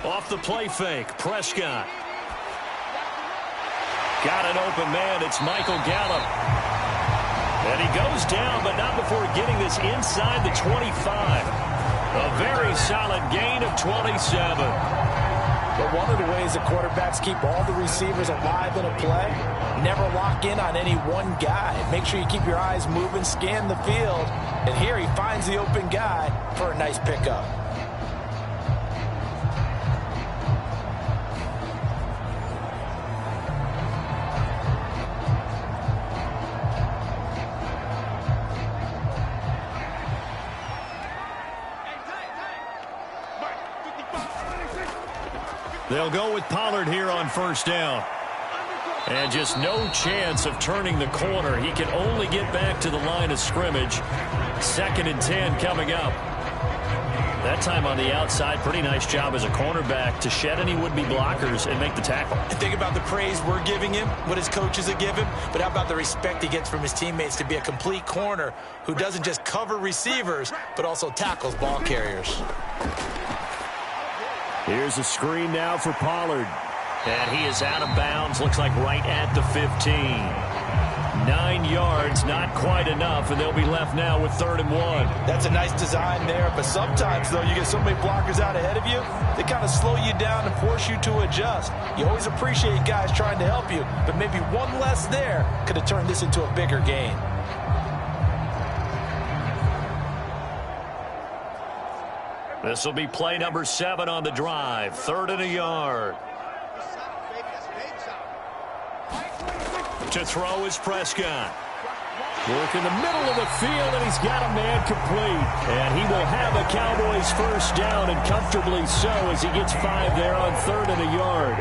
Off the play fake, Prescott. Got an open man, it's Michael Gallup. And he goes down, but not before getting this inside the 25. A very solid gain of 27. But one of the ways the quarterbacks keep all the receivers alive in a play, never lock in on any one guy. Make sure you keep your eyes moving, scan the field. And here he finds the open guy for a nice pickup. They'll go with Pollard here on first down. And just no chance of turning the corner. He can only get back to the line of scrimmage. 2nd and 10 coming up. That time on the outside, pretty nice job as a cornerback to shed any would-be blockers and make the tackle. And think about the praise we're giving him, what his coaches have given, but how about the respect he gets from his teammates to be a complete corner who doesn't just cover receivers, but also tackles ball carriers. Here's a screen now for Pollard. And he is out of bounds, looks like right at the 15. 9 yards, not quite enough, and they'll be left now with 3rd and 1. That's a nice design there, but sometimes, though, you get so many blockers out ahead of you, they kind of slow you down and force you to adjust. You always appreciate guys trying to help you, but maybe one less there could have turned this into a bigger gain. This will be play number 7 on the drive. 3rd and a yard. To throw is Prescott. Work in the middle of the field, and he's got a man complete. And he will have a Cowboys first down, and comfortably so, as he gets 5 there on 3rd and a yard.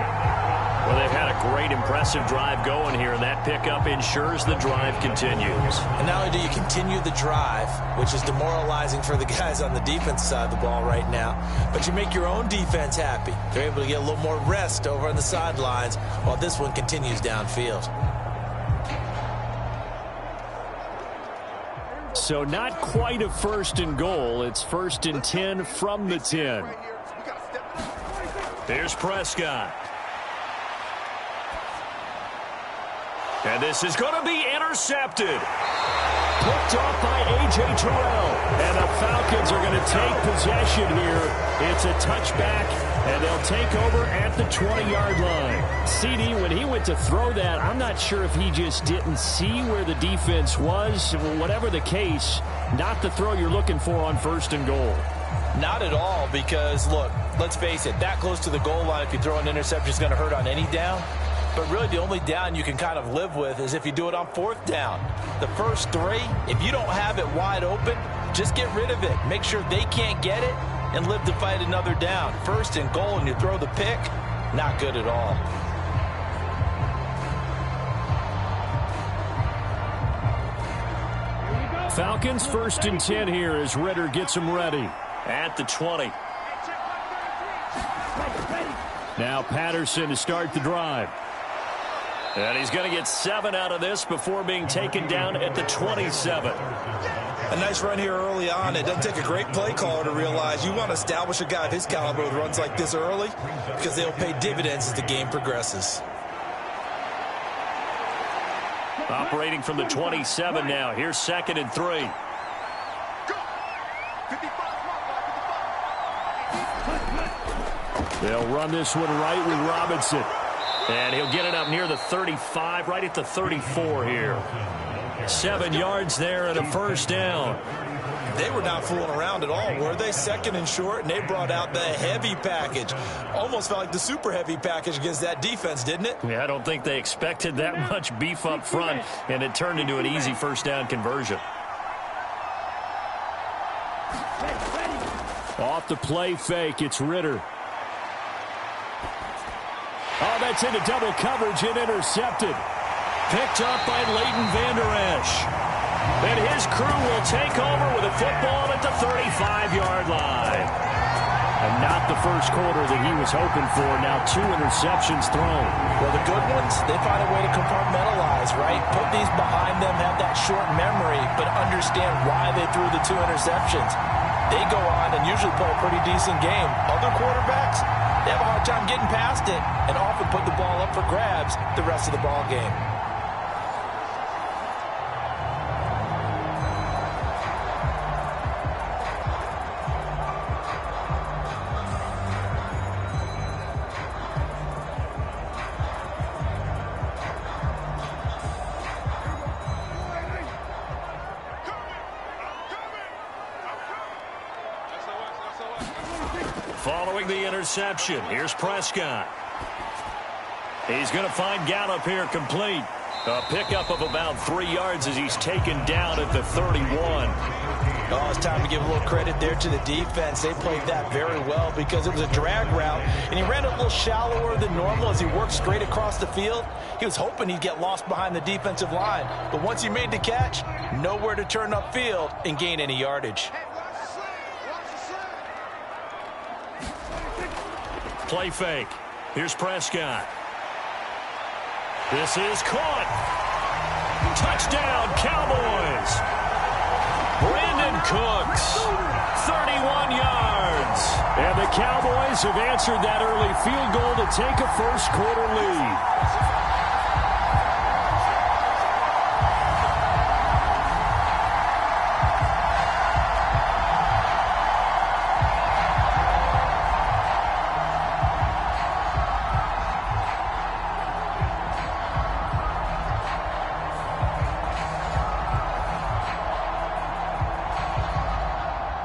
Well, they've had a great, impressive drive going here, and that pickup ensures the drive continues. And not only do you continue the drive, which is demoralizing for the guys on the defense side of the ball right now, but you make your own defense happy. They're able to get a little more rest over on the sidelines while this one continues downfield. So not quite a 1st and goal. It's 1st and 10 from the 10. Here's Prescott. And this is going to be intercepted. Picked off by A.J. Terrell. And the Falcons are going to take possession here. It's a touchback, and they'll take over at the 20-yard line. CD, when he went to throw that, I'm not sure if he just didn't see where the defense was. Whatever the case, not the throw you're looking for on 1st and goal. Not at all, because, look, let's face it, that close to the goal line, if you throw an interception, is going to hurt on any down. But really, the only down you can kind of live with is if you do it on 4th down. The first 3, if you don't have it wide open, just get rid of it. Make sure they can't get it and live to fight another down. 1st and goal, and you throw the pick, not good at all. Falcons 1st and 10 here as Ritter gets them ready at the 20. Now Patterson to start the drive. And he's going to get 7 out of this before being taken down at the 27. A nice run here early on. It doesn't take a great play caller to realize you want to establish a guy of his caliber with runs like this early because they'll pay dividends as the game progresses. Operating from the 27 now. Here's 2nd and 3. They'll run this one right with Robinson. And he'll get it up near the 35, right at the 34 here. 7 yards there and a first down. They were not fooling around at all, were they? 2nd and short, and they brought out the heavy package. Almost felt like the super heavy package against that defense, didn't it? Yeah, I don't think they expected that much beef up front, and it turned into an easy first down conversion. Off the play fake, it's Ritter. Oh, that's into double coverage and intercepted. Picked up by Leighton Vander Esch. And his crew will take over with a football at the 35-yard line. And not the first quarter that he was hoping for. Now 2 interceptions thrown. Well, the good ones, they find a way to compartmentalize, right? Put these behind them, have that short memory, but understand why they threw the 2 interceptions. They go on and usually play a pretty decent game. Other quarterbacks, they have a hard time getting past it and often put the ball up for grabs the rest of the ball game. Throwing the interception. Here's Prescott. He's going to find Gallup here complete. A pickup of about 3 yards as he's taken down at the 31. Oh, it's time to give a little credit there to the defense. They played that very well because it was a drag route, and he ran it a little shallower than normal as he worked straight across the field. He was hoping he'd get lost behind the defensive line, but once he made the catch, nowhere to turn upfield and gain any yardage. Play fake. Here's Prescott. This is caught. Touchdown, Cowboys. Brandon Cooks, 31 yards. And the Cowboys have answered that early field goal to take a first-quarter lead.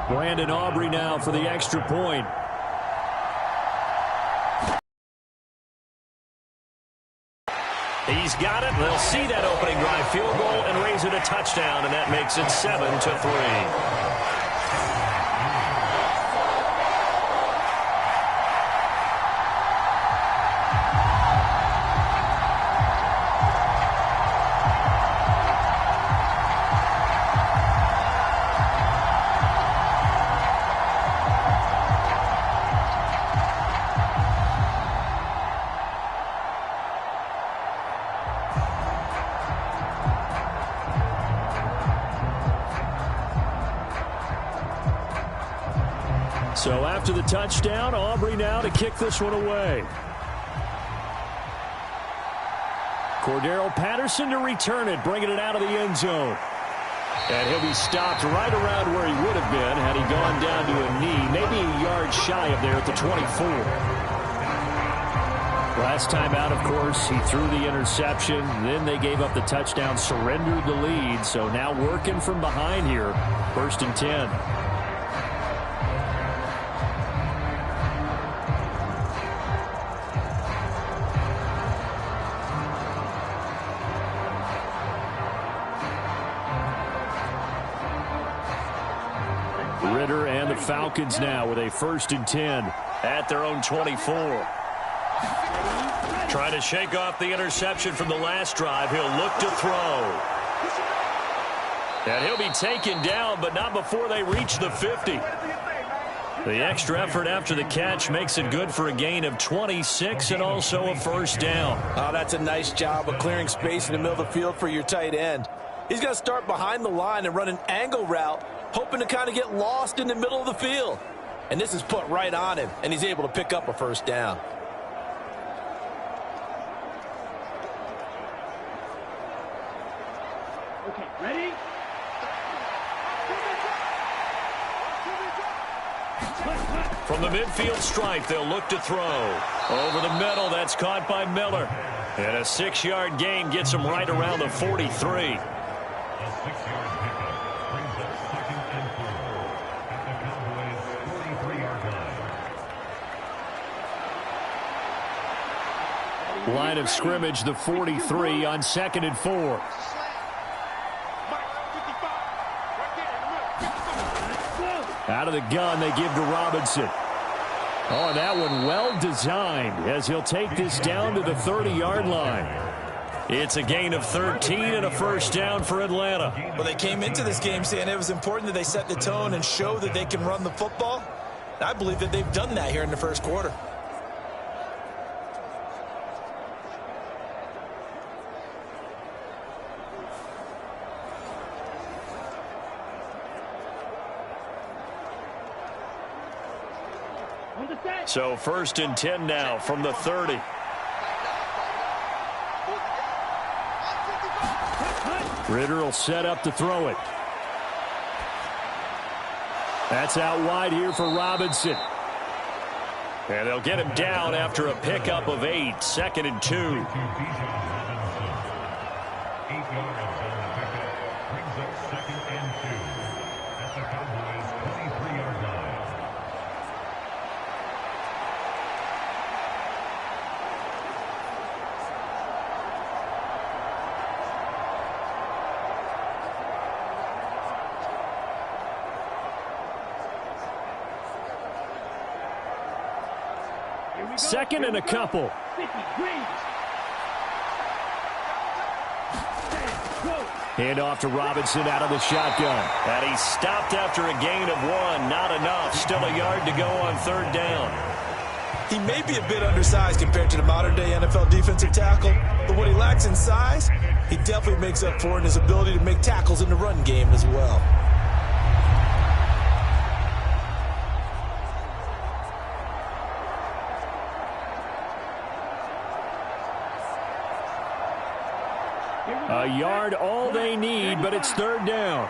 Brandon Aubrey now for the extra point. He's got it. They'll see that opening drive field goal and raise it a touchdown, and that makes it 7-3. So after the touchdown, Aubrey now to kick this one away. Cordero Patterson to return it, bringing it out of the end zone. And he'll be stopped right around where he would have been had he gone down to a knee, maybe a yard shy of there at the 24. Last time out, of course, he threw the interception. Then they gave up the touchdown, surrendered the lead. So now working from behind here, 1st and 10. Falcons now with a 1st and 10 at their own 24. Trying to shake off the interception from the last drive. He'll look to throw. And he'll be taken down, but not before they reach the 50. The extra effort after the catch makes it good for a gain of 26 and also a 1st down. Oh, that's a nice job of clearing space in the middle of the field for your tight end. He's going to start behind the line and run an angle route, hoping to kind of get lost in the middle of the field. And this is put right on him, and he's able to pick up a 1st down. Okay, ready? From the midfield stripe, they'll look to throw. Over the middle, that's caught by Miller. And a 6-yard gain gets him right around the 43. Line of scrimmage, the 43 on 2nd and 4. Out of the gun, they give to Robinson. Oh, that one well designed as he'll take this down to the 30-yard line. It's a gain of 13 and a 1st down for Atlanta. Well, they came into this game saying it was important that they set the tone and show that they can run the football. I believe that they've done that here in the 1st quarter. So 1st and 10 now from the 30. Ritter will set up to throw it. That's out wide here for Robinson. And they'll get him down after a pickup of 8. 2nd and 2. Second and a couple. 50, green. Hand off to Robinson out of the shotgun. And he's stopped after a gain of 1. Not enough. Still a yard to go on third down. He may be a bit undersized compared to the modern-day NFL defensive tackle, but what he lacks in size, he definitely makes up for in his ability to make tackles in the run game as well. A yard all they need, but it's third down.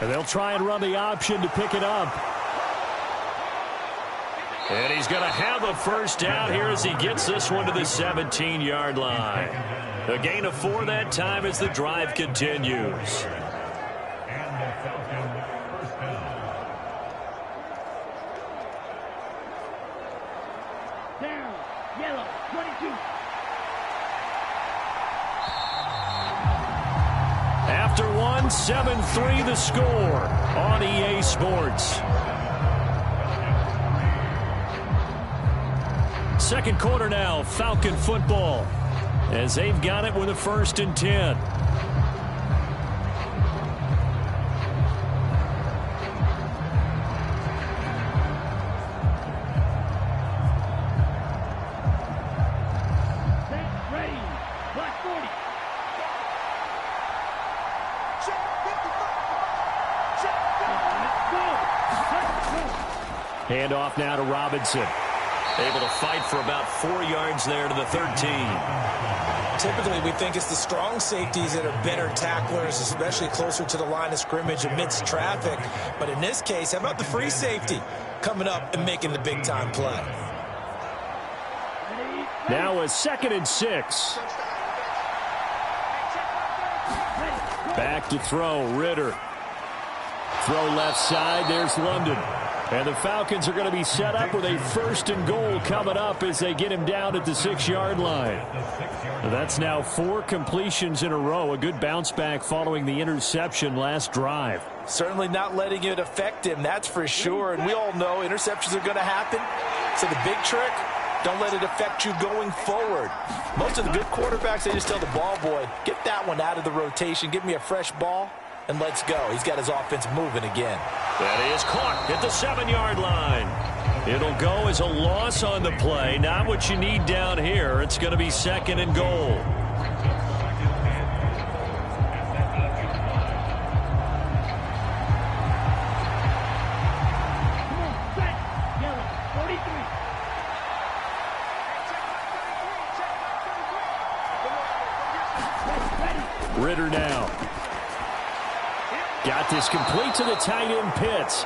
And they'll try and run the option to pick it up. And he's going to have a first down here as he gets this one to the 17-yard line. A gain of 4 that time as the drive continues. Down, yellow, 22. After 1, 7-3 the score on EA Sports. Second quarter now, Falcon football, as they've got it with a 1st and 10. Set, ready, black 40. Hand off now to Robinson. Able to fight for about 4 yards there to the 13. Typically, we think it's the strong safeties that are better tacklers, especially closer to the line of scrimmage amidst traffic. But in this case, how about the free safety coming up and making the big-time play? Now a 2nd and 6. Back to throw, Ritter. Throw left side, there's London. And the Falcons are going to be set up with a 1st and goal coming up as they get him down at the 6-yard line. That's now 4 completions in a row. A good bounce back following the interception last drive. Certainly not letting it affect him, that's for sure. And we all know interceptions are going to happen. So the big trick, don't let it affect you going forward. Most of the good quarterbacks, they just tell the ball boy, get that one out of the rotation, give me a fresh ball, and let's go. He's got his offense moving again. That is caught at the 7-yard line. It'll go as a loss on the play. Not what you need down here. It's going to be 2nd and goal. Set, yellow, 43. Ritter now. Got this complete to the tight end Pitts.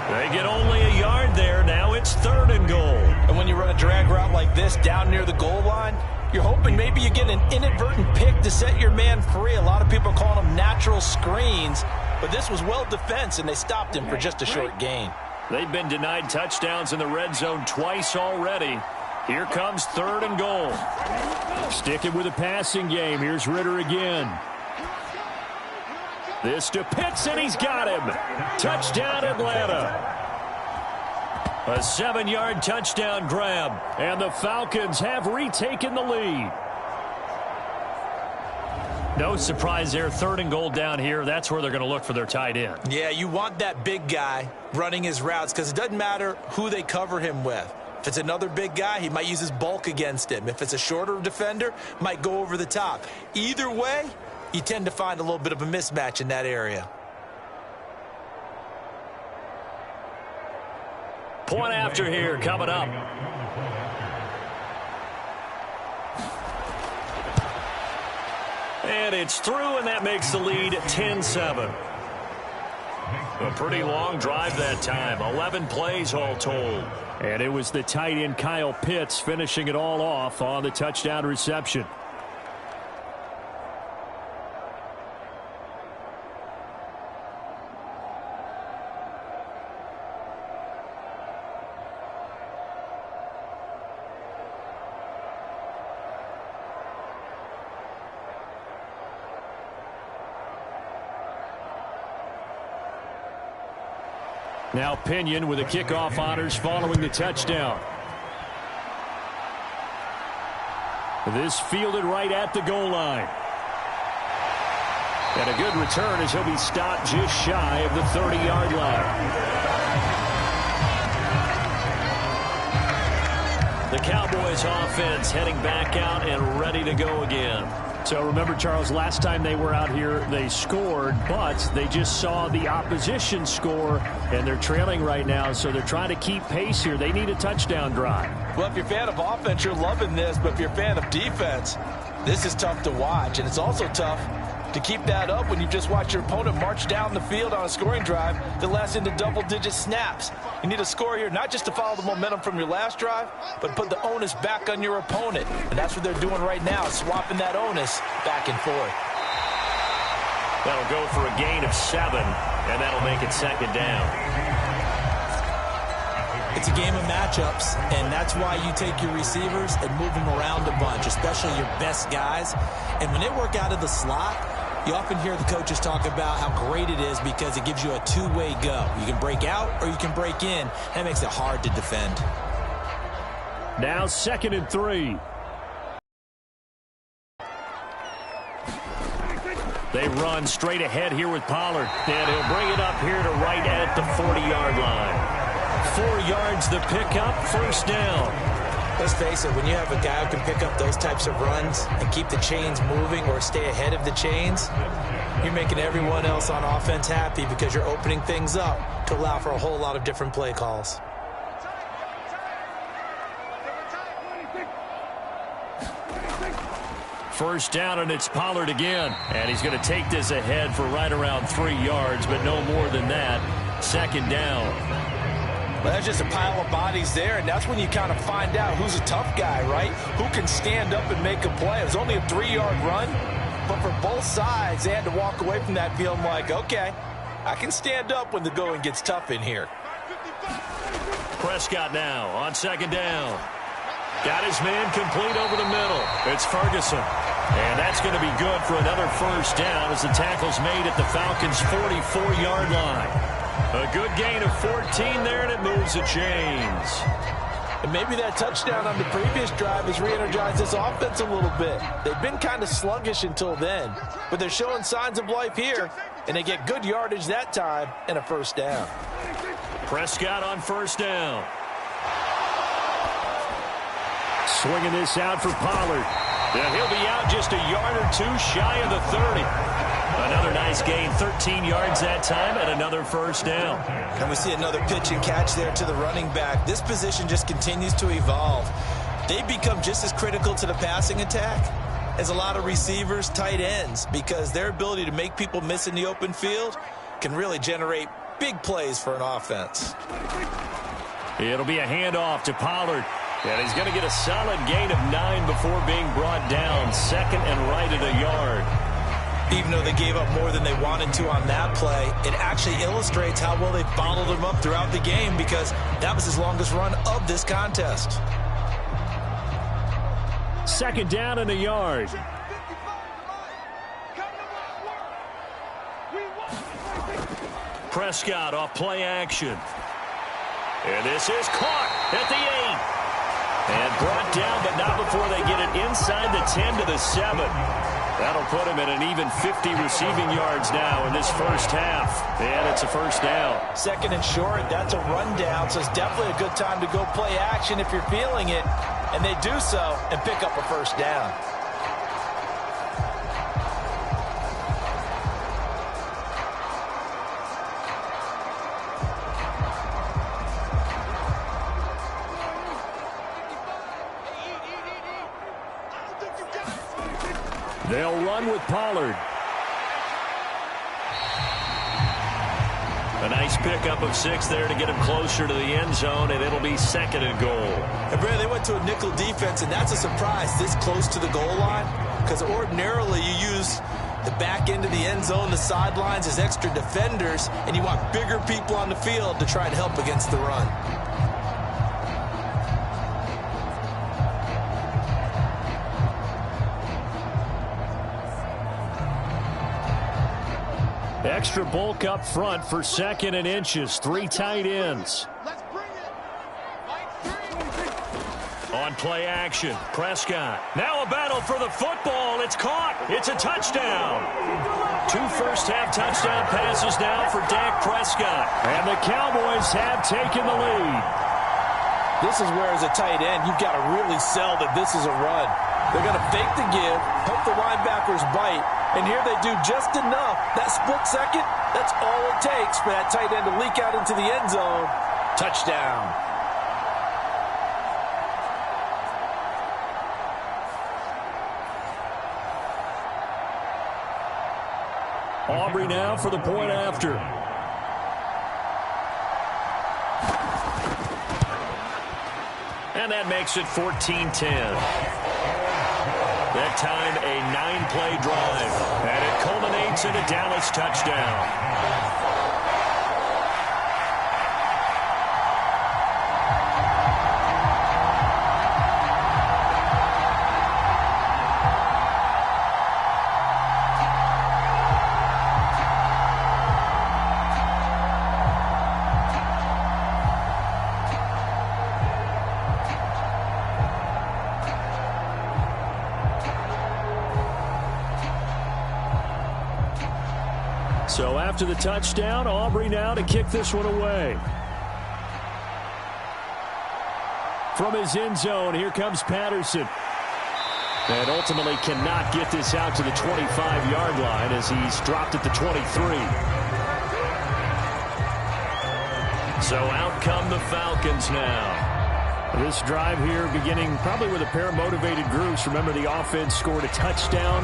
They get only a yard there. Now it's 3rd and goal. And when you run a drag route like this down near the goal line, you're hoping maybe you get an inadvertent pick to set your man free. A lot of people are calling them natural screens, but this was well defense, and they stopped him for just a short gain. They've been denied touchdowns in the red zone twice already. Here comes 3rd and goal. Sticking with the passing game. Here's Ritter again. This to Pitts, and he's got him. Touchdown, Atlanta. A 7-yard touchdown grab. And the Falcons have retaken the lead. No surprise there. 3rd and goal down here. That's where they're going to look for their tight end. Yeah, you want that big guy running his routes because it doesn't matter who they cover him with. If it's another big guy, he might use his bulk against him. If it's a shorter defender, might go over the top. Either way, you tend to find a little bit of a mismatch in that area. Point after here coming up. And it's through, and that makes the lead 10-7. A pretty long drive that time. 11 plays all told. And it was the tight end Kyle Pitts finishing it all off on the touchdown reception. Now Pinion with the kickoff honors following the touchdown. This fielded right at the goal line. And a good return as he'll be stopped just shy of the 30-yard line. The Cowboys offense heading back out and ready to go again. So remember, Charles, last time they were out here, they scored, but they just saw the opposition score, and they're trailing right now, so they're trying to keep pace here. They need a touchdown drive. Well, if you're a fan of offense, you're loving this, but if you're a fan of defense, this is tough to watch, and it's also tough to keep that up when you just watch your opponent march down the field on a scoring drive that lasts into double-digit snaps. You need a score here, not just to follow the momentum from your last drive, but put the onus back on your opponent. And that's what they're doing right now, swapping that onus back and forth. That'll go for a gain of 7, and that'll make it second down. It's a game of matchups, and that's why you take your receivers and move them around a bunch, especially your best guys. And when they work out of the slot, you often hear the coaches talk about how great it is because it gives you a two-way go. You can break out or you can break in. That makes it hard to defend. Now 2nd and 3. They run straight ahead here with Pollard. And he'll bring it up here to right at the 40-yard line. 4 yards the pickup, first down. Let's face it, when you have a guy who can pick up those types of runs and keep the chains moving or stay ahead of the chains, you're making everyone else on offense happy because you're opening things up to allow for a whole lot of different play calls. First down, and it's Pollard again. And he's going to take this ahead for right around 3 yards, but no more than that. Second down. Well, that's just a pile of bodies there, and that's when you kind of find out who's a tough guy, right? Who can stand up and make a play. It was only a 3-yard run, but for both sides, they had to walk away from that feeling like, okay, I can stand up when the going gets tough in here. Prescott now on second down. Got his man complete over the middle. It's Ferguson. And that's going to be good for another first down as the tackle's made at the Falcons' 44-yard line. A good gain of 14 there, and it moves the chains. And maybe that touchdown on the previous drive has re-energized this offense a little bit. They've been kind of sluggish until then, but they're showing signs of life here, and they get good yardage that time and a first down. Prescott on first down. Swinging this out for Pollard. Yeah, he'll be out just a yard or two shy of the 30. Another nice gain, 13 yards that time, and another first down. And we see another pitch and catch there to the running back. This position just continues to evolve. They become just as critical to the passing attack as a lot of receivers, tight ends, because their ability to make people miss in the open field can really generate big plays for an offense. It'll be a handoff to Pollard. And he's going to get a solid gain of 9 before being brought down. Second and right at a yard. Even though they gave up more than they wanted to on that play, it actually illustrates how well they bottled him up throughout the game because that was his longest run of this contest. Second down and a yard. Prescott off play action. And this is caught at the 8. And brought down, but not before they get it inside the 10 to the 7. That'll put him at an even 50 receiving yards now in this first half. And it's a first down. Second and short, that's a rundown, so it's definitely a good time to go play action if you're feeling it. And they do so and pick up a first down. They'll run with Pollard. A nice pickup of 6 there to get him closer to the end zone, and it'll be second and goal. And Brad, they went to a nickel defense, and that's a surprise this close to the goal line, because ordinarily you use the back end of the end zone, the sidelines as extra defenders, and you want bigger people on the field to try and help against the run. Extra bulk up front for 2nd and inches. 3 tight ends. On play action, Prescott. Now a battle for the football. It's caught. It's a touchdown. 2 first-half touchdown passes now for Dak Prescott. And the Cowboys have taken the lead. This is where, as a tight end, you've got to really sell that this is a run. They're going to fake the give, hope the linebackers bite, and here they do just enough. That split second, that's all it takes for that tight end to leak out into the end zone. Touchdown. Aubrey now for the point after. And that makes it 14-10. That time a 9-play drive. And it culminates in a Dallas touchdown. So after the touchdown, Aubrey now to kick this one away. From his end zone, here comes Patterson. And ultimately cannot get this out to the 25-yard line as he's dropped at the 23. So out come the Falcons now. This drive here beginning probably with a pair of motivated groups. Remember, the offense scored a touchdown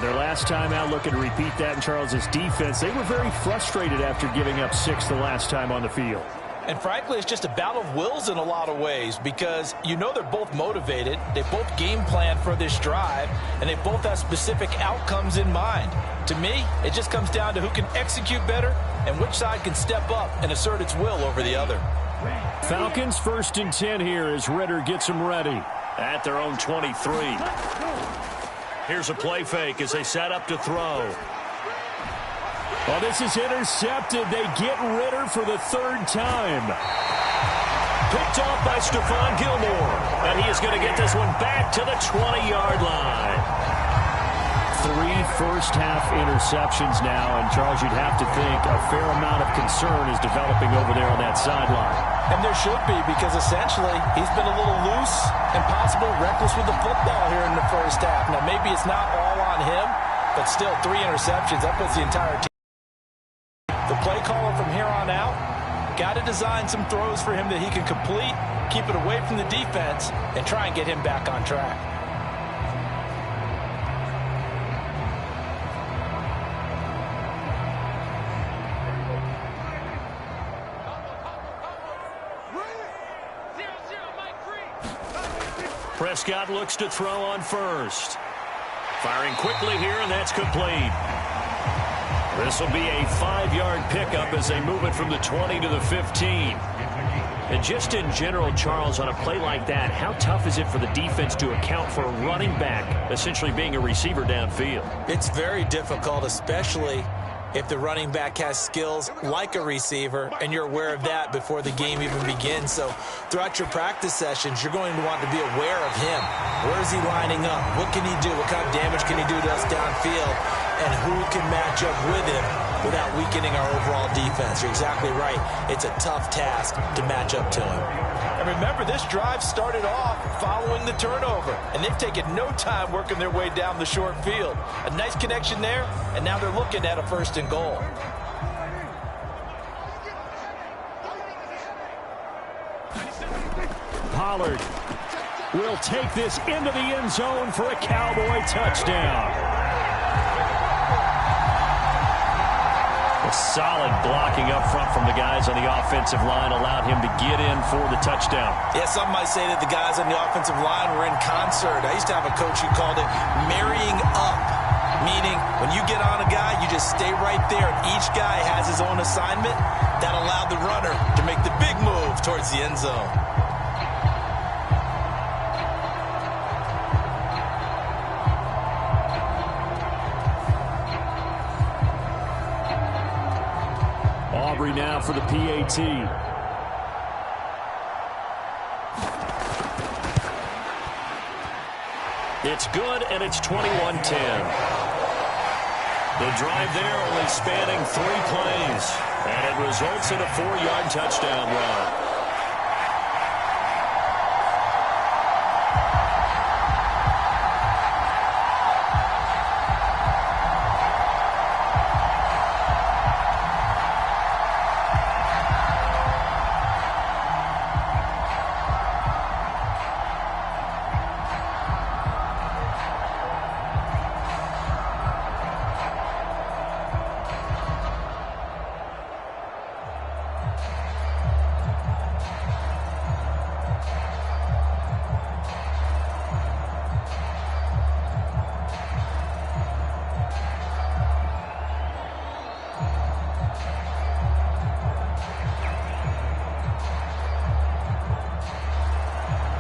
their last time out. Looking to repeat that in Charles's defense. They were very frustrated after giving up 6 the last time on the field. And frankly, it's just a battle of wills in a lot of ways because you know they're both motivated. They both game plan for this drive, and they both have specific outcomes in mind. To me, it just comes down to who can execute better and which side can step up and assert its will over the other. Falcons 1st and 10 here as Ritter gets them ready at their own 23. Here's a play fake as they set up to throw. Well, this is intercepted. They get Ritter for the 3rd time. Picked off by Stephon Gilmore. And he is going to get this one back to the 20-yard line. 3 first-half interceptions now, and Charles, you'd have to think a fair amount of concern is developing over there on that sideline. And there should be, because essentially he's been a little loose and possibly reckless with the football here in the first half. Now, maybe it's not all on him, but still 3 interceptions. That puts the entire team. The play caller from here on out got to design some throws for him that he can complete, keep it away from the defense, and try and get him back on track. Prescott looks to throw on first. Firing quickly here, and that's complete. This will be a 5-yard pickup as they move it from the 20 to the 15. And just in general, Charles, on a play like that, how tough is it for the defense to account for a running back essentially being a receiver downfield? It's very difficult, especially if the running back has skills like a receiver, and you're aware of that before the game even begins. So throughout your practice sessions, you're going to want to be aware of him. Where is he lining up? What can he do? What kind of damage can he do to us downfield? And who can match up with him without weakening our overall defense? You're exactly right. It's a tough task to match up to him. And remember, this drive started off following the turnover, and they've taken no time working their way down the short field. A nice connection there, and now they're looking at a 1st and goal. Pollard will take this into the end zone for a Cowboy touchdown. Solid blocking up front from the guys on the offensive line allowed him to get in for the touchdown. Yeah, some might say that the guys on the offensive line were in concert. I used to have a coach who called it marrying up, meaning when you get on a guy, you just stay right there, and each guy has his own assignment. That allowed the runner to make the big move towards the end zone. for the PAT. It's good, and it's 21-10. The drive there only spanning 3 plays, and it results in a 4-yard touchdown run.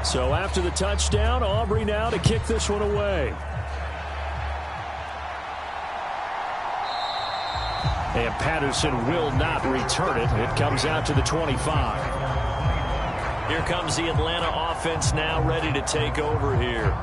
So after the touchdown, Aubrey now to kick this one away. And Patterson will not return it. It comes out to the 25. Here comes the Atlanta offense now ready to take over here.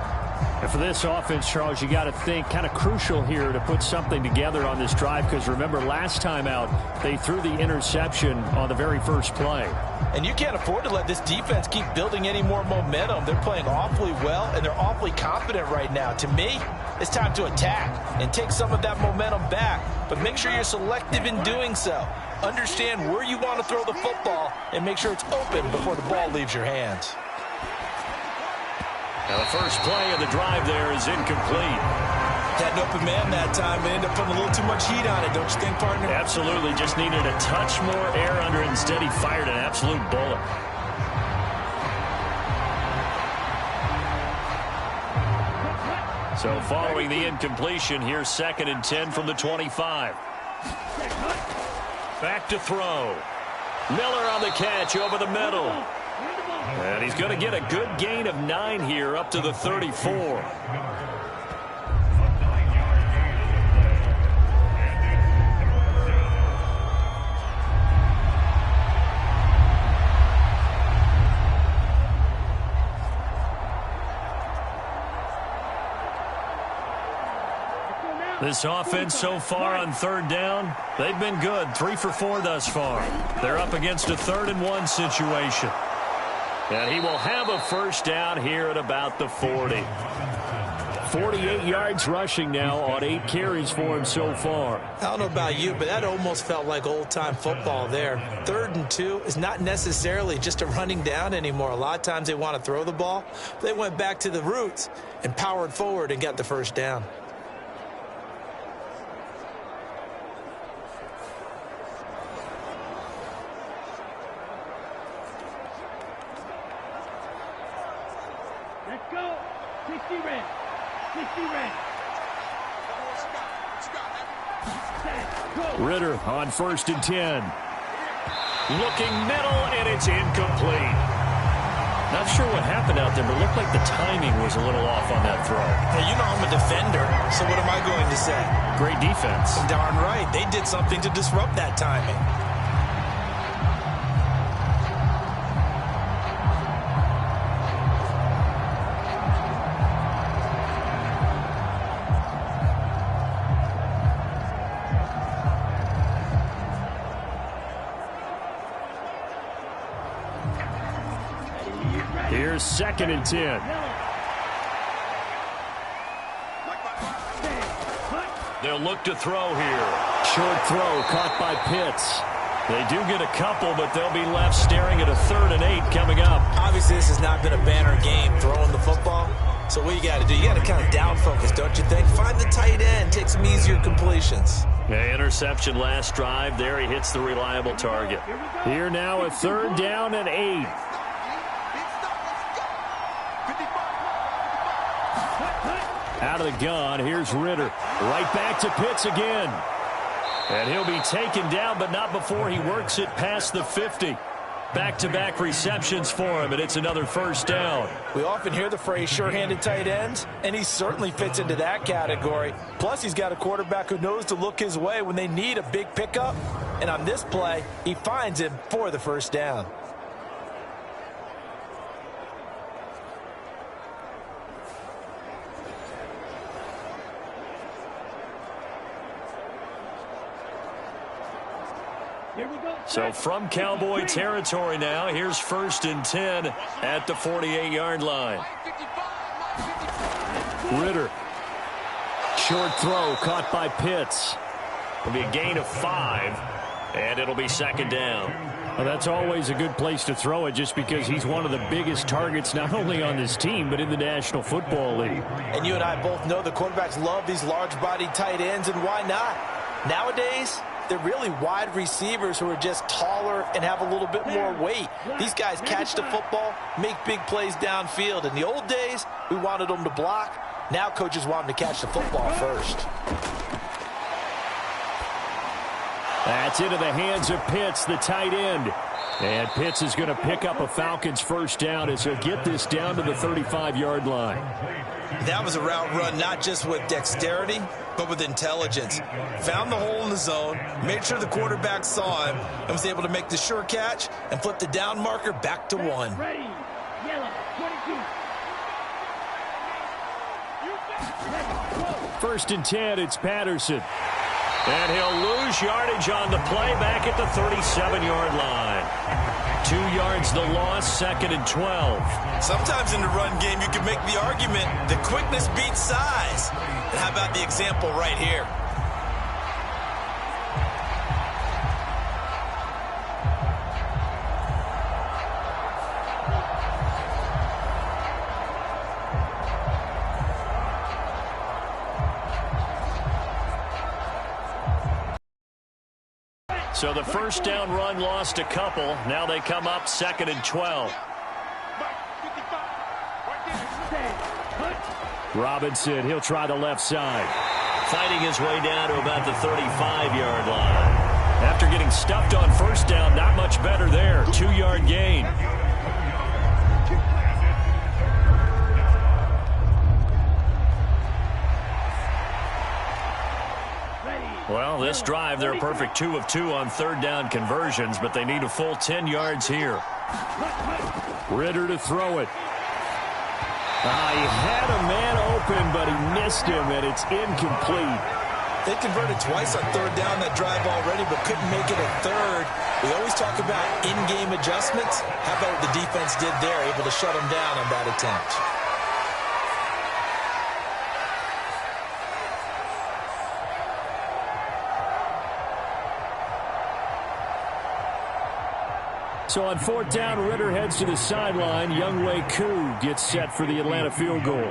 And for this offense, Charles, you got to think kind of crucial here to put something together on this drive, because remember last time out they threw the interception on the very first play. And you can't afford to let this defense keep building any more momentum. They're playing awfully well, and they're awfully confident right now. To me, it's time to attack and take some of that momentum back. But make sure you're selective in doing so. Understand where you want to throw the football and make sure it's open before the ball leaves your hands. Now the first play of the drive there is incomplete. Had an open man that time, but ended up putting a little too much heat on it, don't you think, partner? Absolutely. Just needed a touch more air under it. Instead, he fired an absolute bullet. So following the incompletion, here's 2nd and 10 from the 25. Back to throw. Miller on the catch over the middle. And he's going to get a good gain of 9 here up to the 34. This offense so far on 3rd down, they've been good. 3 for 4 thus far. They're up against a 3rd and 1 situation. And he will have a first down here at about the 40. 48 yards rushing now on 8 carries for him so far. I don't know about you, but that almost felt like old-time football there. 3rd and 2 is not necessarily just a running down anymore. A lot of times they want to throw the ball. They went back to the roots and powered forward and got the first down. Let's go. 60 red. 60 red. Ritter on 1st and 10. Looking middle, and it's incomplete. Not sure what happened out there, but it looked like the timing was a little off on that throw. Hey, you know I'm a defender, so what am I going to say? Great defense. Darn right. They did something to disrupt that timing. Here's 2nd and 10. They'll look to throw here. Short throw caught by Pitts. They do get a couple, but they'll be left staring at a 3rd and 8 coming up. Obviously, this has not been a banner game throwing the football. So what you got to do, you got to kind of down focus, don't you think? Find the tight end, take some easier completions. Yeah, interception last drive. There he hits the reliable target. Here now a 3rd down and 8. Out of the gun, here's Ritter. Right back to Pitts again. And he'll be taken down, but not before he works it past the 50. Back-to-back receptions for him, and it's another first down. We often hear the phrase sure-handed tight ends, and he certainly fits into that category. Plus, he's got a quarterback who knows to look his way when they need a big pickup. And on this play, he finds him for the first down. So from Cowboy territory now, here's 1st and 10 at the 48-yard line. Ritter. Short throw caught by Pitts. It'll be a gain of 5, and it'll be 2nd down. Well, that's always a good place to throw it just because he's one of the biggest targets not only on this team but in the National Football League. And you and I both know the quarterbacks love these large-bodied tight ends, and why not? Nowadays, they're really wide receivers who are just taller and have a little bit more weight. These guys catch the football, make big plays downfield. In the old days, we wanted them to block. Now coaches want them to catch the football first. That's into the hands of Pitts, the tight end. And Pitts is going to pick up a Falcons first down as he'll get this down to the 35-yard line. That was a route run not just with dexterity, but with intelligence. Found the hole in the zone, made sure the quarterback saw him, and was able to make the sure catch and flip the down marker back to 1. Ready. Yellow, 22. 1st and 10, it's Patterson. And he'll lose yardage on the play back at the 37-yard line. 2 yards the loss, 2nd and 12. Sometimes in the run game, you can make the argument that quickness beats size. And how about the example right here? So the first down run lost a couple. Now they come up 2nd and 12. Robinson, he'll try the left side. Fighting his way down to about the 35-yard line. After getting stuffed on first down, not much better there. 2-yard gain. Well, this drive, they're a perfect 2 of 2 on 3rd down conversions, but they need a full 10 yards here. Ritter to throw it. He had a man open, but he missed him, and it's incomplete. They converted twice on 3rd down that drive already, but couldn't make it a 3rd. We always talk about in-game adjustments. How about what the defense did there, able to shut them down on that attempt? So on 4th down, Ritter heads to the sideline. Younghoe Koo gets set for the Atlanta field goal.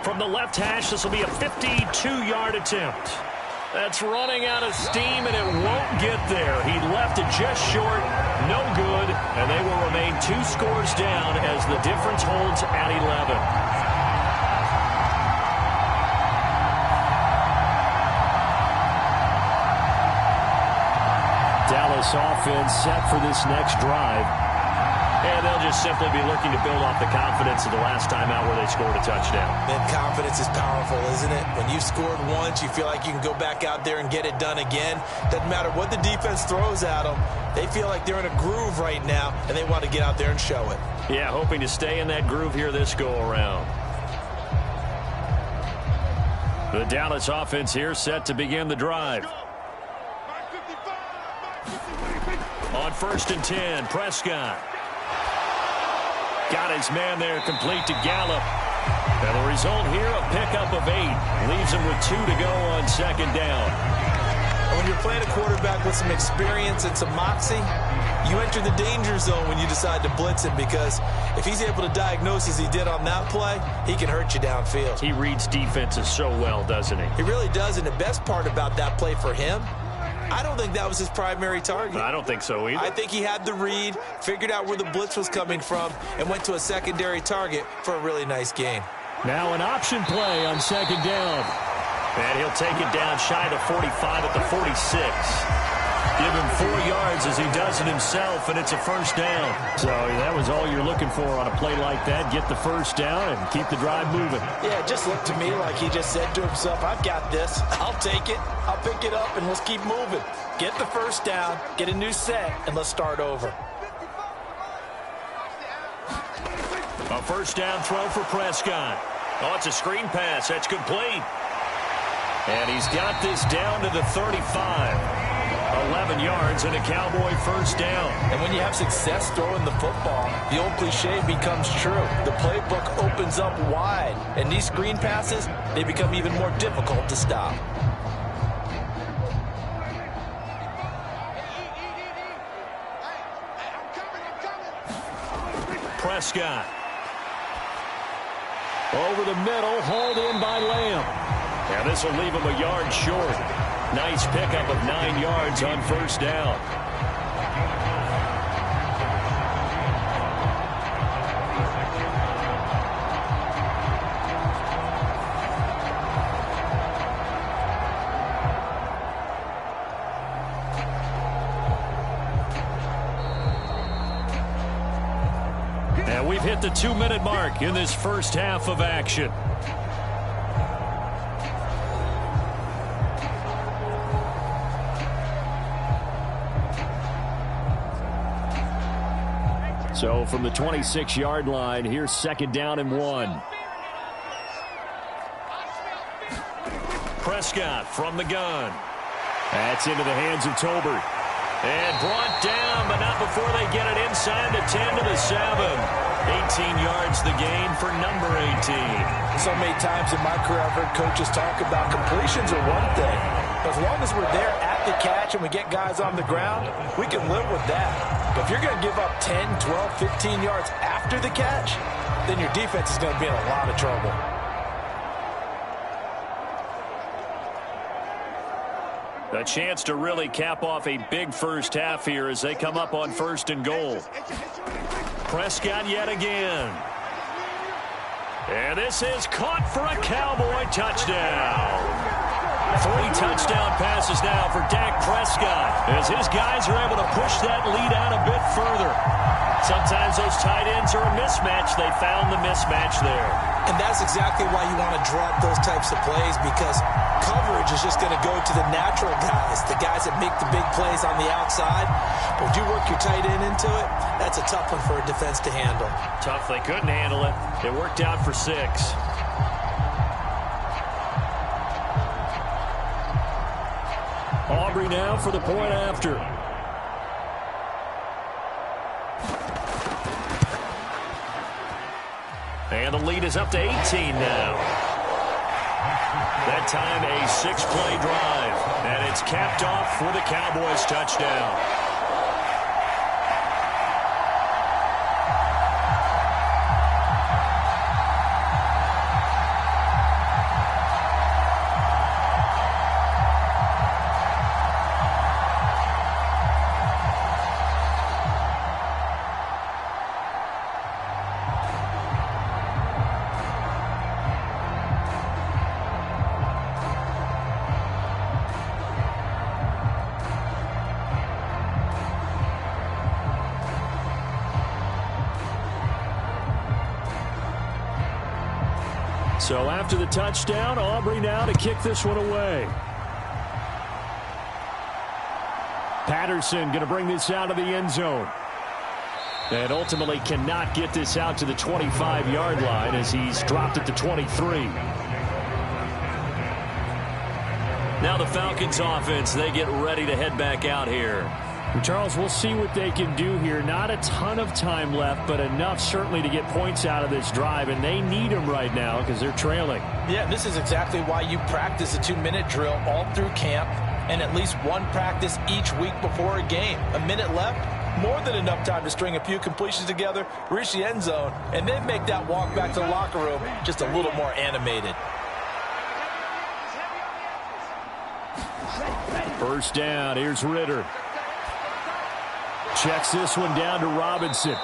From the left hash, this will be a 52-yard attempt. That's running out of steam, and it won't get there. He left it just short, no good, and they will remain 2 scores down as the difference holds at 11. Dallas offense set for this next drive. And they'll just simply be looking to build off the confidence of the last time out where they scored a touchdown. And confidence is powerful, isn't it? When you've scored once, you feel like you can go back out there and get it done again. Doesn't matter what the defense throws at them. They feel like they're in a groove right now, and they want to get out there and show it. Yeah, hoping to stay in that groove here this go-around. The Dallas offense here set to begin the drive. On 1st and 10, Prescott. Got his man there, complete to Gallup. And the result here, a pickup of 8. Leaves him with 2 to go on 2nd down. And when you're playing a quarterback with some experience and some moxie, you enter the danger zone when you decide to blitz him, because if he's able to diagnose as he did on that play, he can hurt you downfield. He reads defenses so well, doesn't he? He really does, and the best part about that play for him, I don't think that was his primary target. I don't think so either. I think he had the read, figured out where the blitz was coming from, and went to a secondary target for a really nice gain. Now an option play on 2nd down. And he'll take it down shy of the 45 at the 46. Give him 4 yards as he does it himself, and it's a first down. So that was all you're looking for on a play like that. Get the first down and keep the drive moving. Yeah, it just looked to me like he just said to himself, I've got this. I'll take it. I'll pick it up, and let's keep moving. Get the first down, get a new set, and let's start over. A first down throw for Prescott. Oh, it's a screen pass. That's complete. And he's got this down to the 35. 11 yards and a Cowboy first down. And when you have success throwing the football, the old cliche becomes true. The playbook opens up wide, and these screen passes, they become even more difficult to stop. Prescott. Over the middle, hauled in by Lamb. And this will leave him a yard short. Nice pickup of 9 yards on first down. And we've hit the 2-minute mark in this first half of action. So from the 26-yard line, here's second down and 1. Prescott from the gun. That's into the hands of Tolbert. And brought down, but not before they get it inside the 10 to the 7. 18 yards the gain for number 18. So many times in my career, I've heard coaches talk about completions are one thing. As long as we're there at the catch and we get guys on the ground, we can live with that. But if you're going to give up 10, 12, 15 yards after the catch, then your defense is going to be in a lot of trouble. A chance to really cap off a big first half here as they come up on first and goal. Prescott yet again. And this is caught for a Cowboy touchdown. 3 touchdown passes now for Dak Prescott as his guys are able to push that lead out a bit further. Sometimes those tight ends are a mismatch. They found the mismatch there. And that's exactly why you want to draw up those types of plays, because coverage is just going to go to the natural guys, the guys that make the big plays on the outside. But when you work your tight end into it, that's a tough one for a defense to handle. Tough. They couldn't handle it. It worked out for 6. Aubrey now for the point after. And the lead is up to 18 now. That time a 6-play drive. And it's capped off with a Cowboys touchdown. So after the touchdown, Aubrey now to kick this one away. Patterson going to bring this out of the end zone. And ultimately cannot get this out to the 25-yard line as he's dropped it to 23. Now the Falcons offense, they get ready to head back out here. Charles, we'll see what they can do here. Not a ton of time left, but enough certainly to get points out of this drive, and they need them right now because they're trailing. Yeah, this is exactly why you practice a 2-minute drill all through camp and at least one practice each week before a game. A minute left, more than enough time to string a few completions together, reach the end zone, and then make that walk back to the locker room just a little more animated. First down, here's Ritter. Checks this one down to Robinson.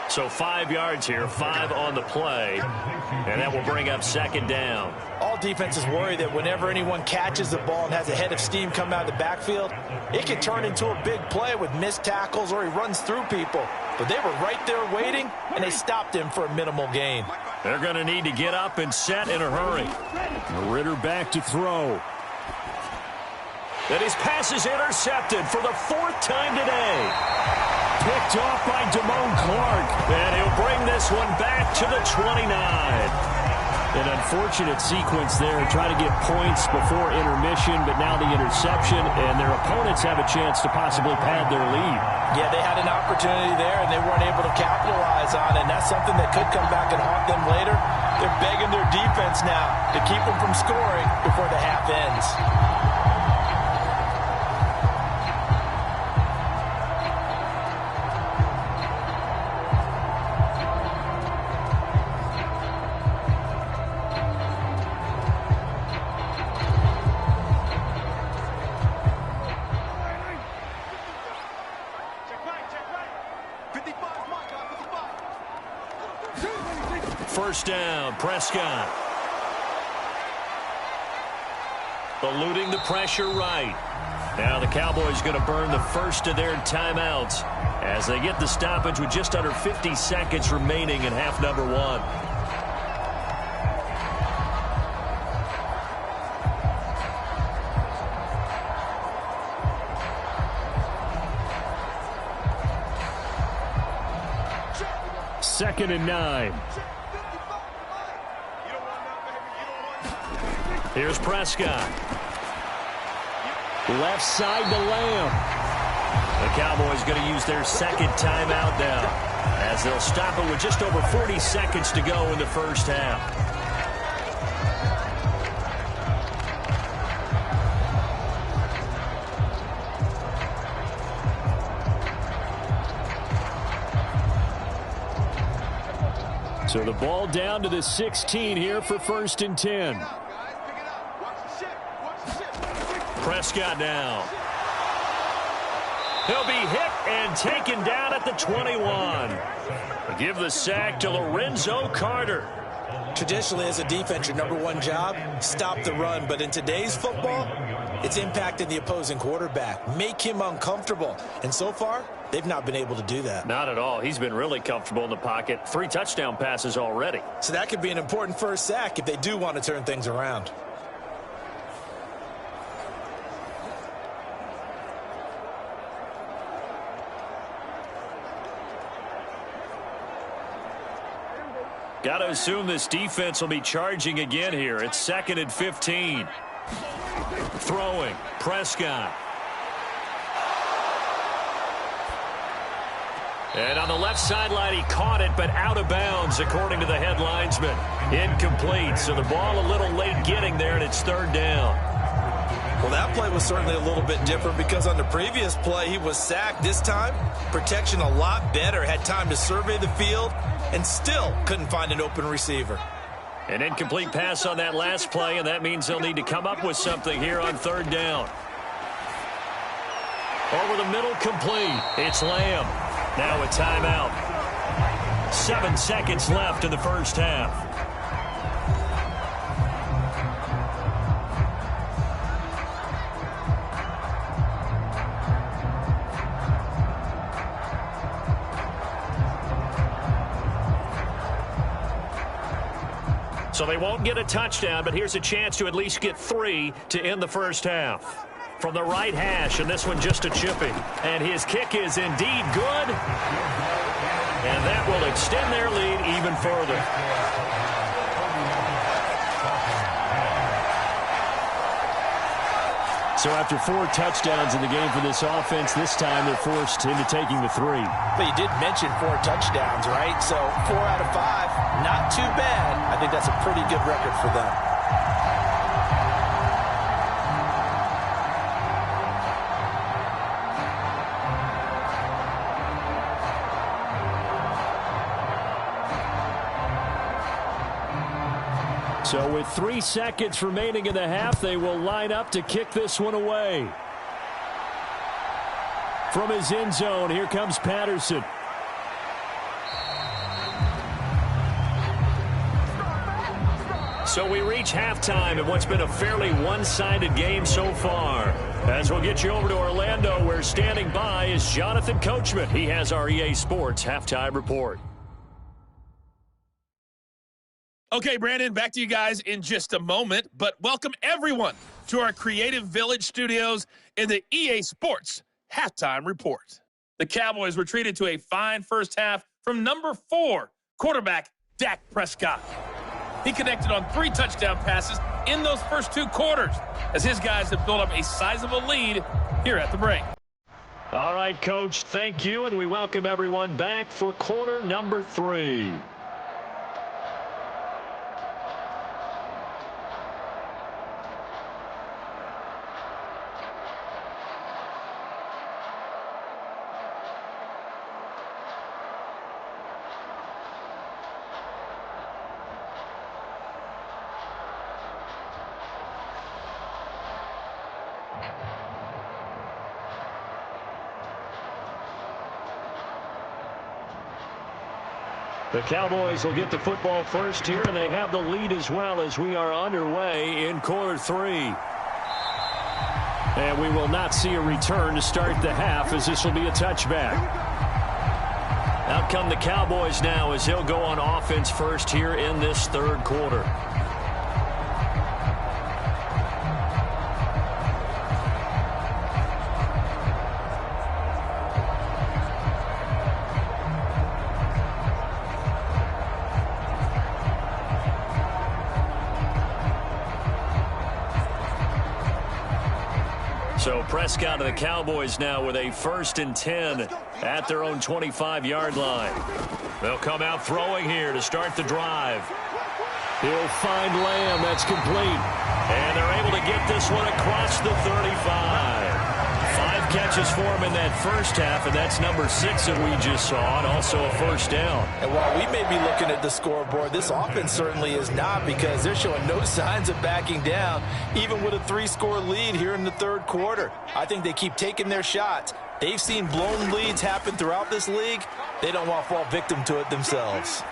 So 5 yards here, 5 on the play, and that will bring up second down. All defenses worry that whenever anyone catches the ball and has a head of steam come out of the backfield, it can turn into a big play with missed tackles or he runs through people. But they were right there waiting, and they stopped him for a minimal gain. They're going to need to get up and set in a hurry. Ritter back to throw. And his pass is intercepted for the 4th time today. Picked off by Damone Clark. And he'll bring this one back to the 29. An unfortunate sequence there, trying to get points before intermission, but now the interception, and their opponents have a chance to possibly pad their lead. Yeah, they had an opportunity there, and they weren't able to capitalize on it, and that's something that could come back and haunt them later. They're begging their defense now to keep them from scoring before the half ends. First down, Prescott. Eluding the pressure right. Now the Cowboys going to burn the first of their timeouts as they get the stoppage with just under 50 seconds remaining in half number 1. Second and 9. Here's Prescott. Left side to Lamb. The Cowboys going to use their second timeout now as they'll stop it with just over 40 seconds to go in the first half. So the ball down to the 16 here for 1st and 10. Prescott now. He'll be hit and taken down at the 21. Give the sack to Lorenzo Carter. Traditionally, as a defense, your number 1 job, stop the run. But in today's football, it's impacting the opposing quarterback. Make him uncomfortable. And so far, they've not been able to do that. Not at all. He's been really comfortable in the pocket. 3 touchdown passes already. So that could be an important first sack if they do want to turn things around. Got to assume this defense will be charging again here. It's 2nd and 15. Throwing. Prescott. And on the left sideline, he caught it, but out of bounds, according to the head linesman. Incomplete, so the ball a little late getting there, and it's 3rd down. Well, that play was certainly a little bit different because on the previous play, he was sacked. This time, protection a lot better. Had time to survey the field and still couldn't find an open receiver. An incomplete pass on that last play, and that means they'll need to come up with something here on 3rd down. Over the middle, complete. It's Lamb. Now a timeout. 7 seconds left in the first half. So they won't get a touchdown, but here's a chance to at least get 3 to end the first half. From the right hash, and this one just a chipping. And his kick is indeed good. And that will extend their lead even further. So after 4 touchdowns in the game for this offense, this time they're forced into taking the 3. But you did mention 4 touchdowns, right? So 4 out of 5, not too bad. I think that's a pretty good record for them. So with 3 seconds remaining in the half, they will line up to kick this one away. From his end zone, here comes Patterson. So we reach halftime in what's been a fairly one-sided game so far. As we'll get you over to Orlando, where standing by is Jonathan Coachman. He has our EA Sports halftime report. Okay, Brandon, back to you guys in just a moment, but welcome everyone to our Creative Village studios in the EA Sports Halftime Report. The Cowboys were treated to a fine first half from number 4 quarterback Dak Prescott. He connected on 3 touchdown passes in those first 2 quarters as his guys have built up a sizable lead here at the break. All right, Coach, thank you, and we welcome everyone back for quarter number 3. The Cowboys will get the football first here, and they have the lead as well as we are underway in quarter 3. And we will not see a return to start the half, as this will be a touchback. Out come the Cowboys now as they'll go on offense first here in this third quarter. So Prescott of the Cowboys now with a 1st and 10 at their own 25-yard line. They'll come out throwing here to start the drive. He'll find Lamb. That's complete. And they're able to get this one across the 35. 5 catches for him in that first half, and that's number 6 that we just saw, and also a first down. And while we may be looking at the scoreboard, this offense certainly is not, because they're showing no signs of backing down, even with a 3-score lead here in the third quarter. I think they keep taking their shots. They've seen blown leads happen throughout this league. They don't want to fall victim to it themselves.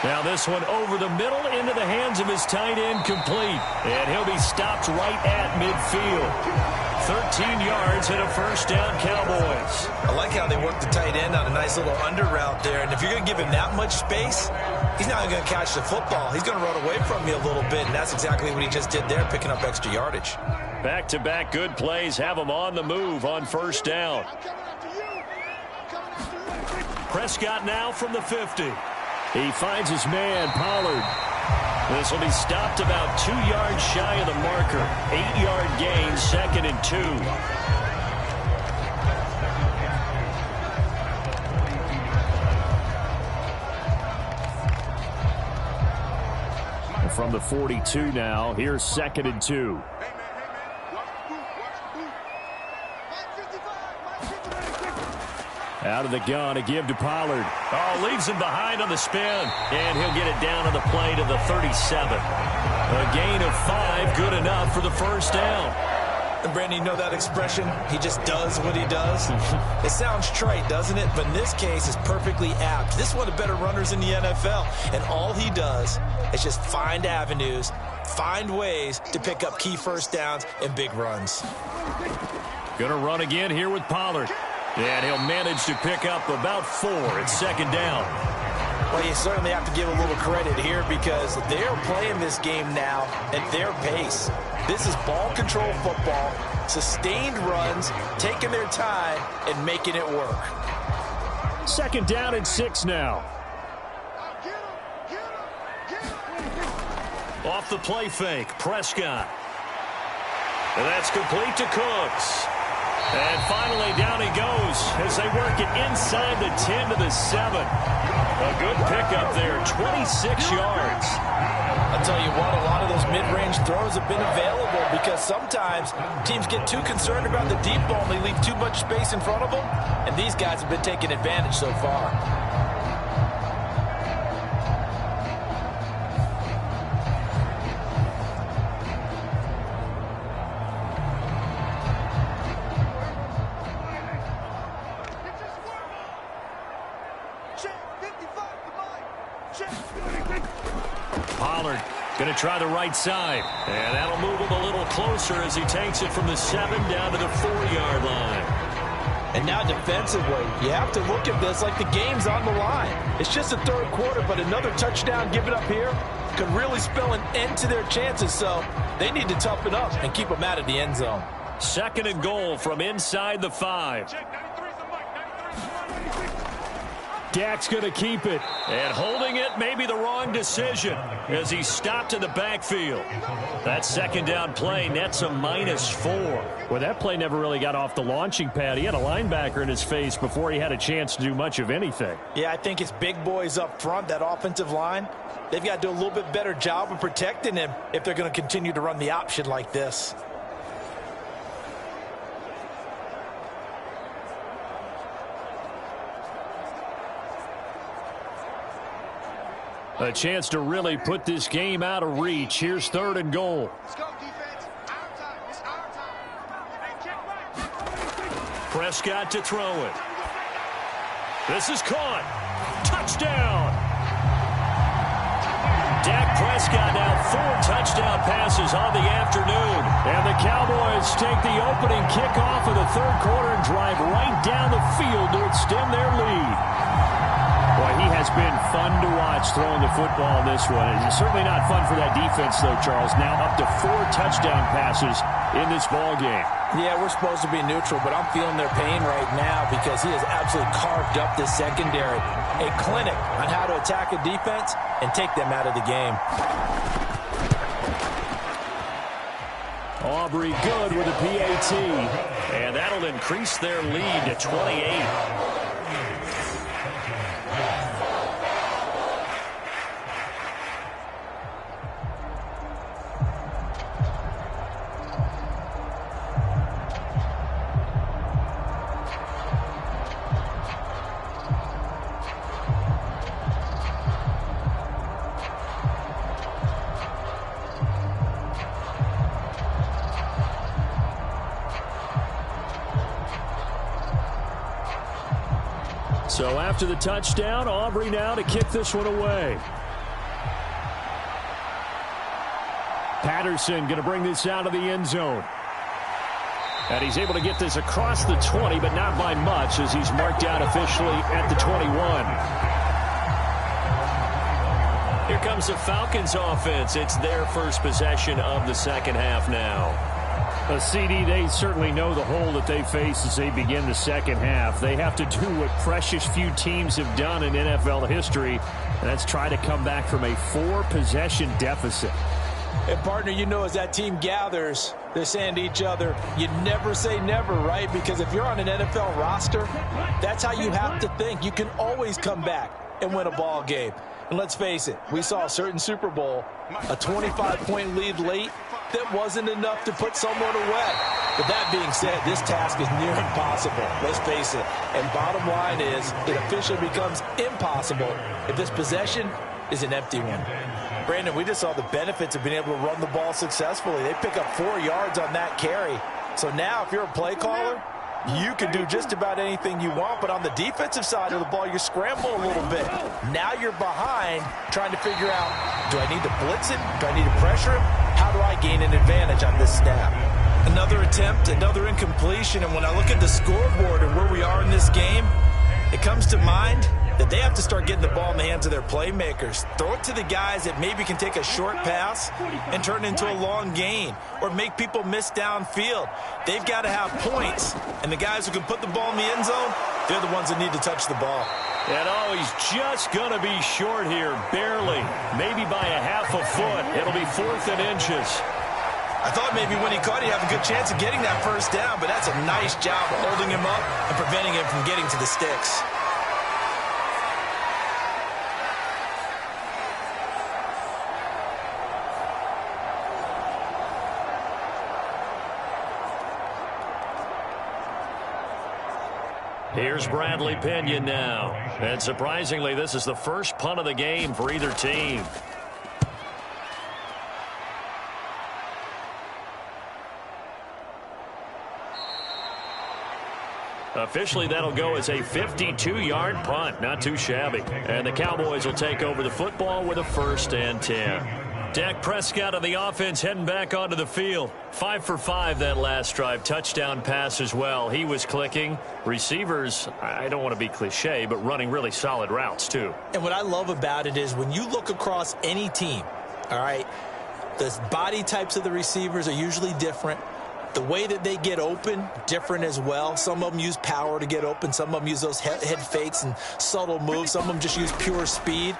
Now this one over the middle into the hands of his tight end, complete. And he'll be stopped right at midfield. 13 yards and a first down, Cowboys. I like how they work the tight end on a nice little under route there. And if you're going to give him that much space, he's not going to catch the football. He's going to run away from you a little bit, and that's exactly what he just did there, picking up extra yardage. Back-to-back good plays have him on the move on first down. Prescott now from the 50. He finds his man, Pollard. This will be stopped about 2 yards shy of the marker. 8-yard gain, 2nd and 2. From the 42 now, here's 2nd and 2. Out of the gun, a give to Pollard. Oh, leaves him behind on the spin. And he'll get it down on the play to the 37. A gain of 5, good enough for the first down. And Brandon, you know that expression? He just does what he does. It sounds trite, doesn't it? But in this case, it's perfectly apt. This is one of the better runners in the NFL. And all he does is just find avenues, find ways to pick up key first downs and big runs. Gonna run again here with Pollard. And he'll manage to pick up about 4 at 2nd down. Well, you certainly have to give a little credit here, because they're playing this game now at their pace. This is ball control football, sustained runs, taking their time and making it work. 2nd down and 6 now. Off the play fake, Prescott. And that's complete to Cooks. And finally, down he goes as they work it inside the 10 to the 7. A good pickup there, 26 yards. I'll tell you what, a lot of those mid-range throws have been available, because sometimes teams get too concerned about the deep ball and they leave too much space in front of them, and these guys have been taking advantage so far. Pollard going to try the right side. And that'll move him a little closer as he takes it from the 7 down to the 4-yard line. And now defensively, you have to look at this like the game's on the line. It's just the third quarter, but another touchdown given up here could really spell an end to their chances, so they need to toughen up and keep them out of the end zone. 2nd and goal from inside the 5. Dak's going to keep it. And holding it may be the wrong decision as he stopped in the backfield. That 2nd down play nets a -4. Well, that play never really got off the launching pad. He had a linebacker in his face before he had a chance to do much of anything. Yeah, I think it's big boys up front, that offensive line. They've got to do a little bit better job of protecting him if they're going to continue to run the option like this. A chance to really put this game out of reach. Here's 3rd and goal. Let's go, defense. Our time. It's our time. Hey, check right. Prescott to throw it. This is caught. Touchdown. Dak Prescott now 4 touchdown passes on the afternoon. And the Cowboys take the opening kickoff of the 3rd quarter and drive right down the field to extend their lead. Boy, he has been fun to watch throwing the football in this one. It's certainly not fun for that defense, though, Charles. Now up to 4 touchdown passes in this ball game. Yeah, we're supposed to be neutral, but I'm feeling their pain right now because he has absolutely carved up this secondary. A clinic on how to attack a defense and take them out of the game. Aubrey good with a PAT. And that'll increase their lead to 28. So after the touchdown, Aubrey now to kick this one away. Patterson going to bring this out of the end zone. And he's able to get this across the 20, but not by much as he's marked out officially at the 21. Here comes the Falcons offense. It's their first possession of the 2nd half now. A CD, they certainly know the hole that they face as they begin the 2nd half. They have to do what precious few teams have done in NFL history, and that's try to come back from a 4-possession deficit. And, partner, you know as that team gathers, they're saying to each other, you never say never, right? Because if you're on an NFL roster, that's how you have to think. You can always come back and win a ball game. And let's face it, we saw a certain Super Bowl, a 25-point lead late, that wasn't enough to put someone away. But that being said, this task is near impossible. Let's face it. And bottom line is, it officially becomes impossible if this possession is an empty one. Brandon, we just saw the benefits of being able to run the ball successfully. They pick up 4 yards on that carry. So now, if you're a play caller, you can do just about anything you want, but on the defensive side of the ball, you scramble a little bit. Now you're behind trying to figure out, do I need to blitz it? Do I need to pressure him? How do I gain an advantage on this snap? Another attempt, another incompletion, and when I look at the scoreboard and where we are in this game, it comes to mind that they have to start getting the ball in the hands of their playmakers. Throw it to the guys that maybe can take a short pass and turn it into a long gain or make people miss downfield. They've got to have points, and the guys who can put the ball in the end zone, they're the ones that need to touch the ball. And oh, he's just going to be short here, barely, maybe by a half a foot. It'll be 4th and inches. I thought maybe when he caught it, he'd have a good chance of getting that first down, but that's a nice job of holding him up and preventing him from getting to the sticks. Here's Bradley Pinion now. And surprisingly, this is the first punt of the game for either team. Officially, that'll go as a 52-yard punt. Not too shabby. And the Cowboys will take over the football with a 1st and 10. Dak Prescott of the offense heading back onto the field. 5 for 5 that last drive. Touchdown pass as well. He was clicking. Receivers, I don't want to be cliche, but running really solid routes too. And what I love about it is when you look across any team, All right, the body types of the receivers are usually different. The way that they get open, different as well. Some of them use power to get open. Some of them use those head fakes and subtle moves. Some of them just use pure speed.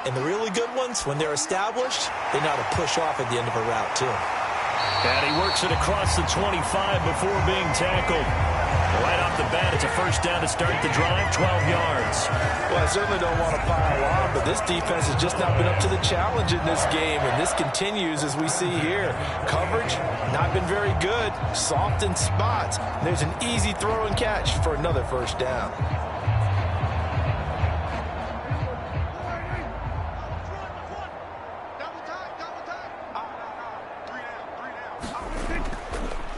And the really good ones, when they're established, they know how to push off at the end of a route, too. And he works it across the 25 before being tackled. Right off the bat, it's a first down to start the drive, 12 yards. Well, I certainly don't want to pile on, but this defense has just not been up to the challenge in this game, and this continues as we see here. Coverage, not been very good, soft in spots. There's an easy throw and catch for another first down.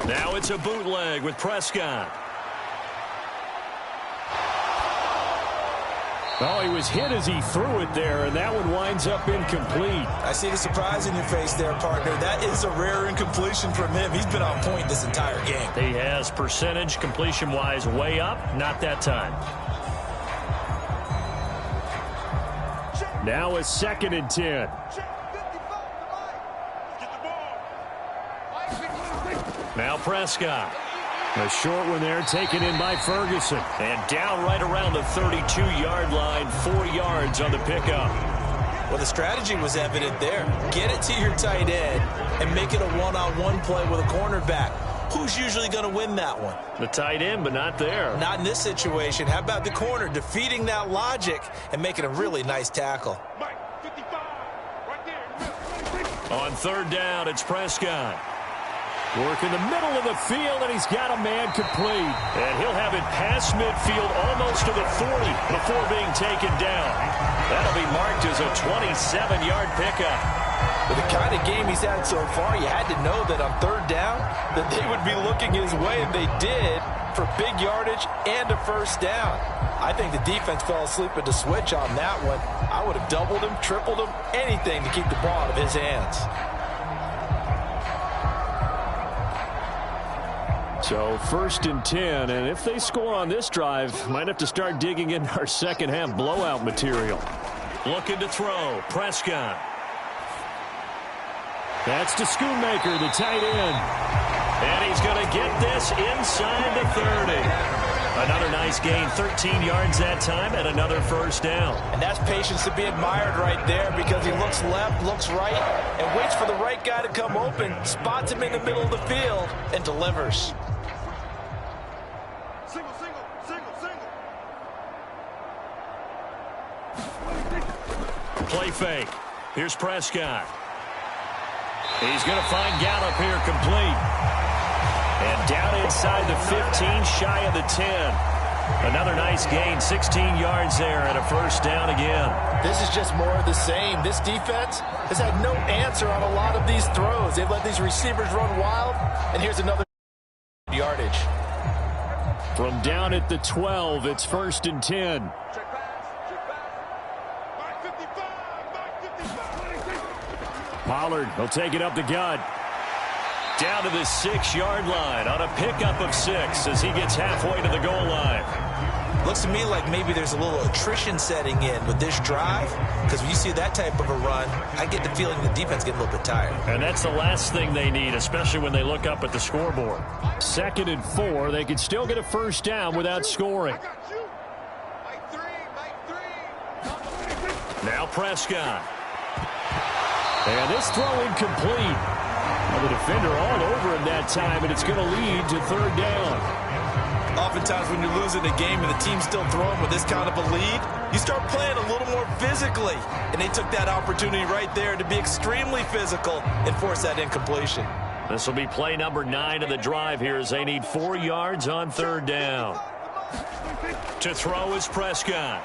Now it's a bootleg with Prescott. Oh, he was hit as he threw it there, and that one winds up incomplete. I see the surprise in your face there, partner. That is a rare incompletion from him. He's been on point this entire game. He has percentage completion-wise way up, not that time. Now a 2nd and 10. Now Prescott. A short one there taken in by Ferguson. And down right around the 32-yard line, 4 yards on the pickup. Well, the strategy was evident there. Get it to your tight end and make it a one-on-one play with a cornerback. Who's usually going to win that one? The tight end, but not there. Not in this situation. How about the corner defeating that logic and making a really nice tackle? On 3rd down, it's Prescott. Work in the middle of the field, and he's got a man complete. And he'll have it past midfield almost to the 40 before being taken down. That'll be marked as a 27-yard pickup. With the kind of game he's had so far, you had to know that on 3rd down that they would be looking his way, and they did, for big yardage and a first down. I think the defense fell asleep at the switch on that one. I would have doubled him, tripled him, anything to keep the ball out of his hands. So 1st and 10, and if they score on this drive, might have to start digging in our second half blowout material. Looking to throw, Prescott. That's to Schoonmaker, the tight end. And he's going to get this inside the 30. Another nice gain, 13 yards that time, and another first down. And that's patience to be admired right there, because he looks left, looks right, and waits for the right guy to come open, spots him in the middle of the field, and delivers. Play fake. Here's Prescott. He's going to find Gallup here complete. And down inside the 15, shy of the 10. Another nice gain, 16 yards there, and a first down again. This is just more of the same. This defense has had no answer on a lot of these throws. They've let these receivers run wild, and here's another yardage. From down at the 12, it's 1st and 10. Pollard will take it up the gut. Down to the 6-yard line on a pickup of 6 as he gets halfway to the goal line. Looks to me like maybe there's a little attrition setting in with this drive, because when you see that type of a run, I get the feeling the defense getting a little bit tired. And that's the last thing they need, especially when they look up at the scoreboard. 2nd and 4, they could still get a first down without scoring. Now Prescott. And this throw incomplete. Well, the defender all over him that time, and it's going to lead to 3rd down. Oftentimes when you're losing a game and the team's still throwing with this kind of a lead, you start playing a little more physically. And they took that opportunity right there to be extremely physical and force that incompletion. This will be play number 9 of the drive here as they need 4 yards on 3rd down. To throw is Prescott.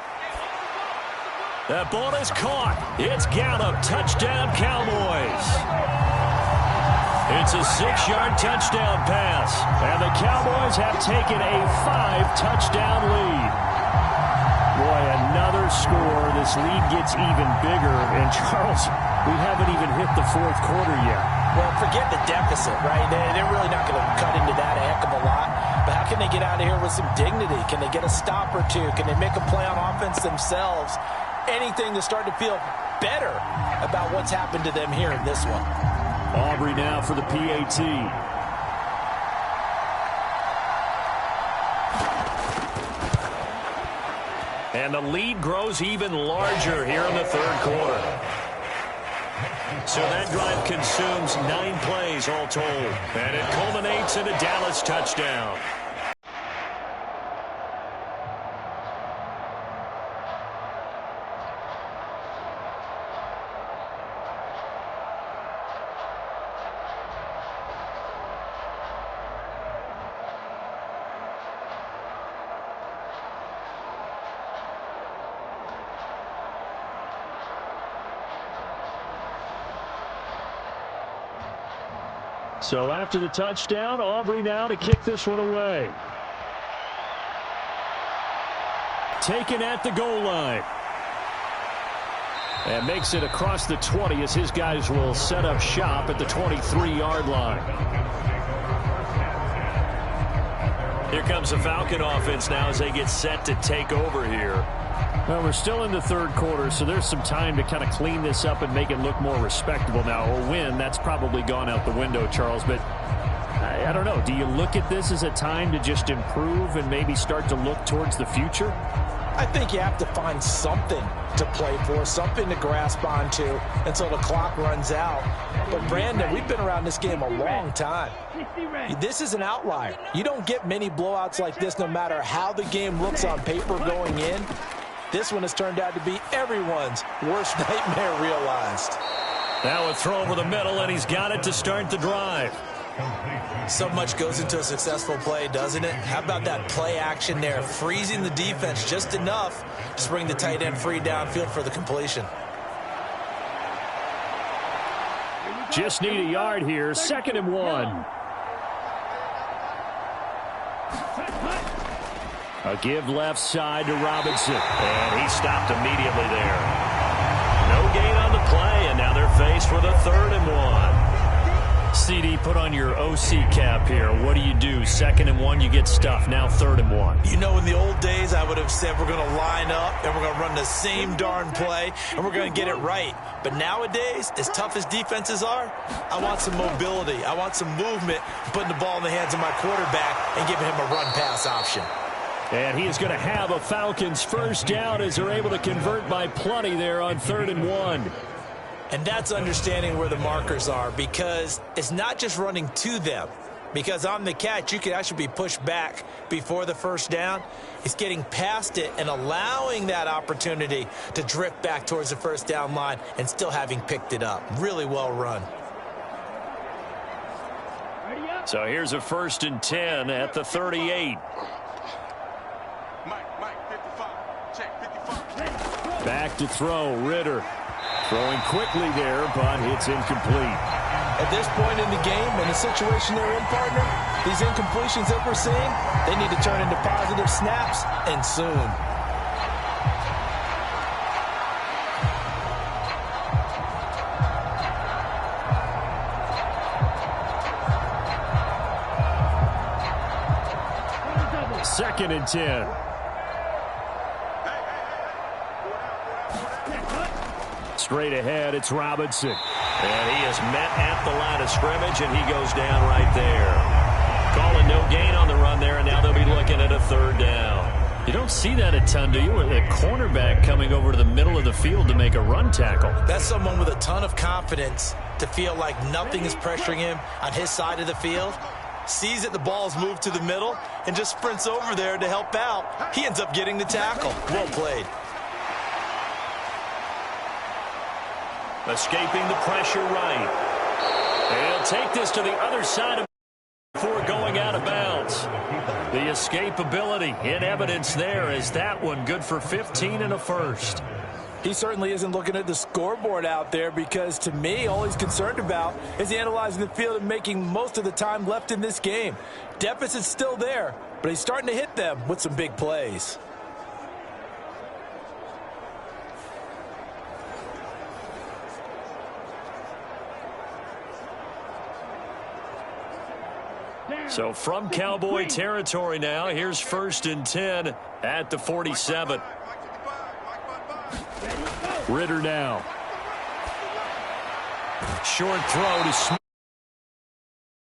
That ball is caught. It's Gallup. Touchdown, Cowboys. It's a 6-yard touchdown pass. And the Cowboys have taken a 5-touchdown lead. Boy, another score. This lead gets even bigger. And, Charles, we haven't even hit the 4th quarter yet. Well, forget the deficit, right? They're really not going to cut into that a heck of a lot. But how can they get out of here with some dignity? Can they get a stop or two? Can they make a play on offense themselves? Anything to start to feel better about what's happened to them here in this one. Aubrey now for the PAT. And the lead grows even larger here in the third quarter. So that drive consumes 9 plays all told. And it culminates in a Dallas touchdown. So after the touchdown, Aubrey now to kick this one away. Taken at the goal line. And makes it across the 20 as his guys will set up shop at the 23-yard line. Here comes the Falcon offense now as they get set to take over here. Well, we're still in the third quarter, so there's some time to kind of clean this up and make it look more respectable now. A win, that's probably gone out the window, Charles. But I don't know. Do you look at this as a time to just improve and maybe start to look towards the future? I think you have to find something to play for, something to grasp onto until the clock runs out. But, Brandon, we've been around this game a long time. This is an outlier. You don't get many blowouts like this no matter how the game looks on paper going in. This one has turned out to be everyone's worst nightmare realized. Now a throw over the middle, and he's got it to start the drive. So much goes into a successful play, doesn't it? How about that play action there, freezing the defense just enough to bring the tight end free downfield for the completion. Just need a yard here. 2nd and 1. A give left side to Robinson. And he stopped immediately there. No gain on the play, and now they're faced with a 3rd and 1. CD, put on your OC cap here. What do? 2nd and 1, you get stuffed. Now 3rd and 1. You know, in the old days, I would have said we're going to line up and we're going to run the same darn play and we're going to get it right. But nowadays, as tough as defenses are, I want some mobility. I want some movement, putting the ball in the hands of my quarterback and giving him a run-pass option. And he is going to have a Falcons first down as they're able to convert by plenty there on 3rd and 1. And that's understanding where the markers are, because it's not just running to them. Because on the catch, you could actually be pushed back before the first down. It's getting past it and allowing that opportunity to drift back towards the first down line and still having picked it up. Really well run. So here's a 1st and 10 at the 38. Mike, 55. Check, 55. Back to throw, Ritter. Throwing quickly there, but it's incomplete. At this point in the game, in the situation they're in, partner, these incompletions that we're seeing, they need to turn into positive snaps, and soon. Second and 10. Straight ahead, it's Robinson. And he is met at the line of scrimmage, and he goes down right there. Calling no gain on the run there, and now they'll be looking at a 3rd down. You don't see that a ton, do you? A cornerback coming over to the middle of the field to make a run tackle. That's someone with a ton of confidence to feel like nothing is pressuring him on his side of the field. Sees that the ball's moved to the middle and just sprints over there to help out. He ends up getting the tackle. Well played. Escaping the pressure right. And he'll take this to the other side of before going out of bounds. The escapability in evidence there as that one good for 15 and a first. He certainly isn't looking at the scoreboard out there, because to me, all he's concerned about is analyzing the field and making most of the time left in this game. Deficit's still there, but he's starting to hit them with some big plays. So from Cowboy territory now, here's 1st and 10 at the 47. Ritter now. Short throw to Smith.